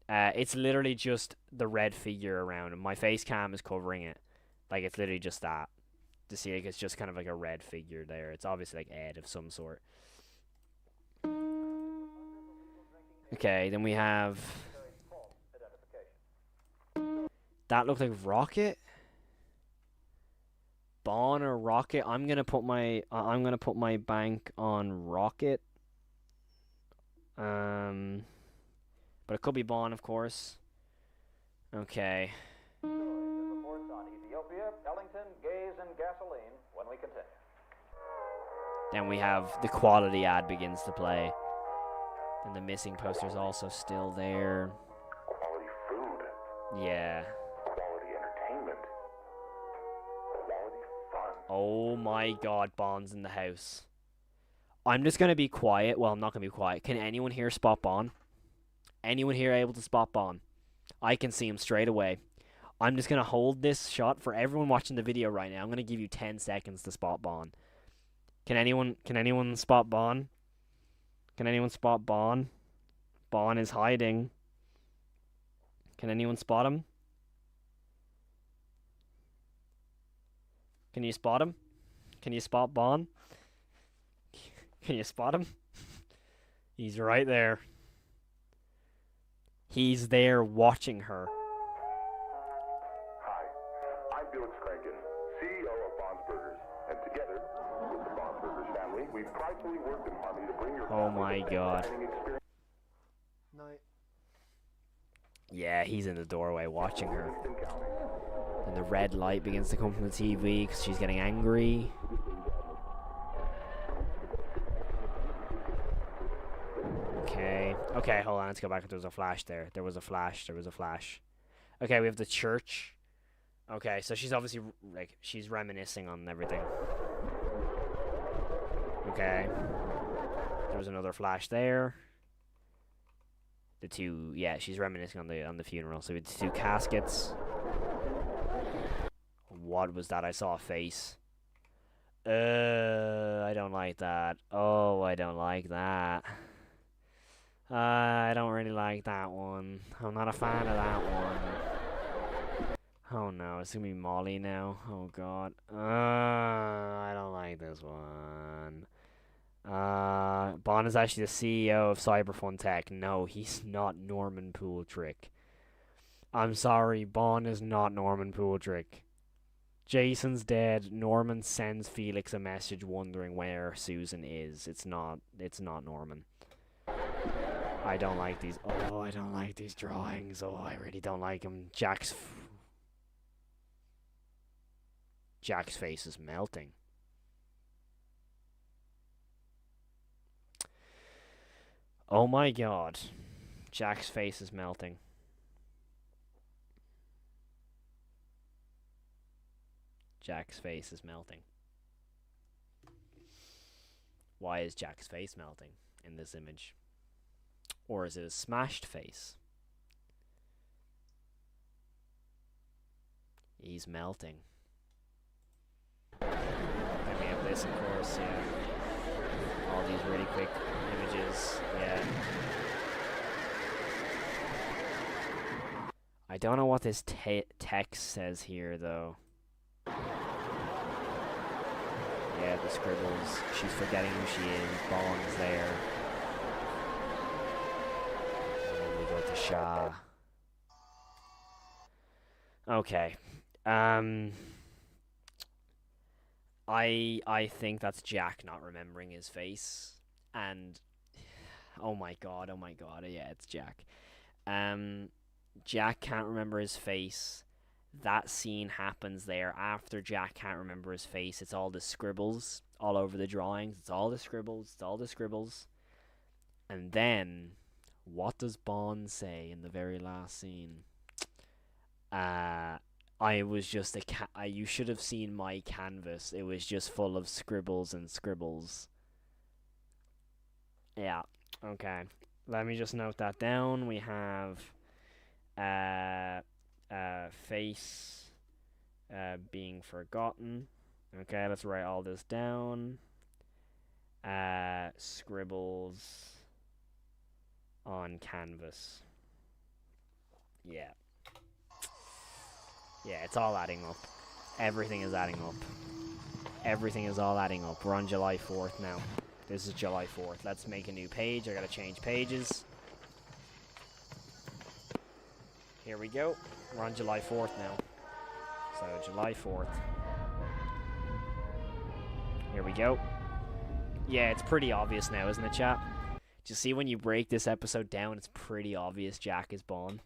It's literally just the red figure around him. My face cam is covering it. Like, it's literally just that. To see, like, it's just kind of like a red figure there. It's obviously like Ed of some sort. Okay, then we have... That looked like Rocket? Bon or Rocket? I'm gonna put my bank on Rocket. But it could be Bon, of course. Okay. Reports on Ethiopia, Ellington, Gaze, and gasoline when we continue. Then we have the quality ad begins to play. And the missing poster's also still there. Quality food. Yeah. Quality entertainment. Quality fun. Oh my god, Bon's in the house. I'm just gonna be quiet. Well, I'm not gonna be quiet. Can anyone here spot Bon? Anyone here able to spot Bon? I can see him straight away. I'm just gonna hold this shot for everyone watching the video right now. I'm gonna give you 10 seconds to spot Bon. Can anyone spot Bon? Can anyone spot Bon? Bon is hiding. Can anyone spot him? Can you spot him? Can you spot Bon? Can you spot him? He's right there. He's there watching her. Hi, I'm Felix Crankin, CEO of Bon's Burgers, and together with the Bon's Burgers family, we pridefully work in harmony to bring your Oh my god. Night. Yeah, he's in the doorway watching her. And the red light begins to come from the TV because she's getting angry. Okay, hold on, let's go back. There was a flash there. There was a flash. Okay, we have the church. Okay, so she's obviously, like, she's reminiscing on everything. Okay. There was another flash there. The two, yeah, she's reminiscing on the funeral. So we had the two caskets. What was that? I saw a face. I don't like that. Oh, I don't like that. I don't really like that one. I'm not a fan of that one. Oh no, it's gonna be Molly now. Oh god. I don't like this one. Bond is actually the CEO of Cyberfun Tech. No, he's not Norman Pooltrick. I'm sorry, Bond is not Norman Pooltrick. Jason's dead. Norman sends Felix a message wondering where Susan is. It's not Norman. I don't like these. Oh, I don't like these drawings. Oh, I really don't like them. Jack's face is melting. Oh my god. Jack's face is melting. Jack's face is melting. Why is Jack's face melting in this image? Or is it a smashed face? He's melting. Then we have this, of course, yeah. All these really quick images, yeah. I don't know what this text says here, though. Yeah, the scribbles. She's forgetting who she is. Bond's there. And then we go to Shah. Okay. I think that's Jack not remembering his face. And oh my god, yeah, it's Jack. Jack can't remember his face. That scene happens there after Jack can't remember his face. It's all the scribbles all over the drawings. It's all the scribbles. And then, what does Bond say in the very last scene? I was just you should have seen my canvas. It was just full of scribbles and scribbles. Yeah, okay. Let me just note that down. We have face being forgotten. Okay, let's write all this down. Scribbles on canvas. Yeah. Yeah, it's all adding up. Everything is adding up. Everything is all adding up. We're on July 4th now. This is July 4th. Let's make a new page. I gotta change pages. Here we go. We're on July 4th now. So, July 4th. Here we go. Yeah, it's pretty obvious now, isn't it, chat? Do you see when you break this episode down, it's pretty obvious Jack is Bond.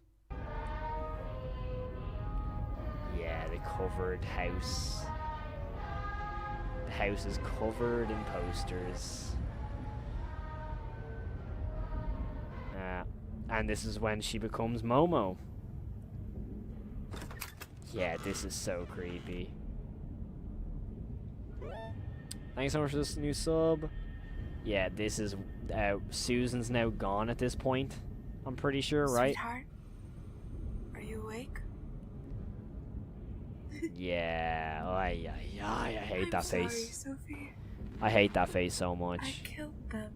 Yeah, the covered house. The house is covered in posters. And this is when she becomes Momo. Yeah, this is so creepy. Thanks so much for this new sub. Yeah, this is... Susan's now gone at this point. I'm pretty sure, right? Sweetheart, are you awake? Yeah. I hate that sorry, face. Sophie. I hate that face so I much. killed them.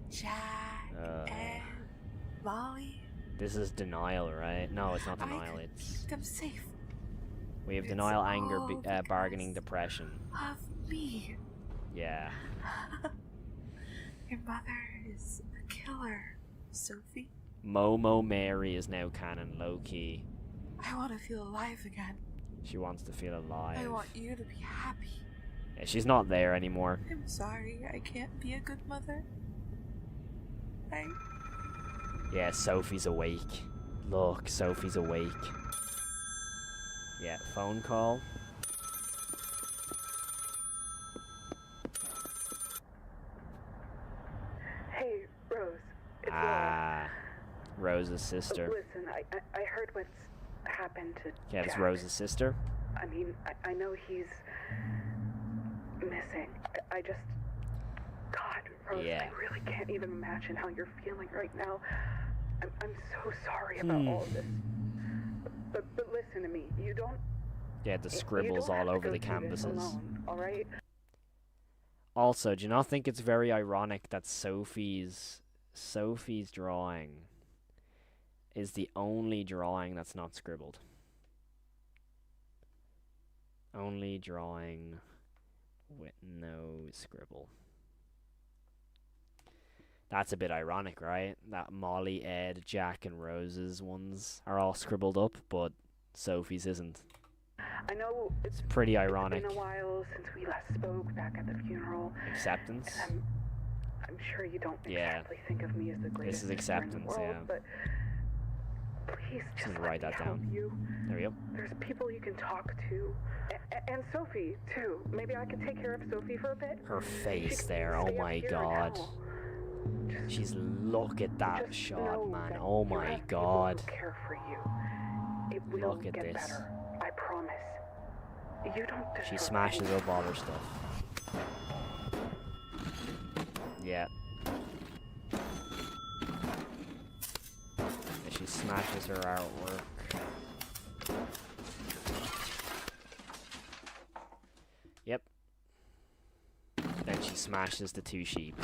Jack and Molly. This is denial, right? No, it's not denial. It's... Keep them safe. We have It's denial, anger, all bargaining, because depression. Of me. Yeah. Your mother is a killer, Sophie. Momo Mary is now canon, low-key. I want to feel alive again. She wants to feel alive. I want you to be happy. Yeah, she's not there anymore. I'm sorry, I can't be a good mother. Yeah, Sophie's awake. Look, Sophie's awake. Yeah, phone call. Hey, Rose. It's Laura. Rose's sister. Listen, I heard what's happened to Yeah, it's Jack. Rose's sister. I mean, I know he's missing. I just... God, Rose, Yeah. I really can't even imagine how you're feeling right now. I'm so sorry about all of this. But listen to me. You don't. Yeah, the You scribbles don't all have to over go the through this canvases. alone, all right? Also, do you not think it's very ironic that Sophie's drawing is the only drawing that's not scribbled? Only drawing with no scribble. That's a bit ironic, right? That Molly, Ed, Jack, and Rose's ones are all scribbled up, but Sophie's isn't. I know It's pretty ironic. It's been a while since we last spoke back at the funeral. Acceptance? And I'm sure you don't exactly think of me as the greatest This is sister in the acceptance, world, yeah. but please just Just let write me that help down. you. There we go. There's people you can talk to. And Sophie, too. Maybe I could take care of Sophie for a bit? Her She face can there, oh stay up my here and god. help. She's, look at that Just shot, know man. that Oh you my have people god. who care for you. It will Look at get this. better. I promise. You don't deserve She smashes up all her stuff. Yeah. And she smashes her artwork. Yep. Then she smashes the 2 sheep.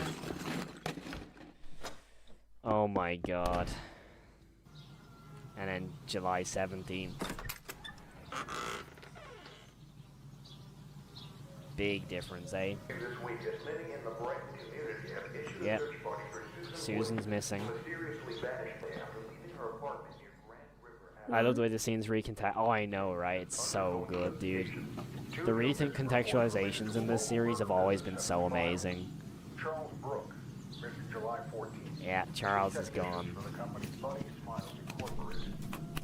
Oh my god. And then July 17th. Big difference, eh? Yep. Susan's missing. I love the way the scene's recontextualized. Oh, I know, right? It's so good, dude. The recontextualizations in this series have always been so amazing. Charles Brooke, missing July 14th. Yeah, Charles is gone.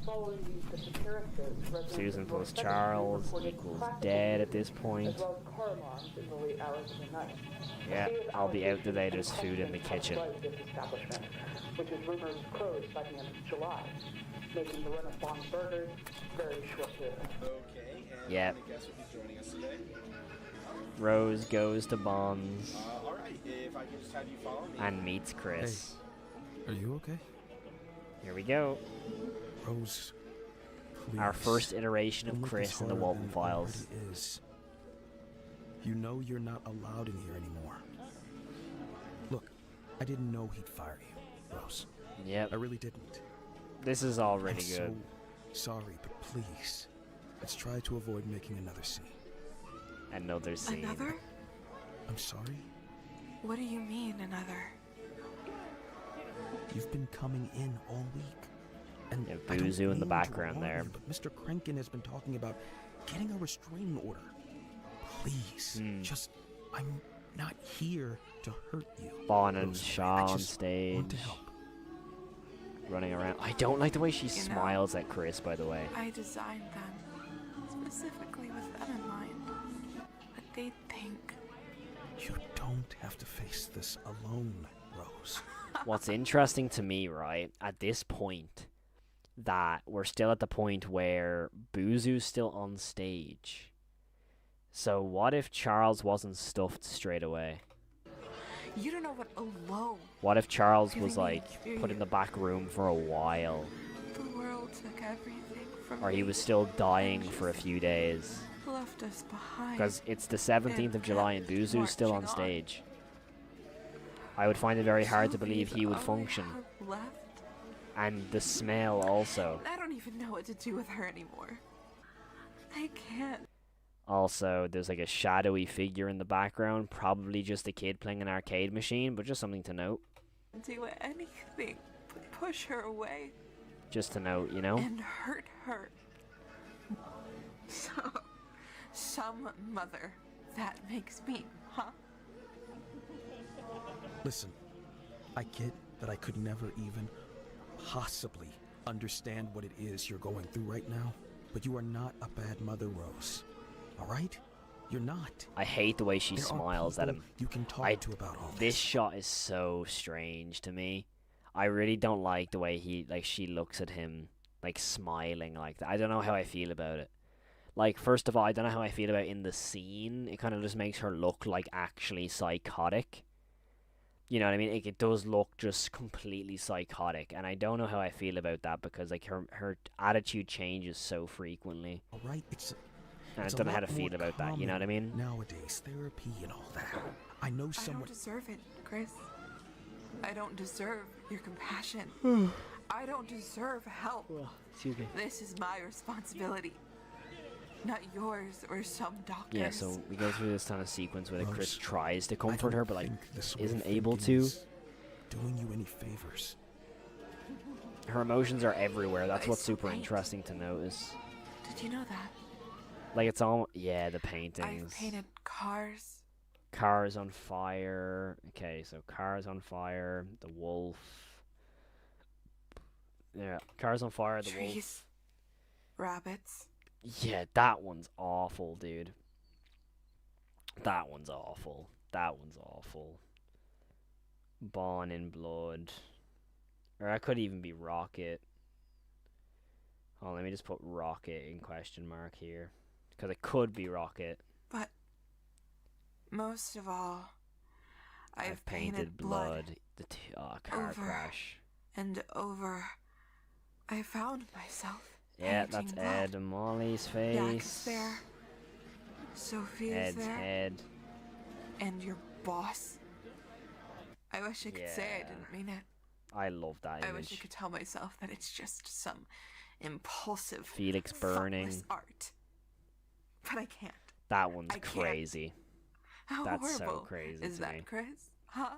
Following the disappearances, residents Susan of plus North Charles reported equals crackling dead at this point. as well as car alarms in the late hours of the night. Yeah, I'll be out today. There's food in the kitchen. This establishment, which is rumored closed by the end of July, making the Renaissance Burgers very short-lived. Okay, and Yep. any guests will be joining us today? Rose goes to Bonds Alright, if I can just have you follow me. and meets Chris. Are you okay? Here we go. Rose, please. Our first iteration of Don't make Chris this in the harder Walten than it Files. already is. You know you're not allowed in here anymore. Look, I didn't know he'd fire you, Rose. Yep. I really didn't. This is all really I'm good. so sorry, but please, let's try to avoid making another scene. Another scene. Another? I'm sorry? What do you mean, another? You've been coming in all week. And Yeah, I don't Buzu in the mean to background alarm there. you, but Mr. Krenkin has been talking about getting a restraining order. Please, just, I'm not here to hurt you. Bon and Rose, Shaw I on just stage. want to help. Running around. I don't like the way she You know, smiles at Chris, by the way. I designed them specifically with them in mind. What they'd think. You don't have to face this alone, Rose. What's interesting to me, right, at this point, that we're still at the point where Buzu's still on stage. So what if Charles wasn't stuffed straight away? You don't know what alone. What if Charles Giving was, me like, put in the experience. back room for a while? The world took everything from Or he me was still dying and for a just few days? left us behind. Because it's the 17th of July and kept Buzu's still on marching stage. I would find it very hard to Sophie's believe he would all I function. have left. And the smell also. I don't even know what to do with her anymore. I can't. Also, there's like a shadowy figure in the background, probably just a kid playing an arcade machine, but just something to note. Do anything but push her away Just to note, you know? and hurt her. So, some mother, that makes me, huh? Listen, I get that I could never even possibly understand what it is you're going through right now, but you are not a bad mother, Rose. All right? You're not. I hate the way she There are smiles at people him. you can talk to about all This shot is so strange to me. I really don't like the way she looks at him, like smiling like that. I don't know how I feel about it. Like, first of all, I don't know how I feel about in the scene. It kind of just makes her look like actually psychotic. You know what I mean? It does look just completely psychotic, and I don't know how I feel about that because like her attitude changes so frequently. All right, And it's I don't know a how to lot feel more about that. You know what I mean? Nowadays, therapy and all that. I know I someone. don't deserve it, Chris. I don't deserve your compassion. I don't deserve help. Excuse me. This is my responsibility, not yours or some doctor's. Yeah, so we go through this kind of sequence where Chris Rose, tries to I comfort don't her, but like think this way isn't of able thinking to. is doing you any favors. Her emotions are everywhere. That's I what's still super paint. interesting to notice. Did you know that? Like it's all the I've paintings. painted cars. Cars on fire. Okay, so cars on fire. The wolf. Yeah, cars on fire. The wolf. Trees. Rabbits. Yeah, that one's awful, dude. That one's awful. That one's awful. Born in Blood. Or that could even be Rocket. Oh, let me just put Rocket in question mark here. Because it could be Rocket. But most of all, I've painted blood. The car over crash. and over. I found myself. Yeah, that's painting blood. Ed and Molly's Jack face. is there. Sophie is Ed's there. head. And your boss. I wish I could say I Yeah. didn't mean it. I love that I wish I image. could tell myself that it's just some impulsive, Felix burning. thoughtless art. But I can't. That one's I can't. crazy. How That's so horrible crazy is to that, me. Chris? Huh?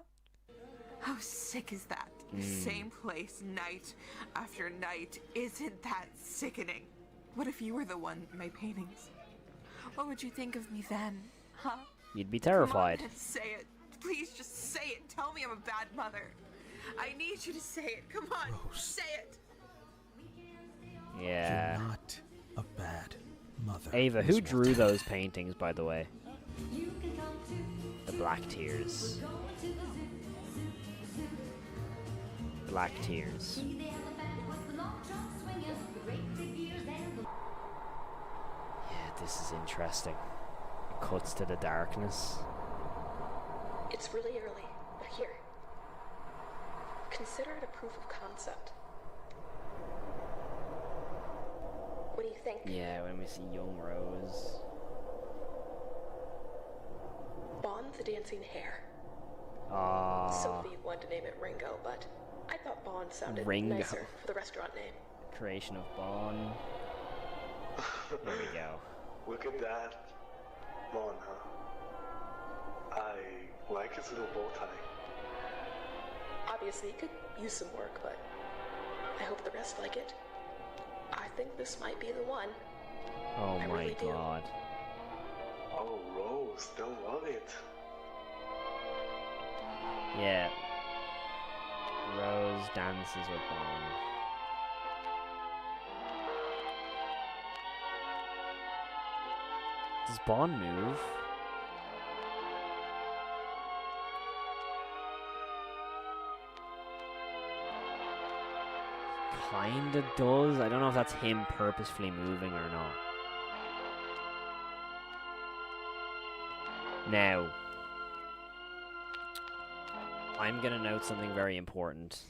How sick is that? Same place, night after night. Isn't that sickening? What if you were the one in my paintings? What would you think of me then? Huh? You'd be Come on terrified. and say it. Please just say it. Tell me I'm a bad mother. I need you to say it. Come on, Rose. say it. Yeah. You're not a bad mother. Ava, who Miss drew Walten. those paintings, by the way? The Black Tears. Black Tears. Yeah, this is interesting. It cuts to the darkness. It's really early, but here. Consider it a proof of concept. What do you think? Yeah, when we see young Rose. Bond the Dancing Hare. Ah, Sophie wanted to name it Ringo, but I thought Bond sounded Ringo. nicer for the restaurant name. creation of Bond. There we go. Look at that. Mon, huh? I like his little bow tie. Obviously, it could use some work, but I hope the rest like it. I think this might be the one. Oh I my really do. god. Oh, Rose, they'll love it. Yeah. Rose dances with Bond. Does Bond move? Kinda does. I don't know if that's him purposefully moving or not. Now, I'm gonna note something very important.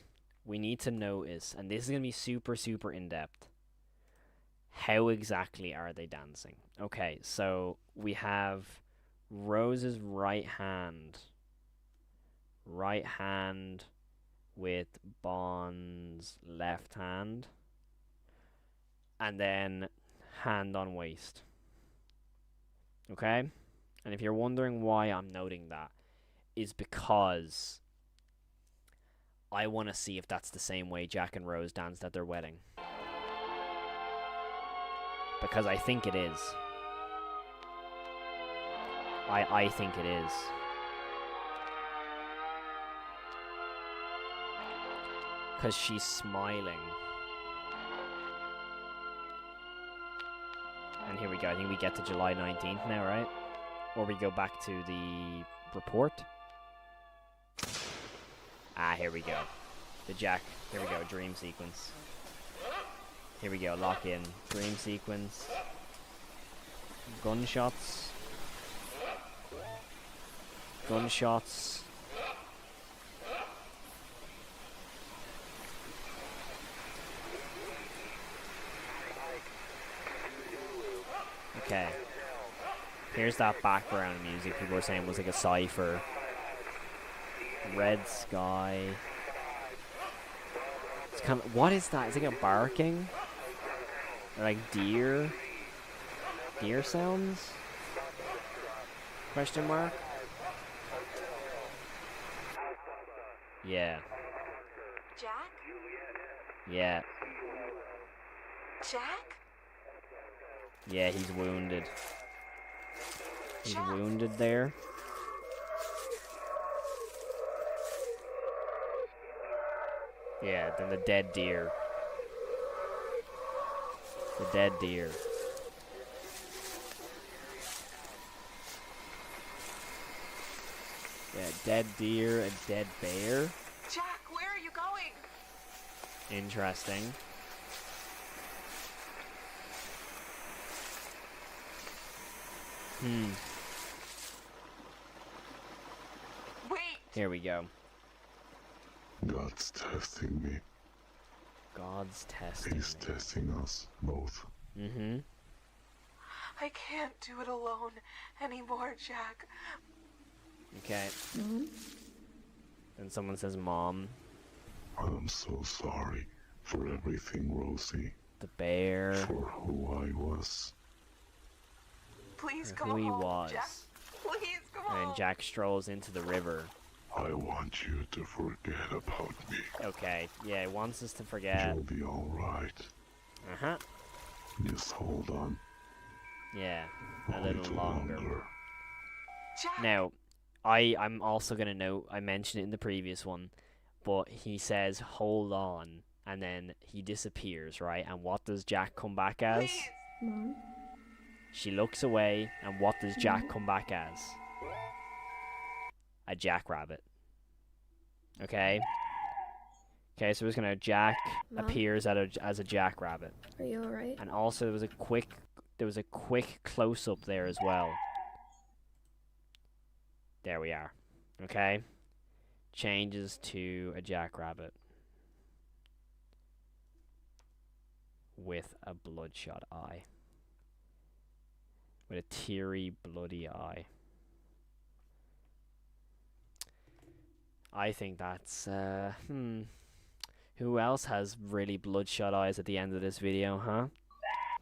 We need to notice, and this is gonna be super, super in depth. How exactly are they dancing? Okay, so we have Rose's right hand with Bond's left hand, and then hand on waist. Okay? And if you're wondering why I'm noting that, is because I want to see if that's the same way Jack and Rose danced at their wedding. Because I think it is. I think it is. Because she's smiling. And here we go. I think we get to July 19th now, right? Or we go back to the report. Ah, here we go. The Jack. Here we go. Dream sequence. Here we go. Lock in. Dream sequence. Gunshots. Gunshots. Here's that background music people were saying was like a cipher. Red sky. It's kind of, what is that? Is it like a barking? Or like deer? Deer sounds? Question mark? Yeah. Jack? Yeah. Jack? Yeah, he's wounded. He's Jack. wounded there. Yeah, then the dead deer. The dead deer. Yeah, dead deer, a dead bear. Jack, where are you going? Interesting. Wait! Here we go. God's testing me. God's testing He's me. testing us both. Mm-hmm. I can't do it alone anymore, Jack. Okay. Then someone says mom. I'm so sorry for everything, Rosie. The bear. For who I was. Please Or come who he home, was. Jack. Please come And home. then Jack strolls into the river. I want you to forget about me. Okay, yeah, he wants us to forget. You'll be alright. Uh-huh. Just hold on. Yeah, a little longer. Jack. Now, I'm also going to note, I mentioned it in the previous one, but he says, hold on, and then he disappears, right? And what does Jack come back as? Please. Mom? She looks away, and what does Jack come back as? A jackrabbit. Okay? Okay, so we're just gonna Jack Mom? appears as a jackrabbit. Are you alright? And also there was a quick close up there as well. There we are. Okay? Changes to a jackrabbit. With a bloodshot eye. With a teary, bloody eye. I think that's, who else has really bloodshot eyes at the end of this video, huh?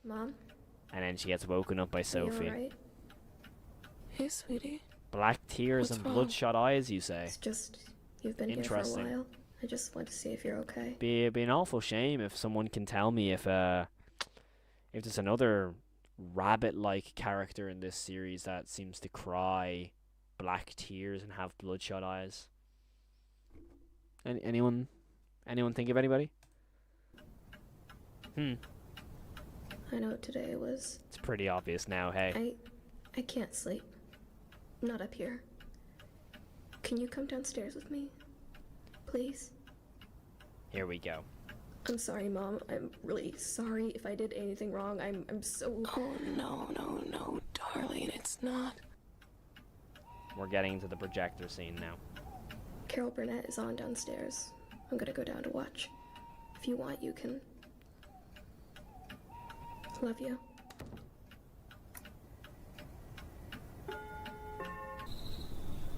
Mom? And then she gets woken up by Are you Sophie. alright? Hey, sweetie. Black tears What's and wrong? bloodshot eyes, you say? It's just, you've been here for a Interesting. while. I just want to see if you're okay. Be an awful shame if someone can tell me if there's another rabbit-like character in this series that seems to cry black tears and have bloodshot eyes. Anyone think of anybody? I know today was... It's pretty obvious now, hey. I can't sleep. Not up here. Can you come downstairs with me? Please? Here we go. I'm sorry, Mom. I'm really sorry if I did anything wrong. I'm so... Oh, no, darling, it's not. We're getting into the projector scene now. Carol Burnett is on downstairs. I'm gonna go down to watch. If you want, you can. Love you.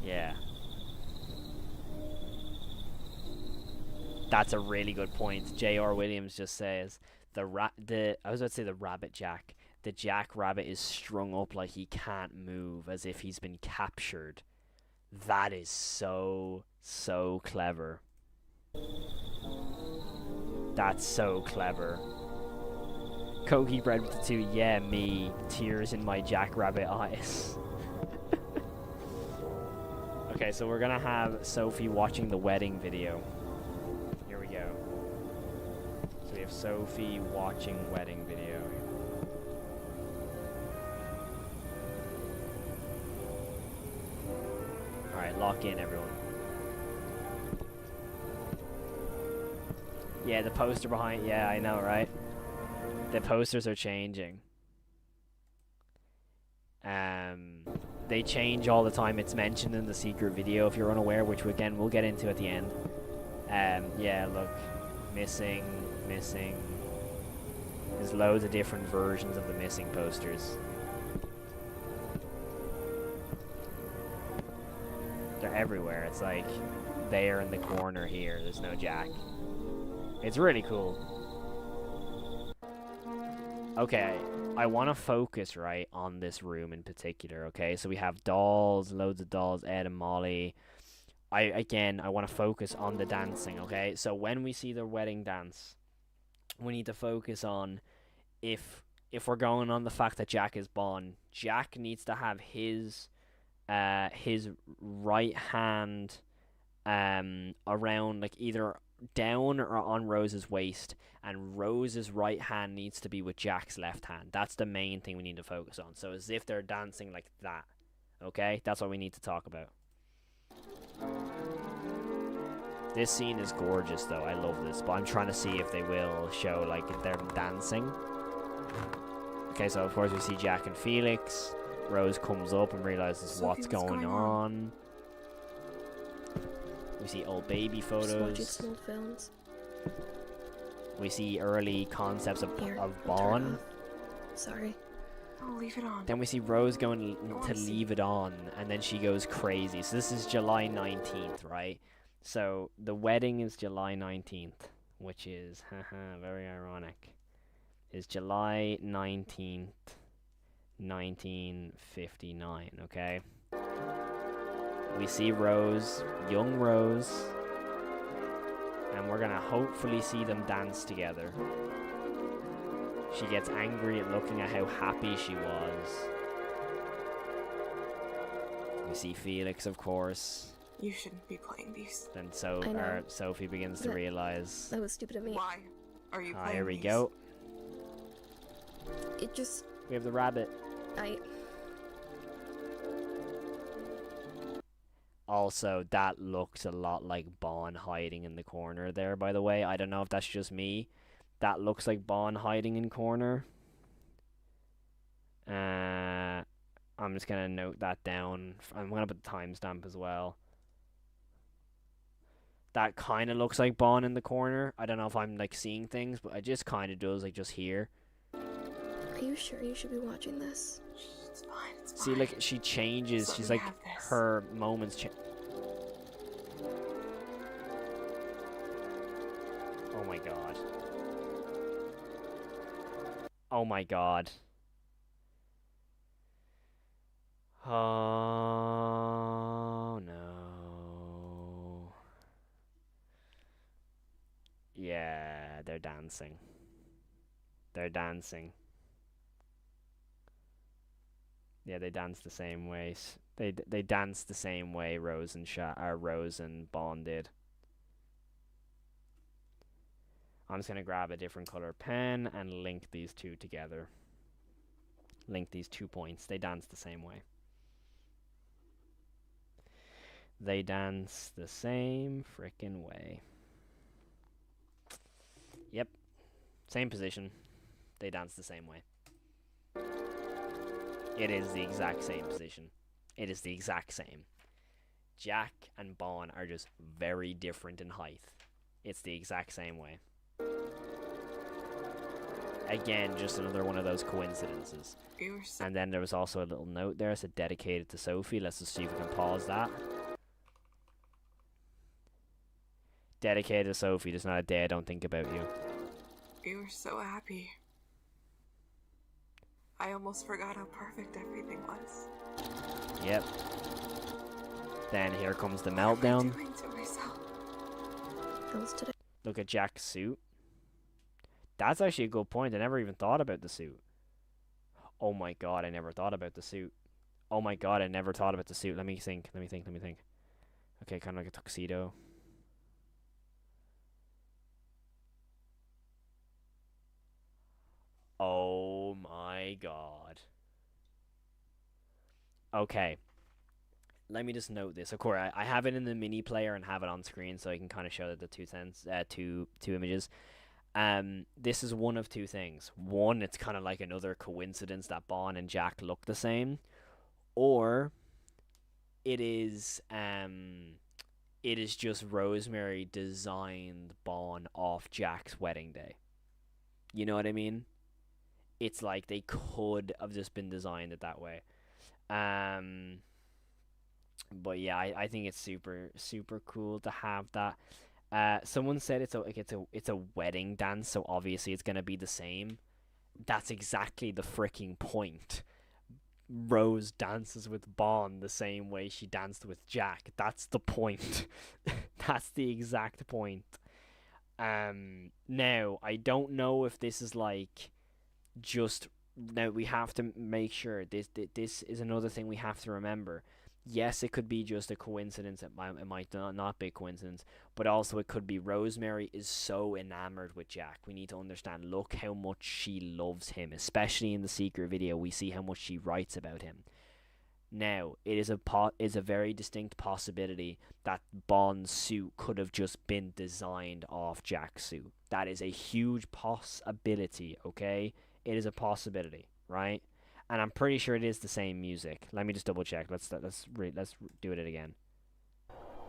Yeah. That's a really good point. J.R. Williams just says I was about to say the rabbit Jack. The Jack Rabbit is strung up like he can't move, as if he's been captured. That is so clever. That's so clever. Kogi bread with the two, yeah, me. Tears in my jackrabbit eyes. Okay, so we're gonna have Sophie watching the wedding video. Here we go. So we have Sophie watching wedding video. Alright, lock in, everyone. Yeah, the poster behind... Yeah, I know, right? The posters are changing. They change all the time. It's mentioned in the secret video, if you're unaware, which again we'll get into at the end. Yeah, look. Missing. There's loads of different versions of the missing posters. they're everywhere. It's like they're in the corner here. There's no Jack. It's really cool. Okay, I want to focus, right, on this room in particular, okay? So we have dolls, loads of dolls, Ed and Molly. I want to focus on the dancing, okay? So when we see the wedding dance, we need to focus on if we're going on the fact that Jack is born, Jack needs to have his right hand around, like, either down or on Rose's waist, and Rose's right hand needs to be with Jack's left hand. That's the main thing we need to focus on. So as if they're dancing like that. Okay? That's what we need to talk about. This scene is gorgeous, though. I love this, but I'm trying to see if they will show, like, them dancing. Okay, so of course we see Jack and Felix. Rose comes up and realizes what's going on. We see old baby photos. We see early concepts of Bond. Sorry. Oh, leave it on. Then we see Rose going to leave it on, and then she goes crazy. So this is July 19th, right? So the wedding is July 19th, which is, very ironic. Is July 19th, 1959, okay? We see Rose, young Rose, and we're gonna hopefully see them dance together. She gets angry at looking at how happy she was. We see Felix, of course. You shouldn't be playing these. Then Sophie begins to realize. That was stupid of me. Why are you playing here we these? go. It just... We have the rabbit. Also, that looks a lot like Bond hiding in the corner there, by the way. I don't know if that's just me. That looks like Bond hiding in corner. I'm just going to note that down. I'm going to put the timestamp as well. That kind of looks like Bond in the corner. I don't know if I'm, like, seeing things, but it just kind of does, like, just here. Are you sure you should be watching this? It's fine, it's fine. See, like, she changes. Let She's me like, have this. her moments change. Oh my god. Oh my god. Oh no. Yeah, they're dancing. They're dancing. Yeah, they dance the same way. They dance the same way Rose and Bond did. I'm just gonna grab a different color pen and link these two together. Link these 2 points. They dance the same way. They dance the same frickin' way. Yep. Same position. They dance the same way. It is the exact same position. It is the exact same. Jack and Bond are just very different in height. It's the exact same way. Again, just another one of those coincidences. And then there was also a little note there, it said dedicated to Sophie. Let's just see if we can pause that. Dedicated to Sophie. There's not a day I don't think about you. You were so happy. I almost forgot how perfect everything was. Yep. Then here comes the meltdown. What am I doing to myself? Look at Jack's suit. That's actually a good point. I never even thought about the suit. Oh my god, I never thought about the suit. Oh my god, I never thought about the suit. Let me think. Okay, kind of like a tuxedo. Oh my god. Okay. Let me just note this. Of course, I have it in the mini player and have it on screen so I can kind of show the two images. This is one of two things. One, it's kind of like another coincidence that Bond and Jack look the same, or it is just Rosemary designed Bond off Jack's wedding day. You know what I mean? It's like they could have just been designed it that way. But yeah, I think it's super cool to have that. Someone said it's a wedding dance, so obviously it's gonna be the same. That's exactly the freaking point. Rose dances with Bond the same way she danced with Jack. That's the point. That's the exact point. Now I don't know if this is like just now we have to make sure this is another thing we have to remember. Yes, it could be just a coincidence. It might not be a coincidence, but also it could be Rosemary is so enamored with Jack. We need to understand. Look how much she loves him, especially in the secret video. We see how much she writes about him. Now, it is a very distinct possibility that Bond's suit could have just been designed off Jack's suit. That is a huge possibility. Okay, it is a possibility, right? And I'm pretty sure it is the same music. Let me just double check. Let's do it again.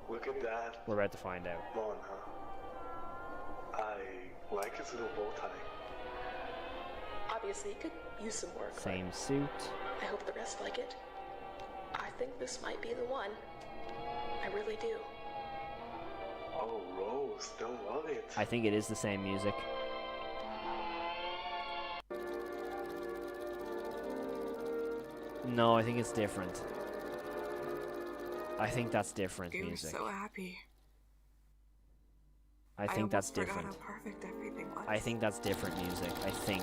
Look at that. We're about to find out. Bond, huh? I like his little bow tie. Obviously, it could use some work. Same suit. I hope the rest like it. I think this might be the one. I really do. Oh, Rose, they'll love it. I think it is the same music. No, I think it's different. I think that's different music. I'm so happy. I think that's different. How perfect everything was. I think that's different music. I think.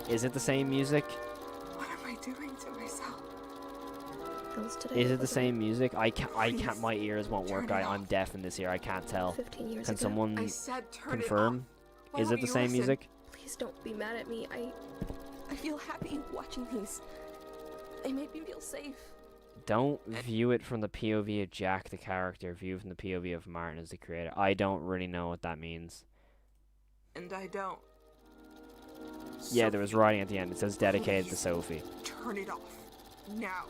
Is it the same music? What am I doing to myself? Is it the same music? I can't. My ears won't work. I'm deaf in this ear. I can't tell. 15 years Can ago. someone I said turn confirm? It Is it the same music? Please don't be mad at me. I feel happy watching these. They make me feel safe. Don't view it from the POV of Jack, the character. View it from the POV of Martin as the creator. I don't really know what that means. And I don't. Yeah, there was writing at the end. It says dedicated to Sophie. Turn it off. Now.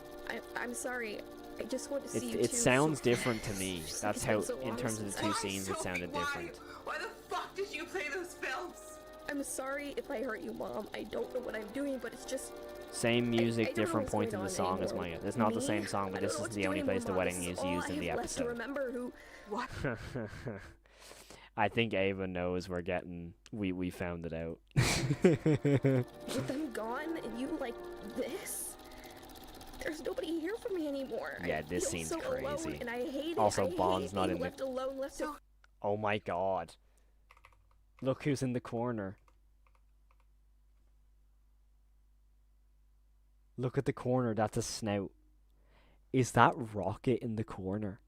I'm sorry. I just want to see you It too. sounds different to me. That's how, so in terms of the two scenes, it sounded different. Why the fuck did you play those films? I'm sorry if I hurt you, Mom. I don't know what I'm doing, but it's just... Same music, I don't know different what's point in going the on song as anymore. my. It's not the Me? same song, but I don't this know is what the to only do place the anymore, wedding Mom. is This is used all in the I have left to episode. remember who... What? I think Ava knows we're getting. We found it out. With them gone and you like this? There's nobody here for me anymore. Yeah, I this feel seems so crazy. Alone, and I hate it. Also, I Bond's hate not being in the. left alone, left to... Oh my god! Look who's in the corner. Look at the corner. That's a snout. Is that Rocket in the corner?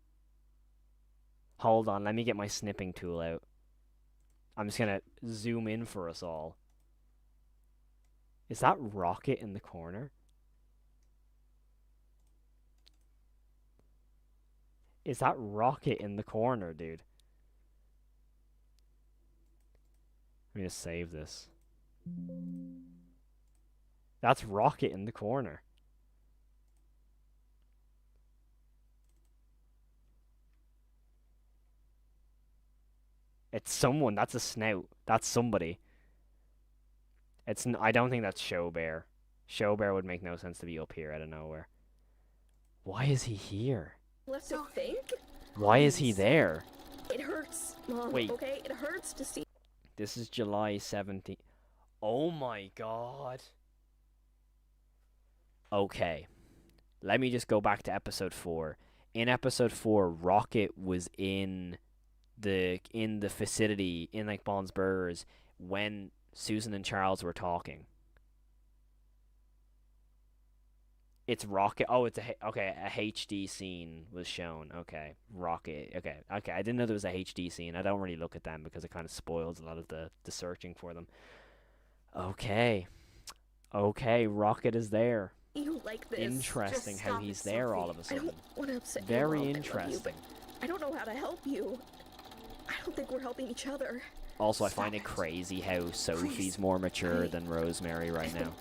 Hold on, let me get my snipping tool out. I'm just gonna zoom in for us all. Is that Rocket in the corner? Is that Rocket in the corner, dude? Let me just save this. That's Rocket in the corner. It's someone. That's a snout. That's somebody. I don't think that's Showbear. Showbear would make no sense to be up here out of nowhere. Why is he here? Left to think? Why is he there? It hurts, Mom. Wait. Okay? It hurts to see... This is July 17th. Oh my god. Okay. Let me just go back to episode 4. In episode 4, Rocket was in the facility in like Bond's Burgers when Susan and Charles were talking. It's Rocket. Oh, it's a HD scene was shown. Okay, Rocket. Okay. I didn't know there was a HD scene. I don't really look at them because it kind of spoils a lot of the searching for them. Okay, Rocket is there. You like this. Interesting how he's there all of a I sudden. don't want to upset you, Very Mom. I love interesting. you, but I don't know how to help you. I don't think we're helping each other. Also, I find it crazy how Sophie's more mature than Rosemary right now.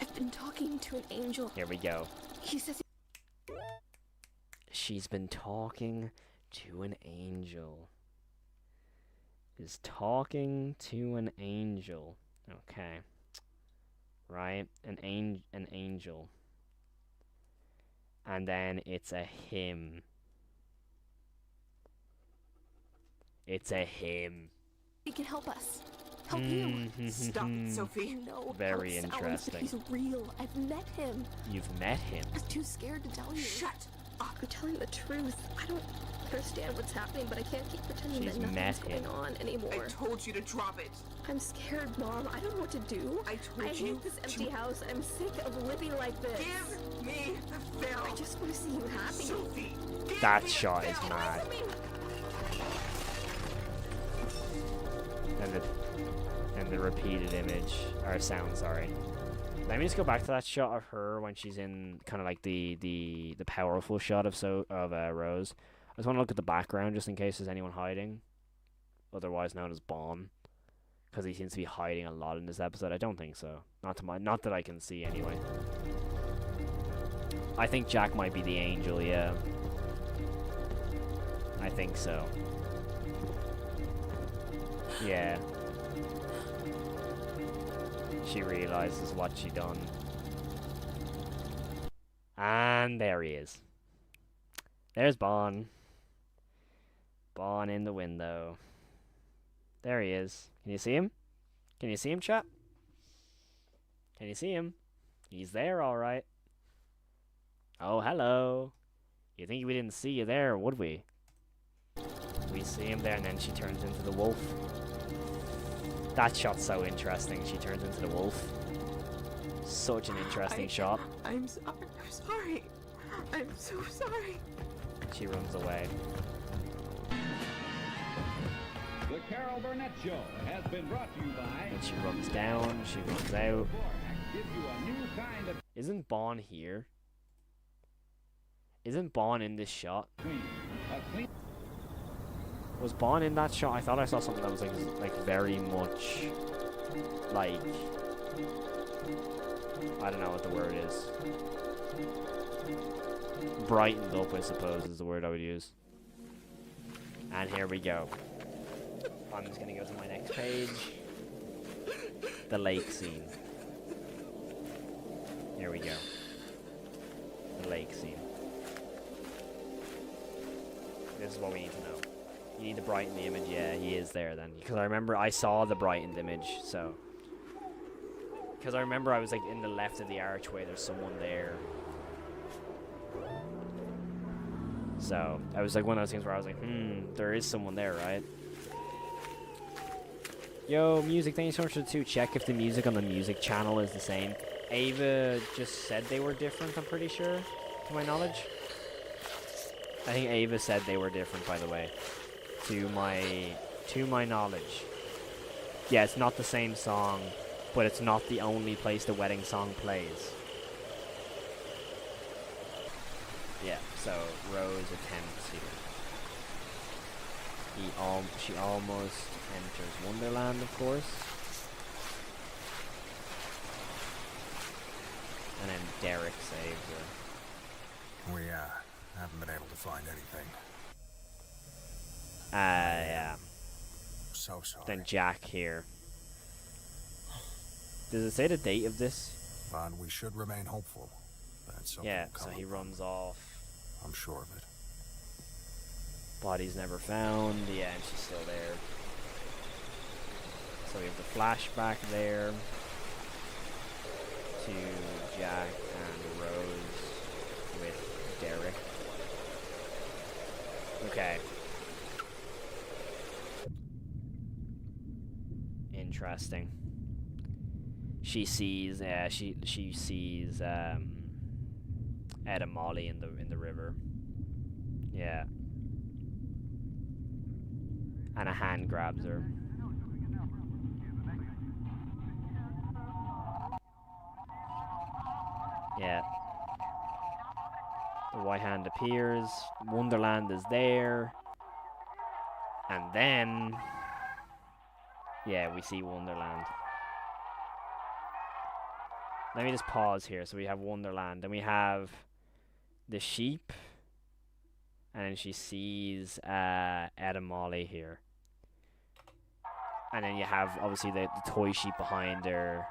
I've been talking to an angel. Here we go. He says... She's been talking to an angel. Is talking to an angel. Okay. Right? An angel. And then it's a him. It's a him. He can help us. Help you. Stop it, Sophie. No. Very how it sounds, but interesting. he's real. I've met him. You've met him. I'm too scared to tell you. Shut up. I'm telling the truth. I don't understand what's happening, but I can't keep pretending She's that met nothing's him. going on anymore. I told you to drop it. I'm scared, Mom. I don't know what to do. I told I you hate this empty house. I'm sick of living like this. Give me the film. I just want to see you happy. Sophie, That shot is mad. And the repeated image, or sound, sorry. Let me just go back to that shot of her when she's in kind of like the powerful shot of Rose. I just want to look at the background just in case there's anyone hiding, otherwise known as Bond, because he seems to be hiding a lot in this episode. I don't think so. Not that I can see anyway. I think Jack might be the angel. Yeah, I think so. Yeah. She realizes what she done. And there he is. There's Bon. Bon in the window. There he is. Can you see him? Can you see him, chat? Can you see him? He's there, alright. Oh, hello. You think we didn't see you there, would we? We see him there, and then she turns into the wolf. That shot's so interesting. She turns into the wolf. Such an interesting shot. I'm sorry. I'm so sorry. She runs away. The Carol Burnett Show has been brought to you by... And she runs down. She runs out. Gives you a new kind of... Isn't Bon here? Isn't Bon in this shot? Was Bon in that shot? I thought I saw something that was like very much like, I don't know what the word is. Brightened up, I suppose, is the word I would use. And here we go. I'm just gonna go to my next page. The lake scene. Here we go. The lake scene. This is what we need to know. You need to brighten the image. Yeah, he is there then. Because I remember I saw the brightened image, so. Because I remember I was like in the left of the archway, there's someone there. So, I was like one of those things where I was like, there is someone there, right? Yo, music, thank you so much for the 2. Check if the music on the music channel is the same. Ava just said they were different, I'm pretty sure, to my knowledge. I think Ava said they were different, by the way. To my knowledge. Yeah, it's not the same song, but it's not the only place the wedding song plays. Yeah, so Rose attempts here. She almost enters Wonderland, of course. And then Derek saves her. We haven't been able to find anything. Yeah. So sorry. Then Jack here. Does it say the date of this? But we should remain hopeful. That something Yeah, will so come he up. runs off. I'm sure of it. Body's never found. Yeah, and she's still there. So we have the flashback there to Jack and Rose with Derek. Okay. Interesting. She sees she sees Ed and Molly in the river. Yeah. And a hand grabs her. Yeah. The white hand appears. Wonderland is there. And then... yeah, we see Wonderland. Let me just pause here. So we have Wonderland. Then we have the sheep. And then she sees Ed and Molly here. And then you have, obviously, the toy sheep behind her.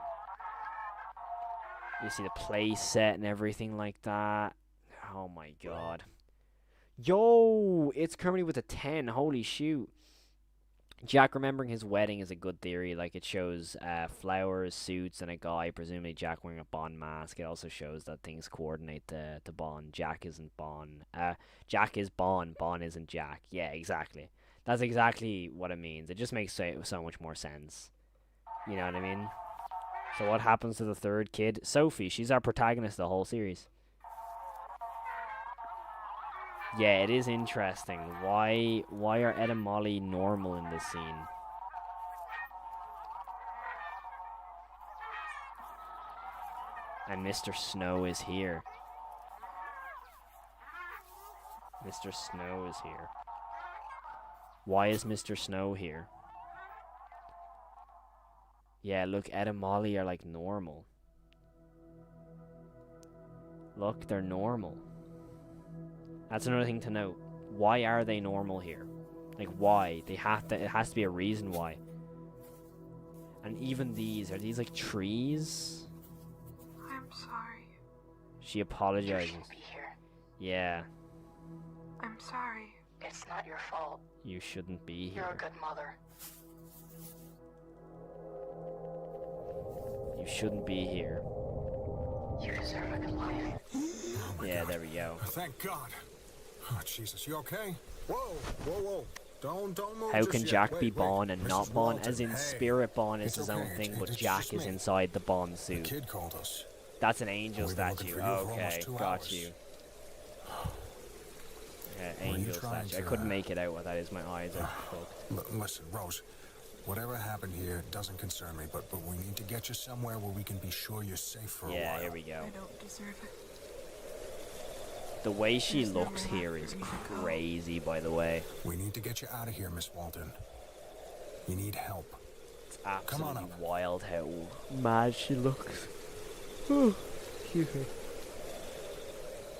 You see the play set and everything like that. Oh my god. Yo, it's Kermit with a 10. Holy shoot. Jack remembering his wedding is a good theory. Like, it shows flowers, suits, and a guy, presumably Jack wearing a Bond mask. It also shows that things coordinate to Bond. Jack isn't Bond. Jack is Bond. Bond isn't Jack. Yeah, exactly. That's exactly what it means. It just makes so much more sense. You know what I mean? So what happens to the third kid? Sophie. She's our protagonist of the whole series. Yeah, it is interesting. Why are Ed and Molly normal in this scene? And Mr. Snow is here. Mr. Snow is here. Why is Mr. Snow here? Yeah, look, Ed and Molly are like normal. Look, they're normal. That's another thing to note. Why are they normal here? Like, why? They have to. It has to be a reason why. And even these, are these like trees? I'm sorry. She apologizes. You shouldn't be here. Yeah. I'm sorry. It's not your fault. You shouldn't be here. You're a good mother. You shouldn't be here. You deserve a good life. Yeah, there we go. Thank God. Oh, Jesus, you okay? Whoa, whoa, whoa. Don't move. How just can yet. Jack be Wait. Bond and not Mrs. Bond? Walten, As in, hey. Spirit Bond is It's his okay. own thing, but It's Jack just is me. inside the Bond The suit. kid called us. That's an angel We've been looking statue. for you for Okay, almost 2 got hours. you. Yeah, Were you angel trying statue. I to, couldn't make it out what that is. My eyes are fucked. Listen, Rose. Whatever happened here doesn't concern me, but we need to get you somewhere where we can be sure you're safe for a while. Yeah, here we go. I don't deserve it. The way she There's looks nowhere here left is for me to go. crazy, by the way. We need to get you out of here, Miss Walten. You need help. It's Come on absolutely up. wild how mad she looks. Oh, excuse me.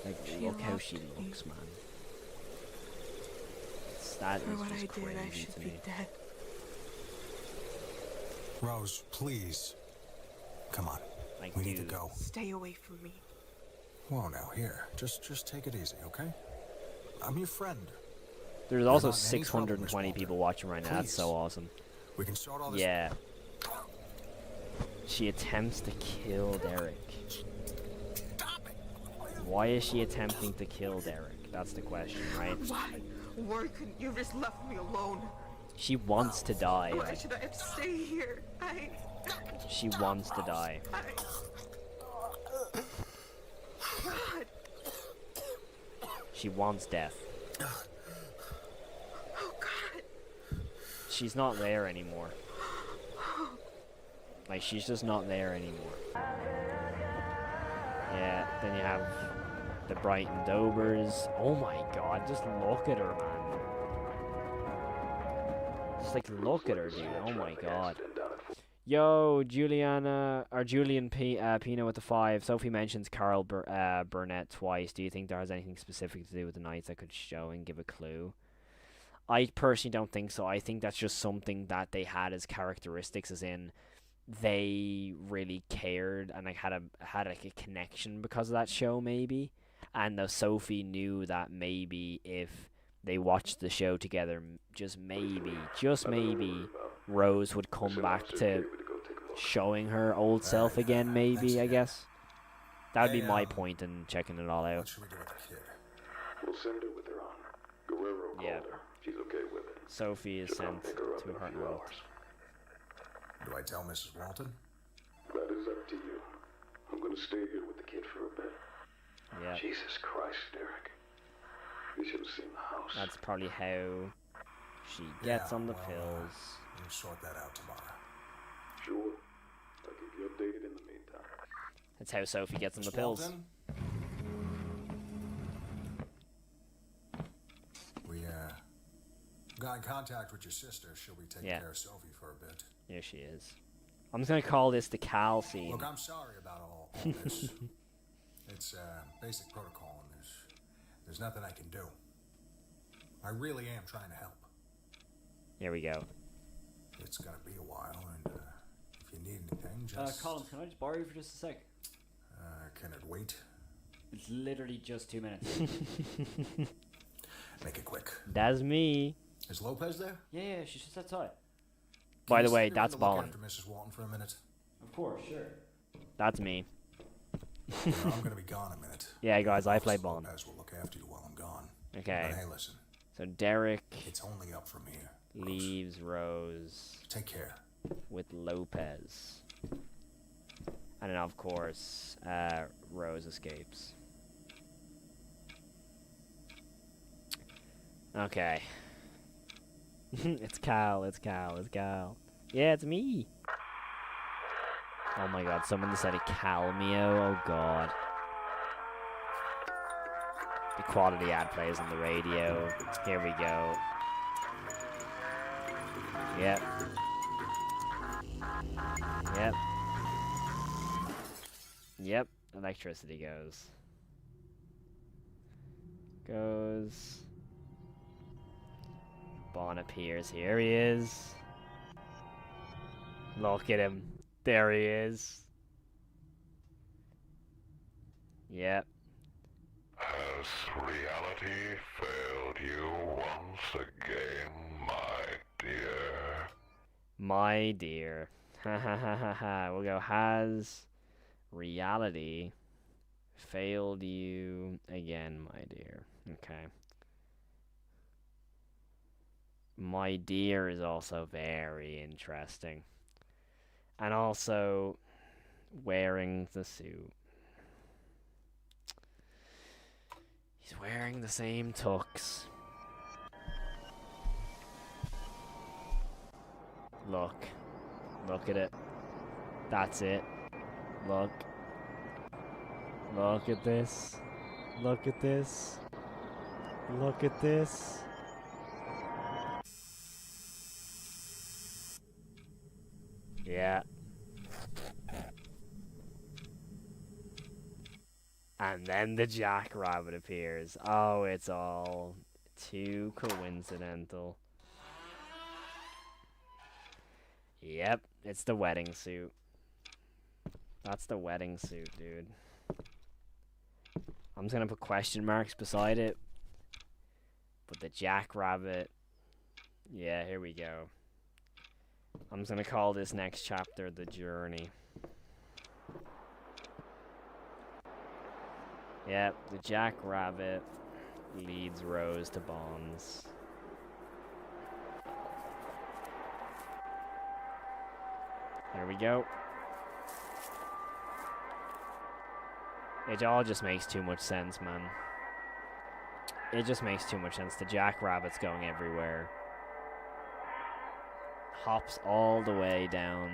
Like, She look how loved she me. looks, man. That For is what I just did, I crazy should to be me. dead. Rose, please. Come on. Like, We need to dude. go. Stay away from me. Whoa, now, here. Just take it easy, okay? I'm your friend. There's You're also not in any trouble, 620 Miss people Walten. watching right now. That's so Please. awesome. We can sort all this. Yeah. She attempts to kill Derek. Why is she attempting to kill Derek? That's the question, right? Why couldn't you have just left me alone? She wants to die. Why Like, should I have to stay here? she wants to die. God. She wants death. Oh God. She's not there anymore. Like, she's just not there anymore. Yeah, then you have the Brighton Dobers. Oh my god, just look at her, man. Just like, look at her, dude. Oh my god. Yo, Julian Pino with the 5. Sophie mentions Carl Burnett twice. Do you think there has anything specific to do with the Knights that could show and give a clue? I personally don't think so. I think that's just something that they had as characteristics, as in they really cared and like had like a connection because of that show, maybe. And Sophie knew that maybe if they watched the show together, just maybe Rose would come back to showing her old self again, maybe, I guess. That would be my point in checking it all out. What should we do with the kid? We'll send her with her aunt. Guerrero called Yeah. her. She's okay with it. Sophie is sent Pick her up to in a her few aunt. hours. Do I tell Mrs. Walten? That is up to you. I'm gonna stay here with the kid for a bit. Yeah. Jesus Christ, Derek. You should have seen the house. That's probably how she gets Yeah, on the well, pills. We'll sort that out tomorrow. Sure. I'll keep you updated in the meantime. That's how Sophie gets on the Miss pills. Walten? We got in contact with your sister. She'll be taking Yeah. care of Sophie for a bit. Here she is. I'm just gonna call this the Cal scene. Look, I'm sorry about all this. It's basic protocol, and there's nothing I can do. I really am trying to help. Here we go. It's gonna be a while, and if you need anything, just Colin, can I just borrow you for just a sec? can it wait? It's literally just 2 minutes. Make it quick. That's me. Is Lopez there? Yeah, she's just outside. Can By you the way, send her in that's to look Bond. after Mrs. Walton for a minute? Of course, sure. That's me. You know, I'm going to be gone a minute. Yeah, guys, I play Bond. Lopez will look after you while I'm gone. Okay. But hey, listen. So Derek It's only up from here. leaves Rose. Take care. With Lopez. And then, of course, Rose escapes. Okay. It's Cal, it's Cal, it's Cal. Yeah, it's me. Oh my god, someone said a Calmeo, oh god. The quality ad plays on the radio. Here we go. Yep. Yep. Yep. Electricity goes. Bond appears. Here he is. Look at him. There he is. Yep. Has reality failed you once again, my dear? My dear. Ha ha ha ha ha. We'll go, has reality failed you again, my dear? Okay. My dear is also very interesting. And also wearing the suit. He's wearing the same tux. Look. Look at it. That's it. Look. Look at this. Look at this. Look at this. Yeah. And then the jackrabbit appears. Oh, it's all too coincidental. Yep, it's the wedding suit. That's the wedding suit, dude. I'm just gonna put question marks beside it. But the jackrabbit. Yeah, here we go. I'm just gonna call this next chapter The Journey. Yep, the jackrabbit leads Rose to Bonds. There we go. It all just makes too much sense, man. It just makes too much sense. The jackrabbit's going everywhere. Hops all the way down.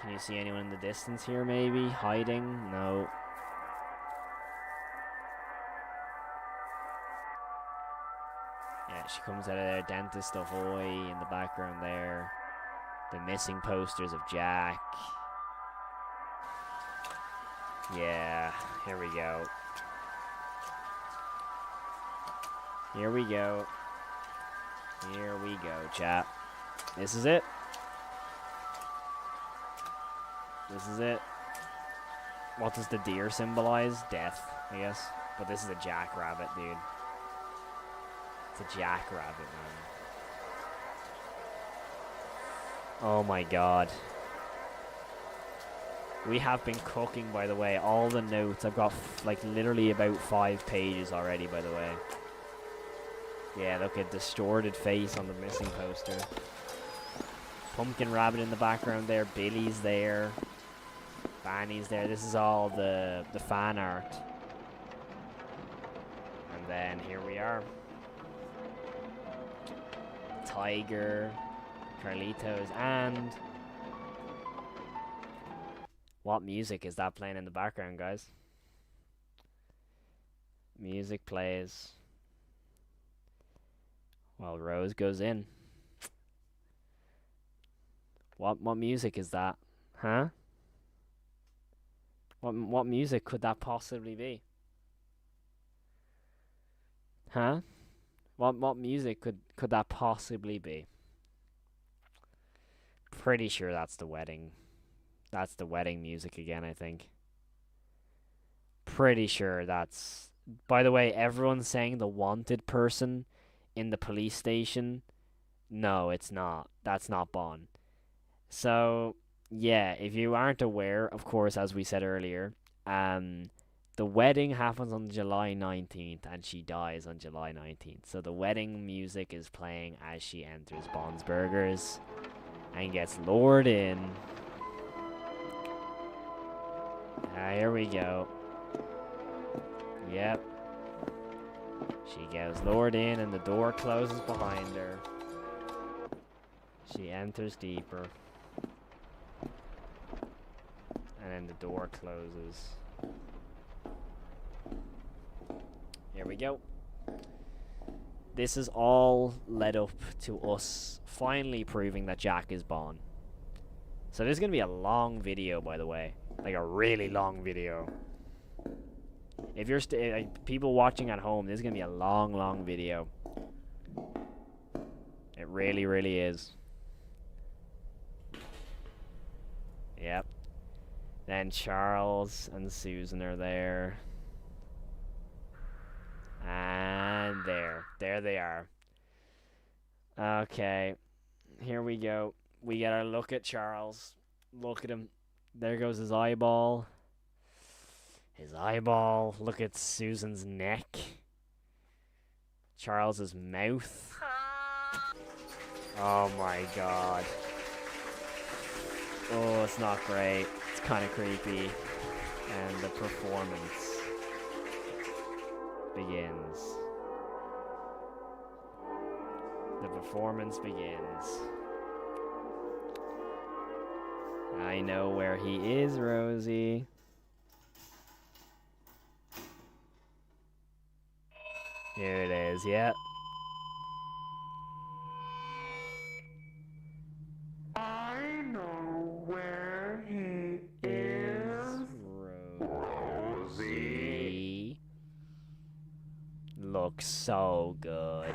Can you see anyone in the distance here, maybe? Hiding? No. Yeah, she comes out of there. Dentist Ahoy in the background there. The missing posters of Jack. Yeah, here we go. Here we go. Here we go, chap. This is it. This is it. What does the deer symbolize? Death, I guess. But this is a jackrabbit, dude. It's a jackrabbit, man. Oh my god. We have been cooking, by the way. All the notes. I've got, like, literally about 5 pages already, by the way. Yeah, look at distorted face on the missing poster. Pumpkin rabbit in the background there. Billy's there. Fanny's there. This is all the fan art. And then here we are. Tiger. Carlitos. And... what music is that playing in the background, guys? Music plays. Well, Rose goes in. What music is that? Huh? What music could that possibly be? Huh? What music could that possibly be? Pretty sure that's the wedding. That's the wedding music again, I think. pretty sure that's. By the way, everyone's saying the wanted person in the police station. No, it's not. That's not Bond. So, yeah, if you aren't aware, of course, as we said earlier, the wedding happens on July 19th and she dies on July 19th. So the wedding music is playing as she enters Bond's Burgers and gets lured in. Here we go. Yep. She gets lured in and the door closes behind her. She enters deeper. And then the door closes. Here we go. This is all led up to us finally proving that Jack is Bond. So this is going to be a long video, by the way. Like a really long video. If you're like, people watching at home, this is going to be a long, long video. It really, really is. Yep. Then Charles and Susan are there. And there they are. Okay, here we go. We get our look at Charles. Look at him. There goes his eyeball. His eyeball. Look at Susan's neck. Charles's mouth. Oh my god. Oh, it's not great. It's kind of creepy. And the performance begins. The performance begins. I know where he is, Rosie. Here it is, yep. I know where he is. Rosie. Looks so good.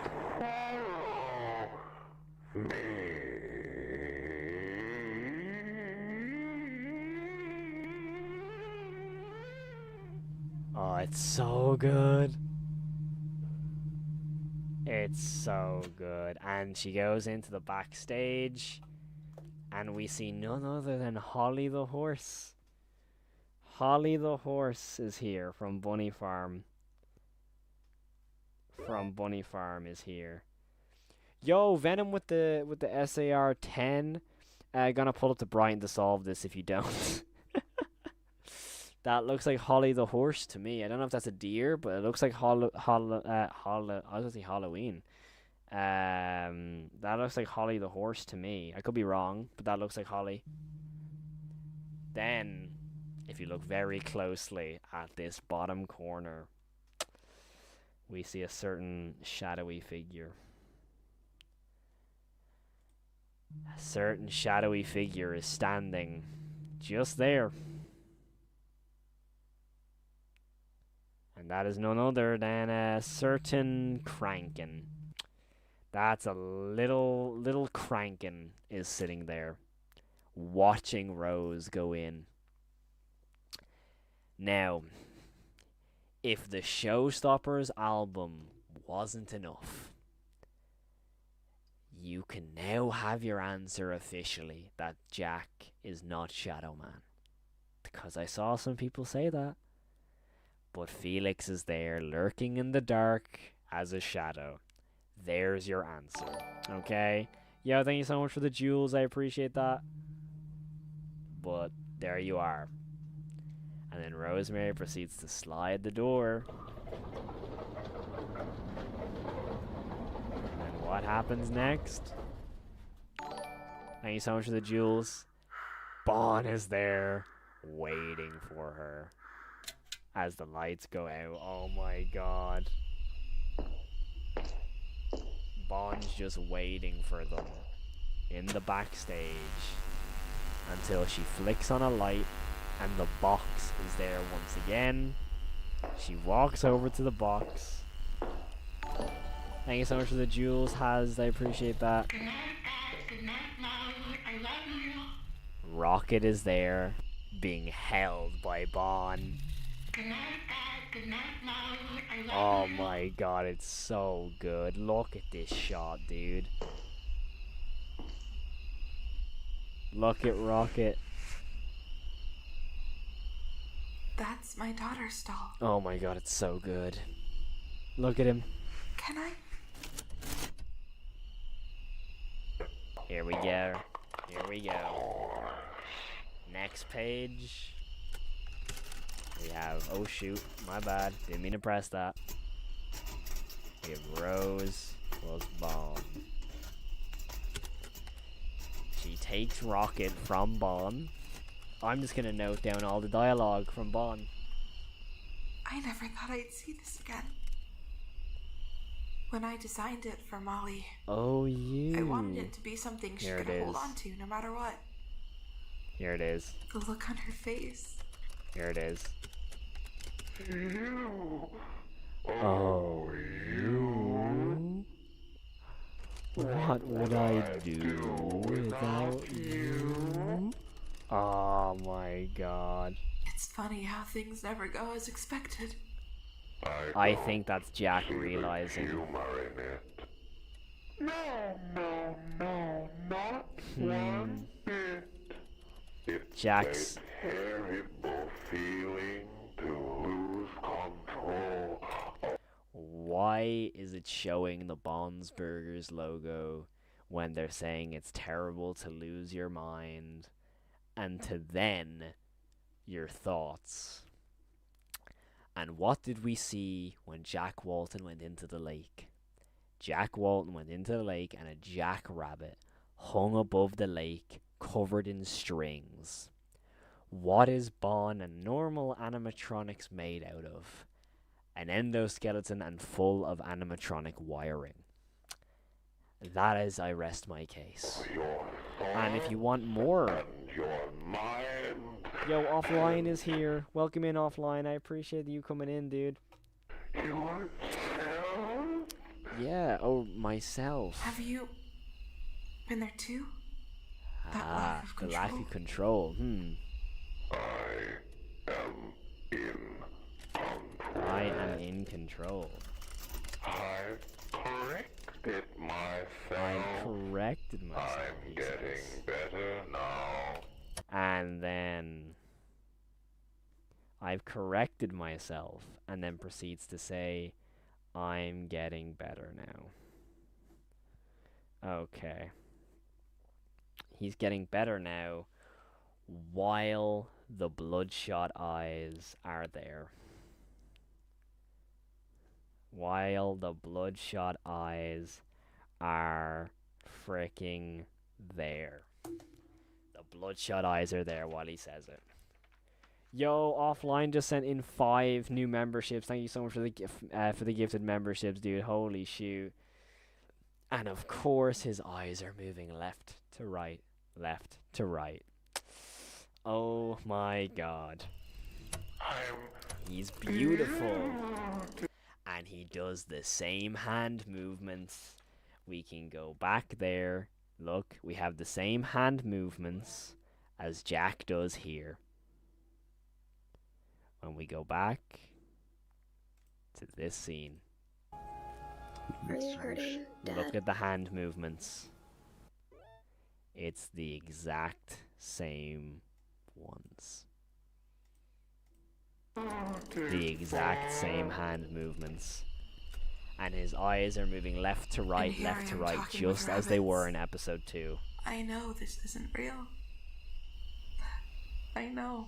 Oh, it's so good. It's so good. And she goes into the backstage, and we see none other than Holly the horse. Holly the horse is here from Bunny Farm. From Bunny Farm is here. Yo, Venom with the SAR-10. Gonna pull up to Brighton to solve this if you don't. That looks like Holly the horse to me. I don't know if that's a deer, but it looks like I was gonna say Halloween. That looks like Holly the horse to me. I could be wrong, but that looks like Holly. Then, if you look very closely at this bottom corner, we see a certain shadowy figure. A certain shadowy figure is standing just there. And that is none other than a certain Kranken. That's a little Kranken is sitting there, watching Rose go in. Now, if the Showstoppers album wasn't enough, you can now have your answer officially that Jack is not Shadow Man. Because I saw some people say that. But Felix is there, lurking in the dark as a shadow. There's your answer. Okay? Yeah, thank you so much for the jewels. I appreciate that. But there you are. And then Rosemary proceeds to slide the door. And then what happens next? Thank you so much for the jewels. Bond is there, waiting for her. As the lights go out, oh my god. Bond's just waiting for them in the backstage until she flicks on a light and the box is there once again. She walks over to the box. Thank you so much for the jewels, Haz. I appreciate that. Good night, Dad. Good night, Mommy. I love you. Rocket is there, being held by Bond. Good night, Good night, love. I love Oh you. my god, it's so good. Look at this shot, dude. Look at Rocket. That's my daughter's doll. Oh my god, it's so good. Look at him. Can I? Here we go. Here we go. Next page. We have, oh shoot, my bad. Didn't mean to press that. We have Rose plus Bond. She takes Rocket from Bond. I'm just gonna note down all the dialogue from Bond. I never thought I'd see this again. When I designed it for Molly, Oh, you. I wanted it to be something she Here could it hold is. on to no matter what. Here it is. The look on her face. Here it is. You. Oh, you. What would I do without you? Oh my god. It's funny how things never go as expected. I think that's Jack realizing. No, not one bit. It's Jack's. a terrible feeling to lose control. Why is it showing the Bonds Burgers logo when they're saying it's terrible to lose your mind and to then your thoughts? And what did we see when Jack Walton went into the lake? Jack Walton went into the lake and a jackrabbit hung above the lake covered in strings. What is Bond and normal animatronics made out of? An endoskeleton and full of animatronic wiring. That is, I rest my case. And if you want more, yo, Offline is here. Welcome in, Offline. I appreciate you coming in, dude. Yeah, oh, myself. Have you been there too? That lack of The lack control. of control. I am in control. I've corrected myself. I corrected myself. I'm getting better now. And then I've corrected myself, and then proceeds to say, I'm getting better now. Okay. He's getting better now while the bloodshot eyes are there. While the bloodshot eyes are freaking there. The bloodshot eyes are there while he says it. Yo, Offline just sent in 5 new memberships. Thank you so much for the gifted memberships, dude. Holy shoot. And of course his eyes are moving left to right, left to right. Oh my god. He's beautiful. And he does the same hand movements. We can go back there. Look, we have the same hand movements as Jack does here. When we go back to this scene. Are you hurting, Dad? Look at the hand movements. It's the exact same ones. The exact same hand movements. And his eyes are moving left to right, here left I to am right, talking with just as they were in rabbits. episode 2. I know this isn't real. I know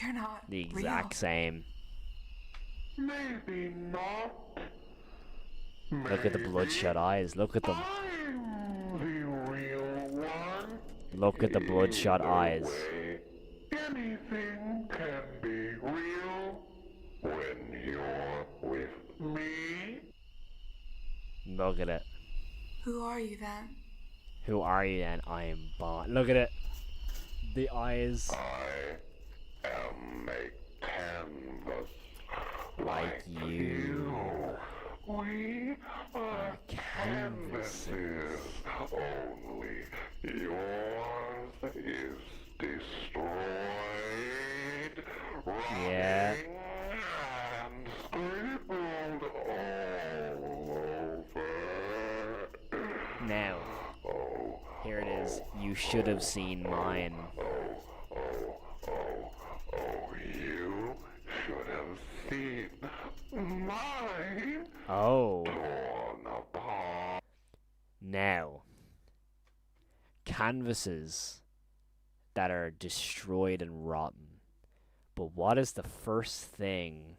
you're not The exact same. Maybe not. Look at the bloodshot eyes. Look at them. I'm the real one. Look at the bloodshot eyes. Anything can be real when you're with me. Look at it. Who are you then? Who are you then? I am Bond. Look at it. The eyes. I am a canvas like you. We are canvases. Only yours is destroyed. Yeah. Running and Now, here it is. You should have seen mine. You should have seen mine. Oh. Torn apart. Now, canvases that are destroyed and rotten. But what is the first thing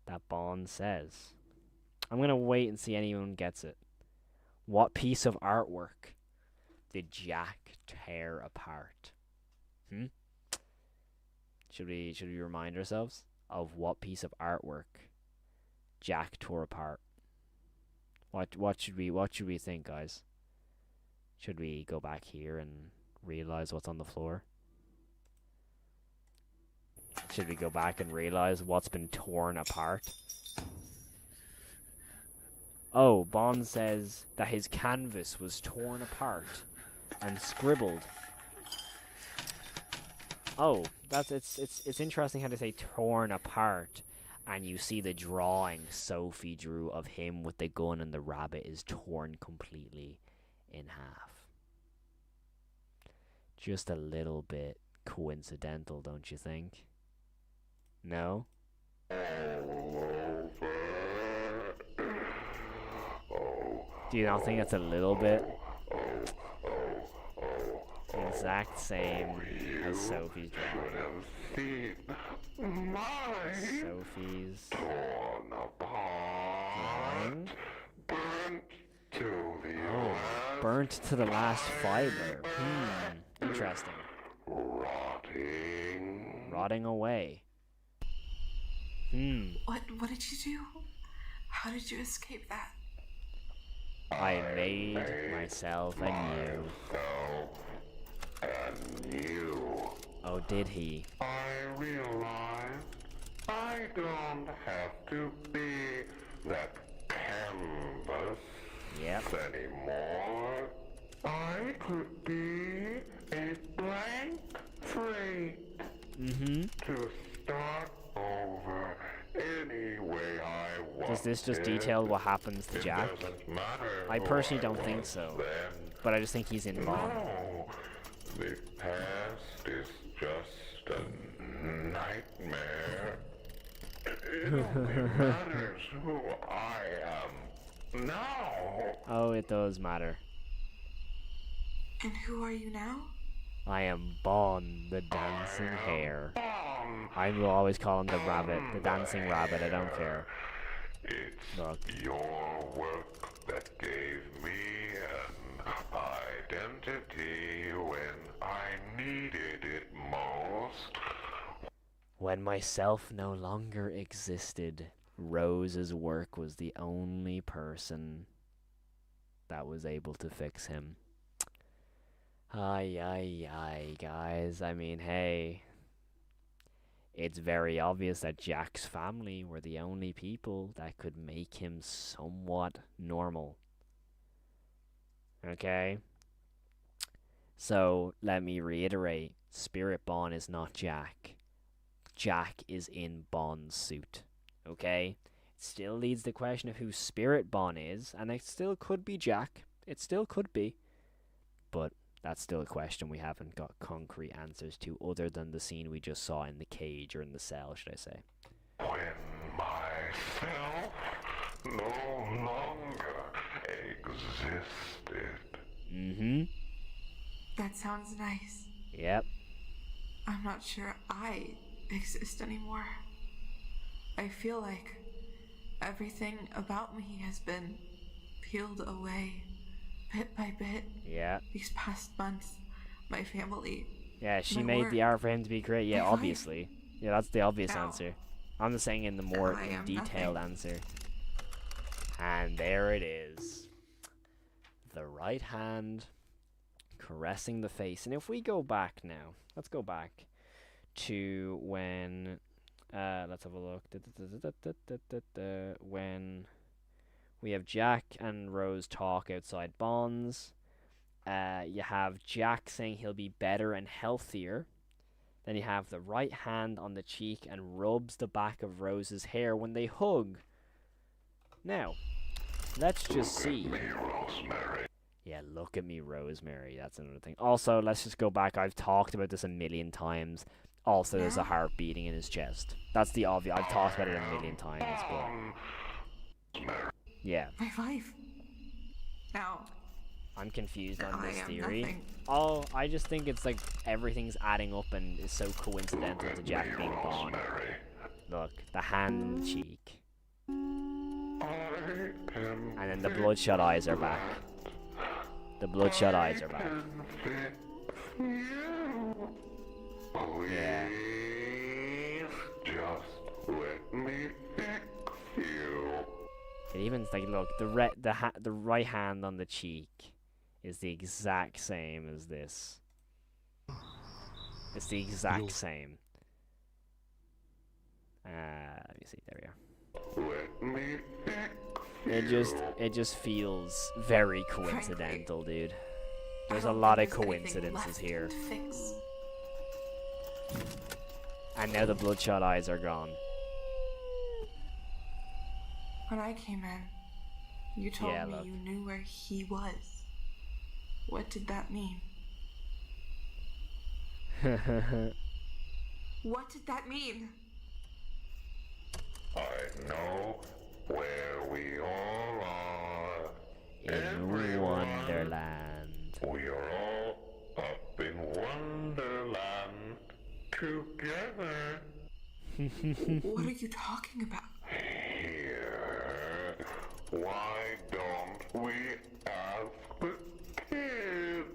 that Bond says? I'm gonna wait and see anyone gets it. What piece of artwork did Jack tear apart? Should we remind ourselves of what piece of artwork Jack tore apart? What should we think, guys? Should we go back here and realize what's on the floor? Should we go back and realize what's been torn apart? Oh, Bond says that his canvas was torn apart and scribbled. Oh, it's interesting how they say torn apart, and you see the drawing Sophie drew of him with the gun and the rabbit is torn completely in half. Just a little bit coincidental, don't you think? No? Do you not think that's a little bit the exact same as Sophie's drawing? Sophie's drawing? Oh, burnt to the last fiber. Interesting. Rotting away. What did you do? How did you escape that? I made myself anew. Oh, did he? I realize I don't have to be that canvas anymore. I could be a blank slate to start over any way I want. Does this just detail what happens to Jack? I personally don't think so, but I just think he's in Bond. No, the past is just a nightmare. It only matters who I am now. Oh, it does matter. And who are you now? I am Bond, the dancing hare. I will always call him the rabbit, the dancing rabbit, I don't care. It's your work that gave me an identity when I needed it most. When myself no longer existed, Rose's work was the only person that was able to fix him. Ay, guys. I mean, hey. It's very obvious that Jack's family were the only people that could make him somewhat normal. Okay? So, let me reiterate. Spirit Bond is not Jack. Jack is in Bond's suit. Okay? It still leads the question of who Spirit Bond is, and it still could be Jack. It still could be. But that's still a question we haven't got concrete answers to, other than the scene we just saw in the cage, or in the cell, should I say. When myself no longer existed. That sounds nice. Yep. I'm not sure I exist anymore. I feel like everything about me has been peeled away bit by bit. Yeah. These past months, my family. Yeah, she my made work, the art for him to be great. Yeah, my obviously. Yeah, that's the obvious Now- answer. I'm just saying in the more I am detailed answer. And there it is. The right hand caressing the face. And if we go back now, let's go back to when, let's have a look. When we have Jack and Rose talk outside Bonds. You have Jack saying he'll be better and healthier. Then you have the right hand on the cheek and rubs the back of Rose's hair when they hug. Now, let's just see Yeah, look at me, Rosemary. That's another thing. Also, let's just go back. I've talked about this a million times. Also, there's a heart beating in his chest. That's the obvious. I've talked about it a million times, but yeah. My life. Now. I'm confused on I this am theory. nothing. Oh, I just think it's like everything's adding up and is so coincidental to Jack being gone. Look, the hand on the cheek. And then the bloodshot eyes are back. The bloodshot eyes are back. Yeah. Just let me fix you. It even like look, the right hand on the cheek is the exact same as this. It's the exact same. Let me see. There we are. Let me fix It just feels very coincidental, dude. There's a lot of coincidences here. And now the bloodshot eyes are gone. When I came in, you told me you knew where he was. What did that mean? What did that mean? I know where we all are. In Wonderland. We are all up in Wonderland together. What are you talking about? Here. Why don't we ask the kids?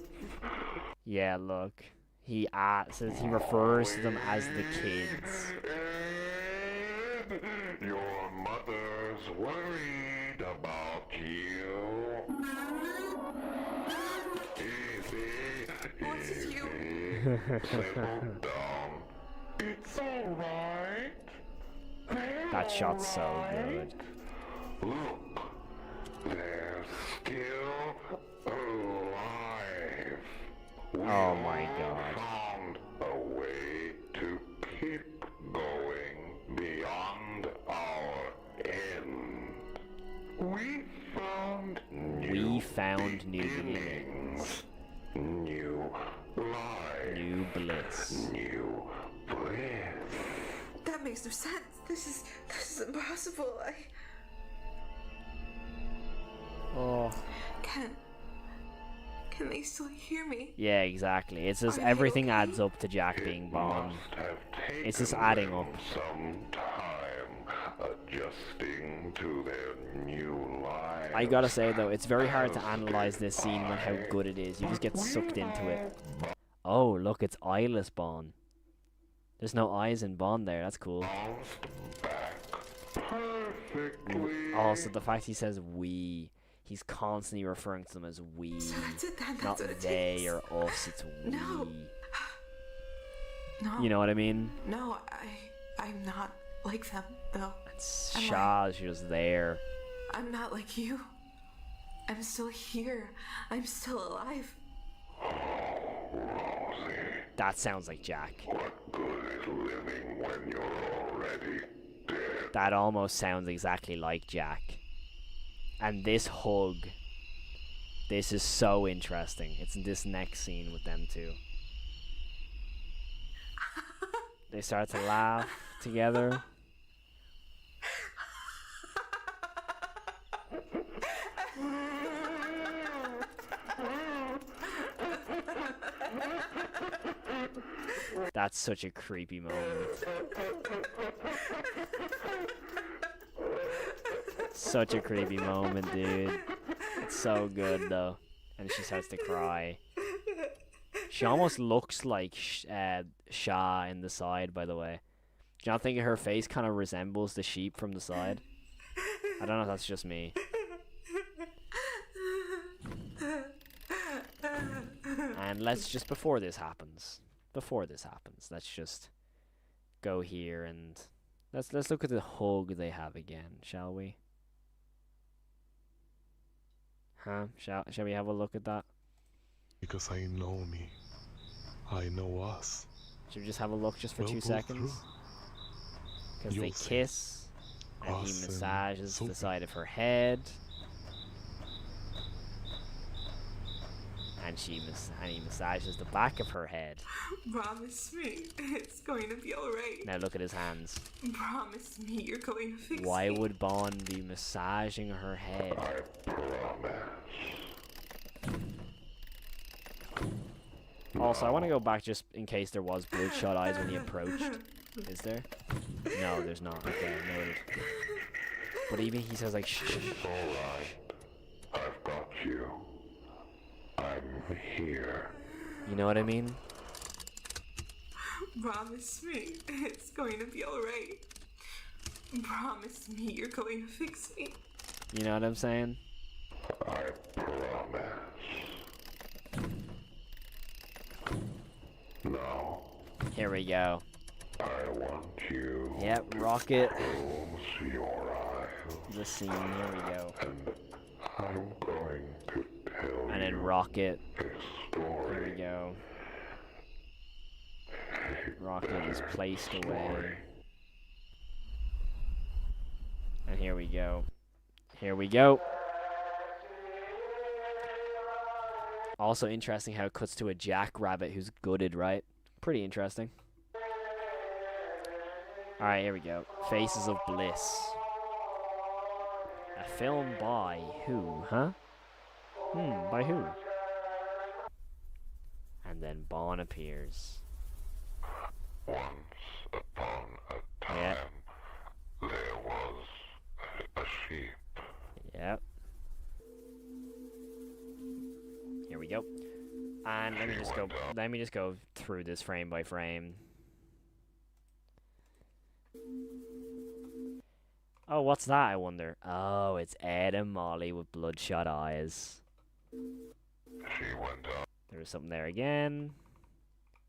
Yeah, look. He says he refers to them as the kids. Your mother's worried about you. Easy, settle down. It's alright. That shot's so good. Look, they're still alive. Oh my god. Found a way to keep going beyond our end. We found new beginnings. New life. New bliss. New bliss. That makes no sense. This is impossible. Oh. Can they still hear me? Yeah, exactly. It's just everything adds up to Jack being Bond. It's just adding up. Some time adjusting to their new life. I gotta say though, it's very hard to analyze this scene and how good it is. You just get sucked into it. Oh, look, it's eyeless Bond. There's no eyes in Bond there. That's cool. Also, the fact he says we. He's constantly referring to them as we, so that's not they or us. It's we. No. You know what I mean? No, I'm not like them though. Shaw's just there. I'm not like you. I'm still here. I'm still alive. Rosie. That sounds like Jack. What good is living when you're already dead? That almost sounds exactly like Jack. And this hug, this is so interesting. It's in this next scene with them two. They start to laugh together. That's such a creepy moment. Such a creepy moment, dude. It's so good, though. And she starts to cry. She almost looks like Shah in the side, by the way. Do you not think her face kind of resembles the sheep from the side? I don't know if that's just me. And let's just, before this happens, let's just go here and let's look at the hug they have again, shall we? Huh? Shall we have a look at that? Because I know me. I know us. Should we just have a look just for We'll 2 go seconds? through. Because they You'll see. kiss, and he Us and massages the Sophie. side of her head. And he massages the back of her head. Promise me it's going to be alright. Now look at his hands. Promise me you're going to fix Why me. would Bond be massaging her head? Also, I want to go back just in case there was bloodshot eyes when he approached. Is there? No, there's not. Okay, noted. But even he says like, shh. Alright. I've got you. I'm here. You know what I mean? Promise me it's going to be alright. Promise me you're going to fix me. You know what I'm saying? I promise. Now. Here we go. I want you. Yep, rocket. Close your eyes. The scene. Here we go. And I'm going to tell And then you rocket. a story. Here we go. Rocket is placed away. And here we go. Here we go. Also interesting how it cuts to a jackrabbit who's gutted, right? Pretty interesting. Alright, here we go. Faces of Bliss. A film by who, huh? By who? And then Bond appears. Once upon a time, there was a sheep. Yep. Here we go. And let me just go through this frame by frame. Oh, what's that, I wonder? Oh, it's Ed and Molly with bloodshot eyes. She went out. There's something there again.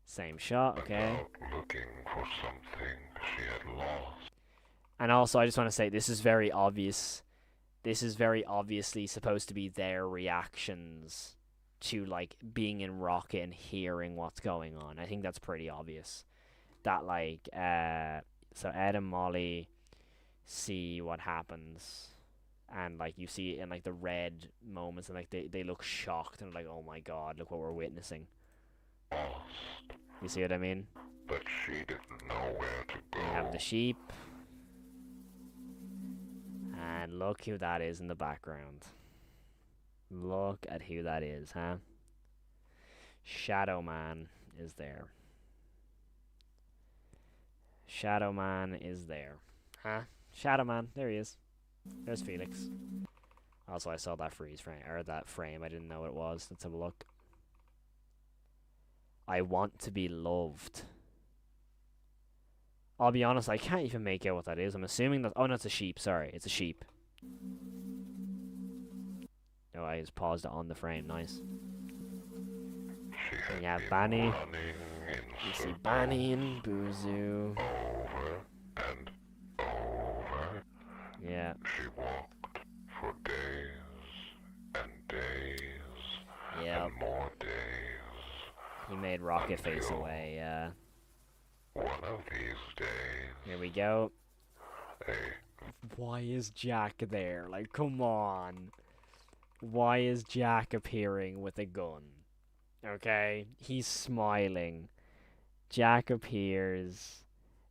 Same shot, okay. Looking for something she had lost. And also, I just want to say, this is very obvious. This is very obviously supposed to be their reactions to, like, being in Rocket and hearing what's going on. I think that's pretty obvious. That, like, so Ed and Molly see what happens. And, like, you see it in, like, the red moments. And, like, they look shocked. And, like, oh, my God, look what we're witnessing. You see what I mean? But she didn't know where to go. We have the sheep. And look who that is in the background. Look at who that is, huh? Shadow Man is there. Shadow Man is there. Huh? Shadow Man, there he is. There's Felix. Also, I saw that freeze frame, or that frame. I didn't know what it was. Let's have a look. I want to be loved. I'll be honest, I can't even make out what that is. I'm assuming that... Oh, no, it's a sheep. Sorry, it's a sheep. Oh, I just paused it on the frame. Nice. And you have Banny. You see Banny and Buzu. Over and over. Yeah. She walked for days and days. Yep. And more days. He made Rocket face away, yeah. One of these days. Here we go. Why is Jack there? Like, come on. Why is Jack appearing with a gun? Okay? He's smiling. Jack appears,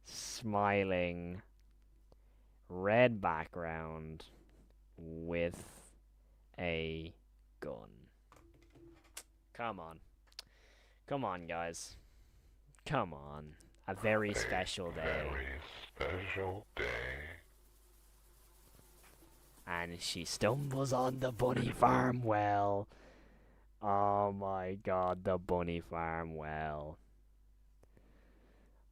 smiling, red background, with a gun. Come on. Come on, guys. Come on. A very special day. Very special day. And she stumbles on the bunny farm well. Oh my God, the bunny farm well.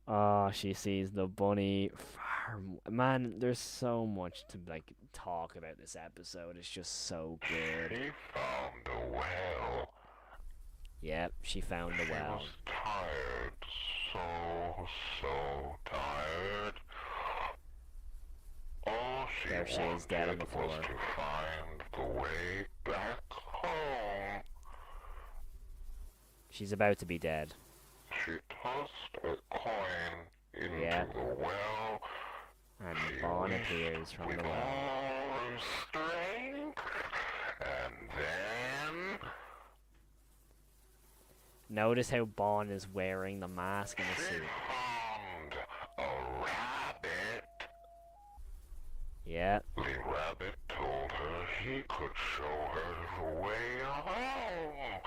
Oh, she sees the bunny farm. Man, there's so much to, like, talk about this episode. It's just so good. She found a well. Yep, she found the well. She was tired. So tired. All there she is, dead on the floor. Was to find the way back home. She's about to be dead. She tossed a coin into the well. And Bond appears from the well. All her strength, and then Notice how Bond is wearing the mask and the suit. Yeah. The rabbit told her he could show her the way home.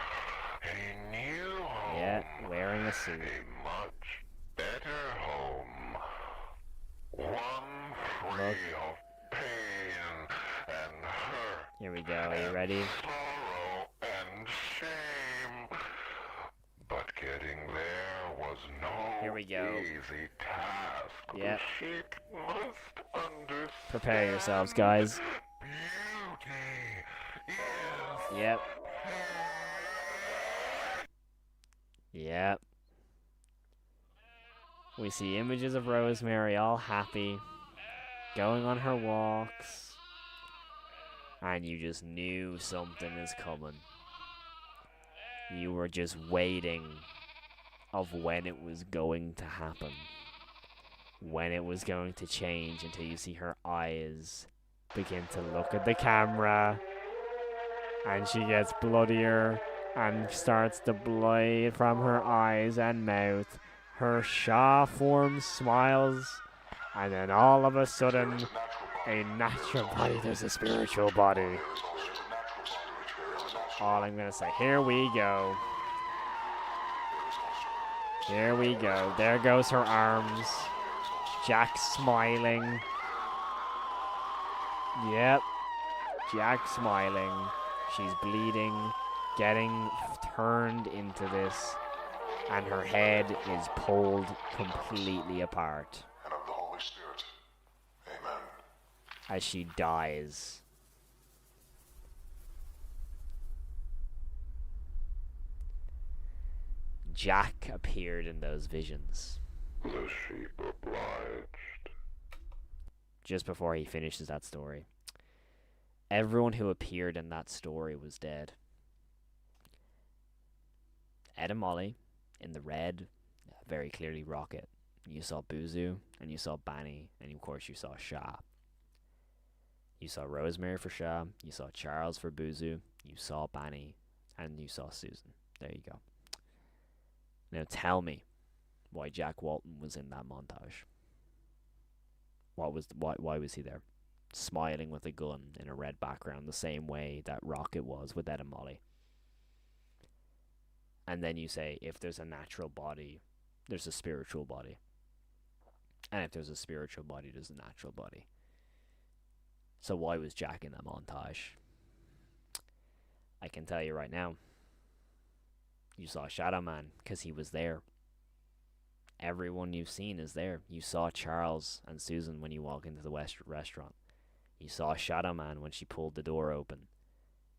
A new home. Yeah, wearing a suit. A much better home. One free of pain and hurt. Here we go. Are you ready? Sorrow and shame. But getting there was no Here we go. easy task. Yep. The sheep must understand. Prepare yourselves, guys. Beauty is Yep. Yep. We see images of Rosemary all happy, going on her walks, and you just knew something is coming. You were just waiting of when it was going to happen, when it was going to change, until you see her eyes begin to look at the camera, and she gets bloodier and starts to bleed from her eyes and mouth. Her Shah form smiles, and then all of a sudden, a natural body, there's a spiritual body. All I'm gonna say, here we go. Here we go. There goes her arms. Jack smiling. Yep. Jack smiling. She's bleeding, getting turned into this, and her head is pulled completely apart. and of the Holy Spirit. Amen. As she dies. Jack appeared in those visions. The sheep obliged. Just before he finishes that story. Everyone who appeared in that story was dead. Ed and Molly in the red, very clearly Rocket. You saw Buzu, and you saw Banny, and of course you saw Shah. You saw Rosemary for Shah, you saw Charles for Buzu, you saw Banny, and you saw Susan. There you go. Now tell me why Jack Walton was in that montage. Why was he there? Smiling with a gun in a red background the same way that Rocket was with Ed and Molly. And then you say, if there's a natural body, there's a spiritual body. And if there's a spiritual body, there's a natural body. So why was Jack in that montage? I can tell you right now. You saw Shadow Man, because he was there. Everyone you've seen is there. You saw Charles and Susan when you walk into the restaurant. You saw Shadow Man when she pulled the door open.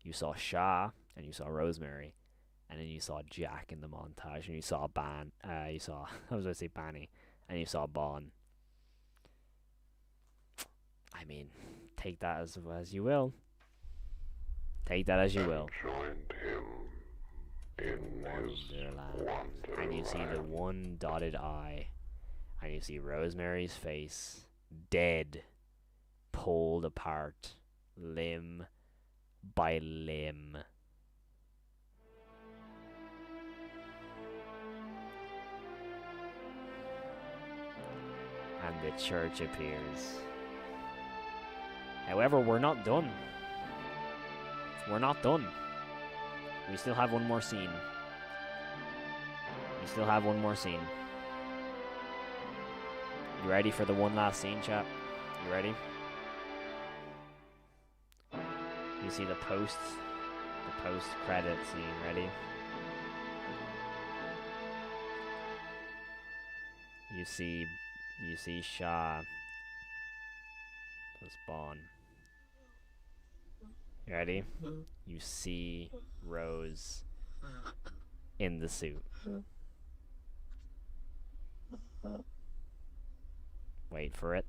You saw Shah, and you saw Rosemary. And then you saw Jack in the montage, and you saw Banny, and you saw Bon. I mean, take that as you will. Take that as you will. Joined him in his wonderland. And you see the one dotted eye, and you see Rosemary's face, dead, pulled apart, limb by limb. And the church appears. However, we're not done. We're not done. We still have one more scene. We still have one more scene. You ready for the one last scene, chap? You ready? You see the post-credit scene. Ready? You see Shah plus Bon. You ready? You see Rose in the suit. Wait for it.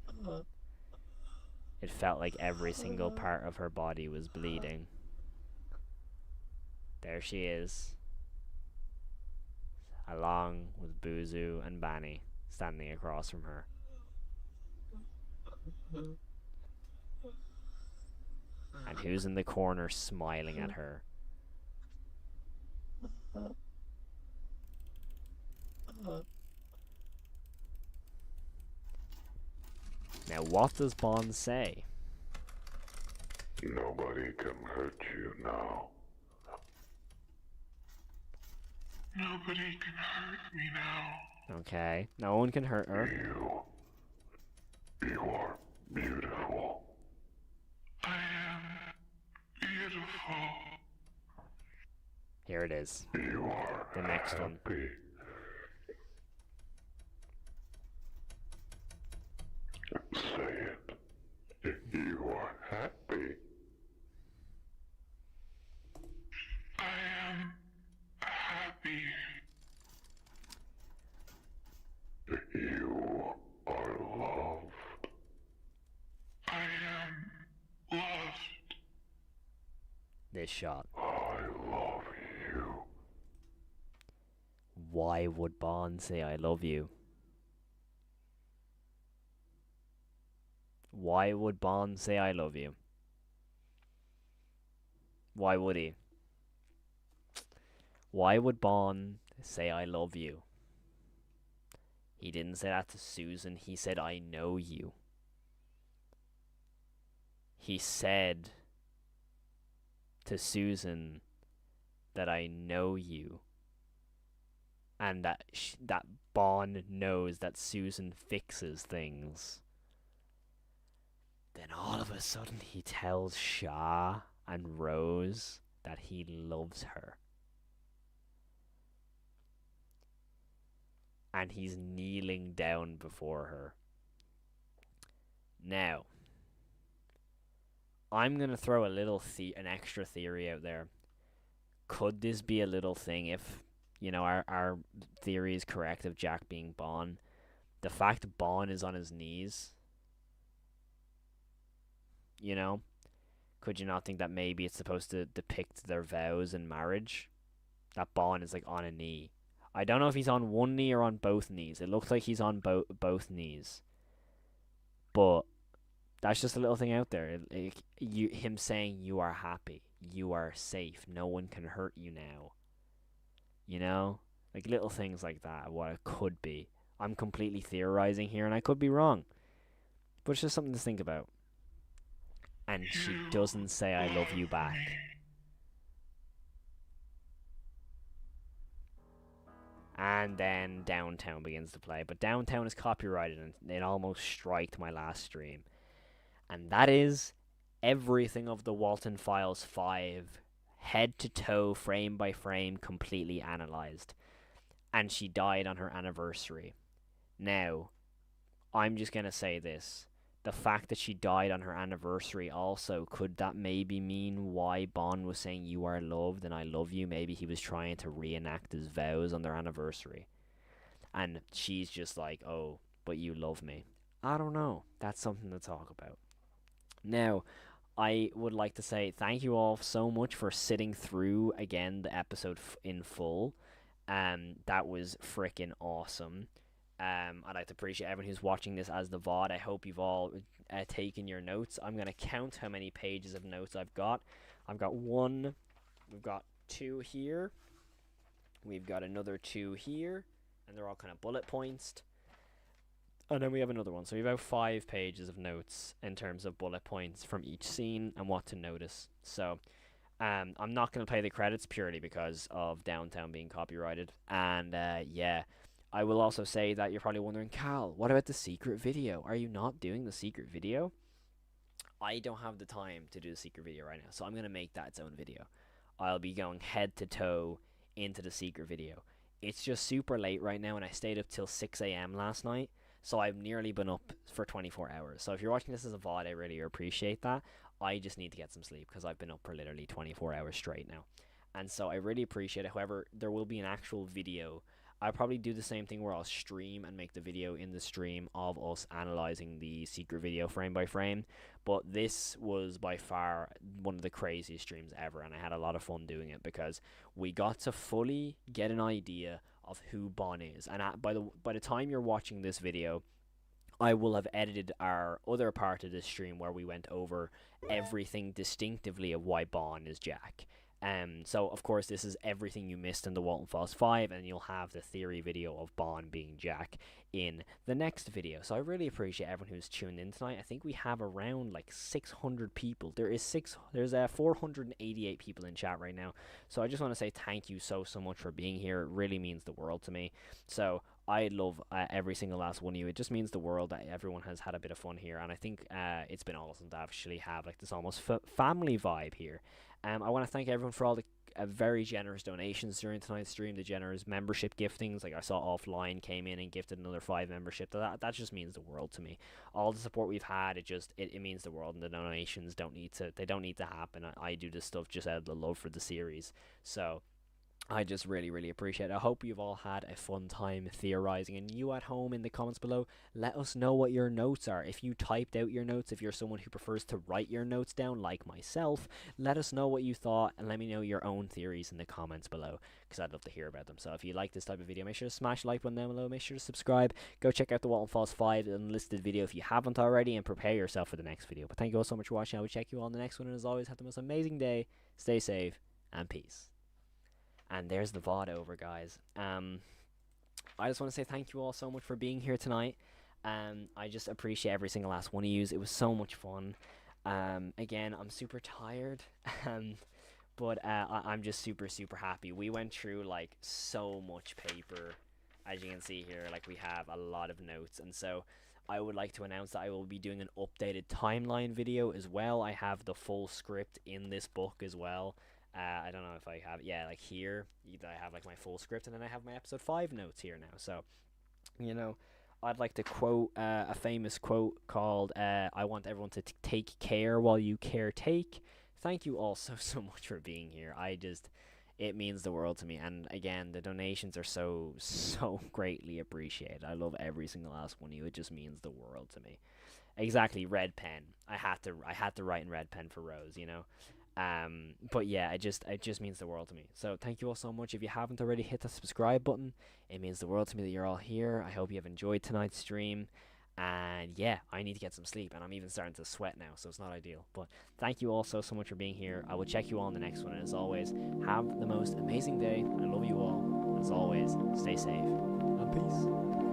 It felt like every single part of her body was bleeding. There she is, along with Buzu and Banny standing across from her. And who's in the corner smiling at her? Now, what does Bond say? Nobody can hurt you now. Nobody can hurt me now. Okay, no one can hurt her. You are beautiful. I am beautiful. Here it is. You are the next happy. one. Say it. You are happy. I am happy. You are loved. I am loved. This shot. I love you. Why would Bond say I love you? Why would Bond say I love you? Why would he? Why would Bond say I love you? He didn't say that to Susan. He said I know you. He said to Susan that I know you. And that that Bond knows that Susan fixes things. Then all of a sudden he tells Shah and Rose that he loves her. And he's kneeling down before her. Now, I'm going to throw an extra theory out there. Could this be a little thing if, our theory is correct of Jack being Bond? The fact Bond is on his knees, could you not think that maybe it's supposed to depict their vows in marriage? That Bond is on a knee. I don't know if he's on one knee or on both knees. It looks like he's on both knees. But that's just a little thing out there. Him saying you are happy, you are safe, no one can hurt you now. Little things like that, what it could be. I'm completely theorizing here and I could be wrong. But it's just something to think about. And she doesn't say I love you back. And then Downtown begins to play. But Downtown is copyrighted and it almost striked my last stream. And that is everything of the Walten Files 5, head to toe, frame by frame, completely analysed. And she died on her anniversary. Now, I'm just going to say this. The fact that she died on her anniversary also, could that maybe mean why Bond was saying you are loved and I love you? Maybe he was trying to reenact his vows on their anniversary. And she's just like, oh, but you love me. I don't know. That's something to talk about. Now, I would like to say thank you all so much for sitting through, again, the episode in full. That was freaking awesome. I'd like to appreciate everyone who's watching this as the VOD. I hope you've all taken your notes. I'm going to count how many pages of notes I've got. I've got one. We've got two here. We've got another two here. And they're all kind of bullet points. And then we have another one. So we have about 5 pages of notes in terms of bullet points from each scene and what to notice. So I'm not going to play the credits purely because of Downtown being copyrighted. And yeah. I will also say that you're probably wondering, Cal, what about the secret video? Are you not doing the secret video? I don't have the time to do the secret video right now, so I'm going to make that its own video. I'll be going head to toe into the secret video. It's just super late right now, and I stayed up till 6 a.m. last night, so I've nearly been up for 24 hours. So if you're watching this as a VOD, I really appreciate that. I just need to get some sleep, because I've been up for literally 24 hours straight now. And so I really appreciate it. However, there will be an actual video. I'll probably do the same thing where I'll stream and make the video in the stream of us analysing the secret video frame by frame. But this was by far one of the craziest streams ever, and I had a lot of fun doing it because we got to fully get an idea of who Bond is. And by the time you're watching this video, I will have edited our other part of this stream where we went over everything distinctively of why Bond is Jack. So of course this is everything you missed in the Walten Falls 5, and you'll have the theory video of Bond being Jack in the next video. So I really appreciate everyone who's tuned in tonight. I think we have around like 600 people. There's 488 people in chat right now. So I just want to say thank you so much for being here. It really means the world to me. So I love every single last one of you. It just means the world that everyone has had a bit of fun here, and I think it's been awesome to actually have like this almost family vibe here. I want to thank everyone for all the very generous donations during tonight's stream, the generous membership giftings. Like I saw Offline came in and gifted another 5 membership. That just means the world to me. All the support we've had, it means the world, and the donations don't need to happen. I do this stuff just out of the love for the series. So I just really appreciate it. I hope you've all had a fun time theorizing, and you at home in the comments below, let us know what your notes are. If you typed out your notes, if you're someone who prefers to write your notes down like myself, let us know what you thought, and let me know your own theories in the comments below, because I'd love to hear about them. So if you like this type of video, make sure to smash the like button down below, make sure to subscribe, go check out the Walten Falls 5 unlisted video if you haven't already, and prepare yourself for the next video. But thank you all so much for watching. I will check you all in the next one, and as always, have the most amazing day, stay safe, and peace. And there's the VOD over, guys. I just want to say thank you all so much for being here tonight. I just appreciate every single last one of you. It was so much fun. Again, I'm super tired, but I'm just super happy. We went through like so much paper, as you can see here. Like we have a lot of notes, and so I would like to announce that I will be doing an updated timeline video as well. I have the full script in this book as well. I don't know if I have, yeah, like here, I have like my full script, and then I have my episode 5 notes here now. So, you know, I'd like to quote a famous quote called, I want everyone to take care while you care take. Thank you all so much for being here. It means the world to me. And again, the donations are so greatly appreciated. I love every single last one of you. It just means the world to me. Exactly, red pen. I had to write in red pen for Rose, you know. But yeah, it just means the world to me. So thank you all so much. If you haven't already, hit the subscribe button. It means the world to me that you're all here. I hope you have enjoyed tonight's stream. And yeah, I need to get some sleep, and I'm even starting to sweat now, so it's not ideal. But thank you all so much for being here. I will check you all in the next one, and as always, have the most amazing day. I love you all. As always, stay safe and peace.